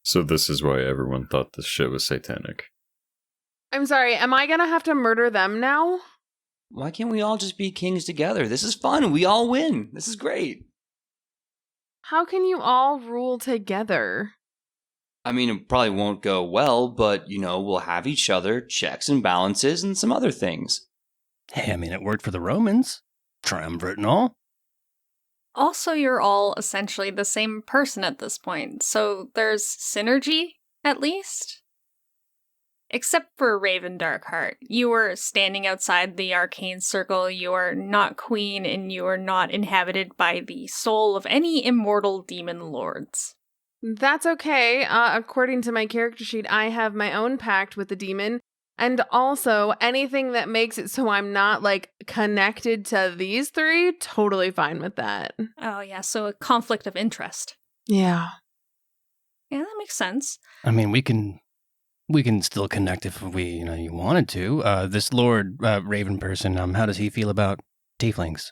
So this is why everyone thought this shit was satanic. I'm sorry, am I gonna have to murder them now? Why can't we all just be kings together? This is fun. We all win. This is great. How can you all rule together? I mean, it probably won't go well, but, we'll have each other, checks and balances, and some other things. Hey, I mean, it worked for the Romans. Triumvirate and all. Also, you're all essentially the same person at this point, so there's synergy, at least. Except for Raven Darkheart. You were standing outside the arcane circle, you are not queen, and you are not inhabited by the soul of any immortal demon lords. That's okay. According to my character sheet, I have my own pact with the demon. And also, anything that makes it so I'm not, connected to these three, totally fine with that. Oh, yeah, so a conflict of interest. Yeah. Yeah, that makes sense. I mean, we can still connect if we, you wanted to. This Lord Raven person, how does he feel about tieflings?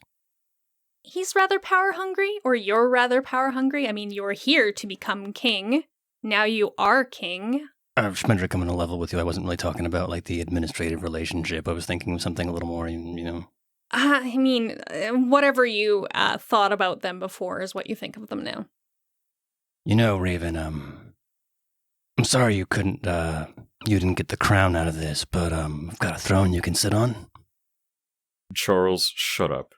He's rather power hungry, or you're rather power hungry. I mean, you're here to become king. Now you are king. Schmendrick, I'm on a level with you. I wasn't really talking about, the administrative relationship. I was thinking of something a little more, I mean, whatever you thought about them before is what you think of them now. Raven, I'm sorry you didn't get the crown out of this, but I've got a throne you can sit on. Charles, shut up.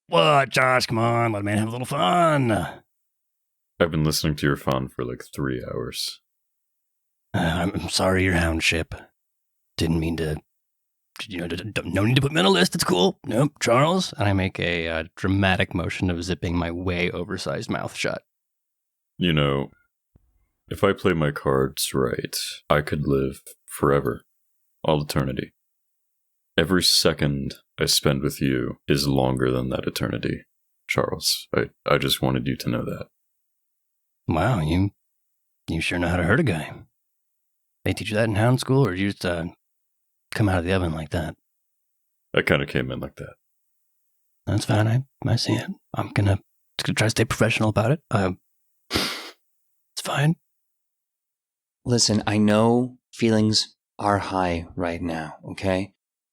What, Josh? Come on, let a man have a little fun. I've been listening to your fawn for like 3 hours. I'm sorry, your houndship. Didn't mean to. No need to put me on a list. It's cool. Nope, Charles. And I make a dramatic motion of zipping my way oversized mouth shut. You know, if I play my cards right, I could live forever, all eternity. Every second I spend with you is longer than that eternity, Charles. I just wanted you to know that. Wow, you sure know how to hurt a guy. They teach you that in hound school, or did you just come out of the oven like that? I kind of came in like that. That's fine. I see it. I'm gonna try to stay professional about it. It's fine. Listen, I know feelings are high right now, okay?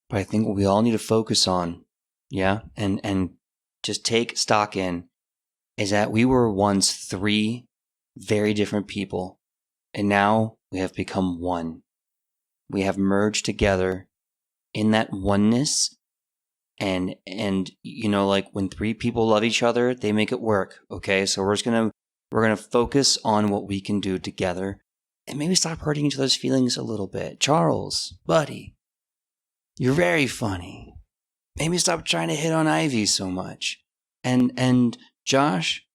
But I think what we all need to focus on, yeah, and just take stock in, is that we were once 3 very different people, and now we have become one. We have merged together in that oneness, and you know, like when 3 people love each other, they make it work, okay? So we're gonna focus on what we can do together, and maybe stop hurting each other's feelings a little bit. Charles, buddy, you're very funny. Maybe stop trying to hit on Ivy so much. And Josh,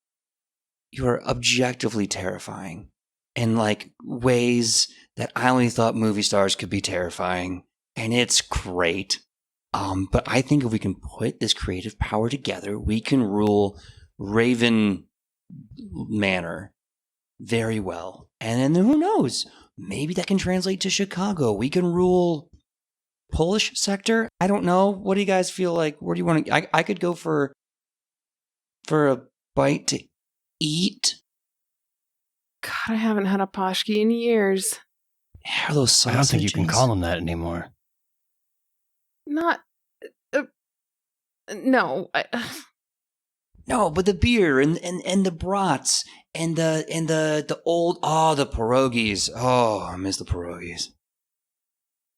you are objectively terrifying in like ways that I only thought movie stars could be terrifying. And it's great. But I think if we can put this creative power together, we can rule Raven Manor very well. And then who knows? Maybe that can translate to Chicago. We can rule Polish sector. I don't know. What do you guys feel like? Where do you want to? I could go for a bite to eat. God, I haven't had a pashki in years. How are those sausages? I don't think you can call them that anymore. Not. No. No, but the beer and the brats and the old the pierogies. Oh, I miss the pierogies.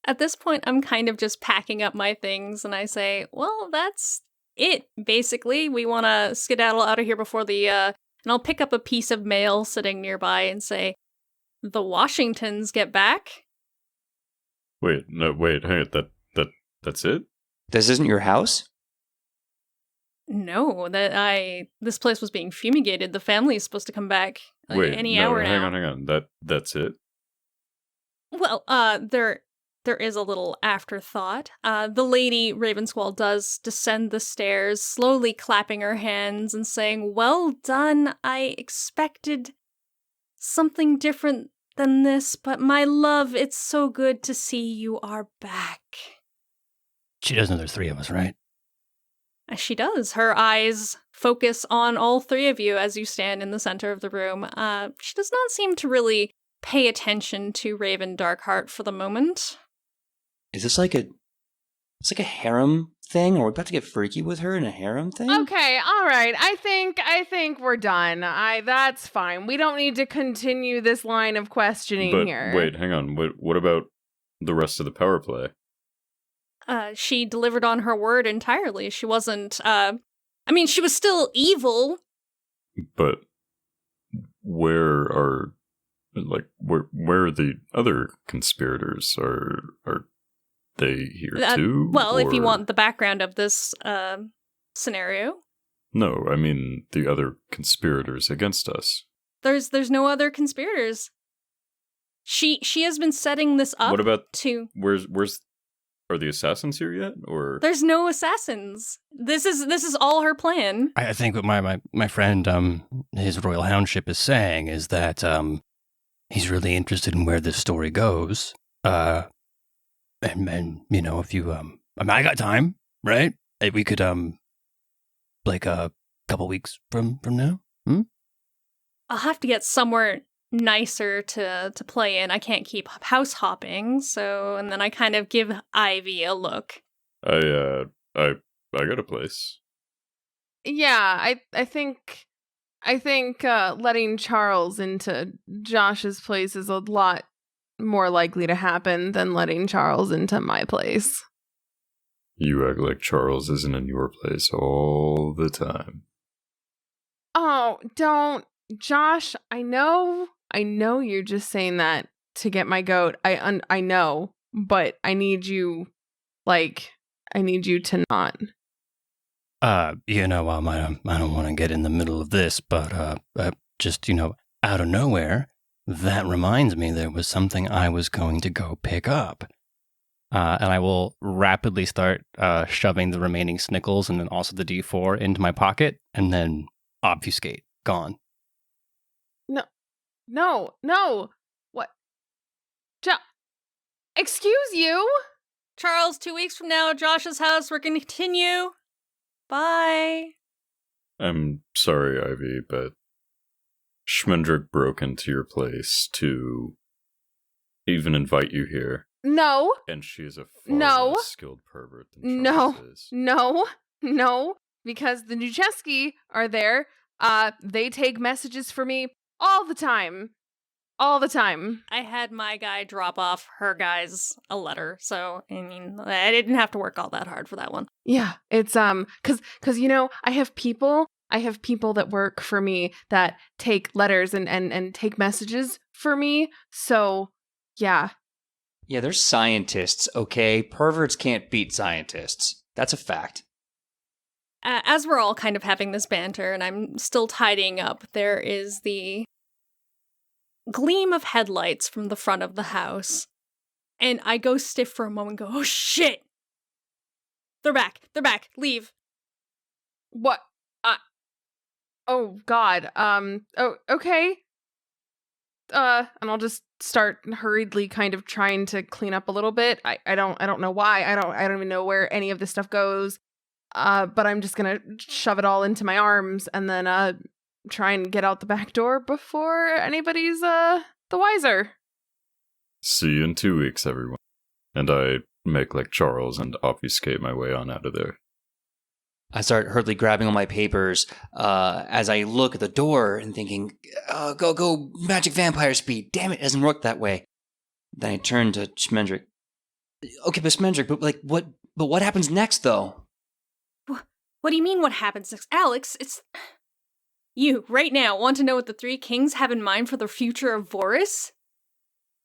At this point, I'm kind of just packing up my things, and I say, well, that's it, basically. We want to skedaddle out of here before and I'll pick up a piece of mail sitting nearby and say, the Washingtons get back? Wait, hey, that's it? This isn't your house? No, this place was being fumigated. The family is supposed to come back any hour now. Hang on. That's it? Well, there is a little afterthought. The lady Ravensquall does descend the stairs, slowly clapping her hands and saying, well done, I expected something different than this, but my love, it's so good to see you are back. She does know there's 3 of us, right? She does. Her eyes focus on all 3 of you as you stand in the center of the room. She does not seem to really pay attention to Raven Darkheart for the moment. Is this like a harem thing? Or are we about to get freaky with her in a harem thing? Okay, all right. I think we're done. That's fine. We don't need to continue this line of questioning here. Wait, hang on. What about the rest of the power play? She delivered on her word entirely. She wasn't, she was still evil. But where are the other conspirators? Are they here too? Well, if you want the background of this scenario. No, I mean the other conspirators against us. There's no other conspirators. She has been setting this up. What about to where's are the assassins here yet? Or there's no assassins. This is all her plan. I think what my friend his royal houndship is saying is that he's really interested in where this story goes. And you know, if you I got time, right? We could like a couple weeks from now. I'll have to get somewhere nicer to play in. I can't keep house hopping, and then I kind of give Ivy a look. I got a place. Yeah, I think I think letting Charles into Josh's place is a lot more likely to happen than letting Charles into my place. You act like Charles isn't in your place all the time. Oh, don't. Josh, I know you're just saying that to get my goat. I know, but I need you to not. I don't want to get in the middle of this, but just, out of nowhere, that reminds me there was something I was going to go pick up. And I will rapidly start shoving the remaining Snickles and then also the D4 into my pocket and then obfuscate. Gone. No. What? Excuse you? Charles, 2 weeks from now, Josh's house, we're going to continue. Bye. I'm sorry, Ivy, but Schmendrick broke into your place to even invite you here. No. And she is a far less skilled pervert than Charles is. No, because the Nucheski are there. They take messages for me all the time. I had my guy drop off her guys a letter, so I didn't have to work all that hard for that one. Yeah, it's cuz I have people that work for me that take letters and take messages for me. So, yeah. Yeah, they're scientists, okay? Perverts can't beat scientists. That's a fact. As we're all kind of having this banter and I'm still tidying up, there is the gleam of headlights from the front of the house. And I go stiff for a moment and go, oh shit! They're back, leave. What? Oh god. Oh, okay. And I'll just start hurriedly kind of trying to clean up a little bit. I don't know why. I don't even know where any of this stuff goes. But I'm just gonna shove it all into my arms and then try and get out the back door before anybody's the wiser. See you in 2 weeks, everyone. And I make like Charles and obfuscate my way on out of there. I start hurriedly grabbing all my papers as I look at the door and thinking, go magic vampire speed. Damn it doesn't work that way. Then I turn to Schmendrick. Okay, but Schmendrick, but what happens next, though? What do you mean what happens next? Alex, it's... You, right now, want to know what the Three Kings have in mind for the future of Voris?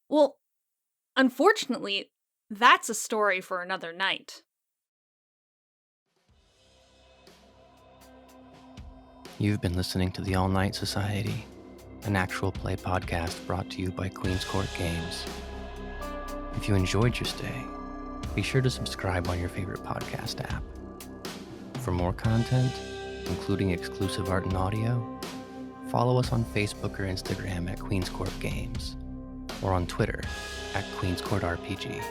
Well, unfortunately, that's a story for another night. You've been listening to the All Night Society, an actual play podcast brought to you by Queen's Court Games. If you enjoyed your stay, be sure to subscribe on your favorite podcast app. For more content, including exclusive art and audio, follow us on Facebook or Instagram at Queen's Court Games, or on Twitter at Queen's Court RPG.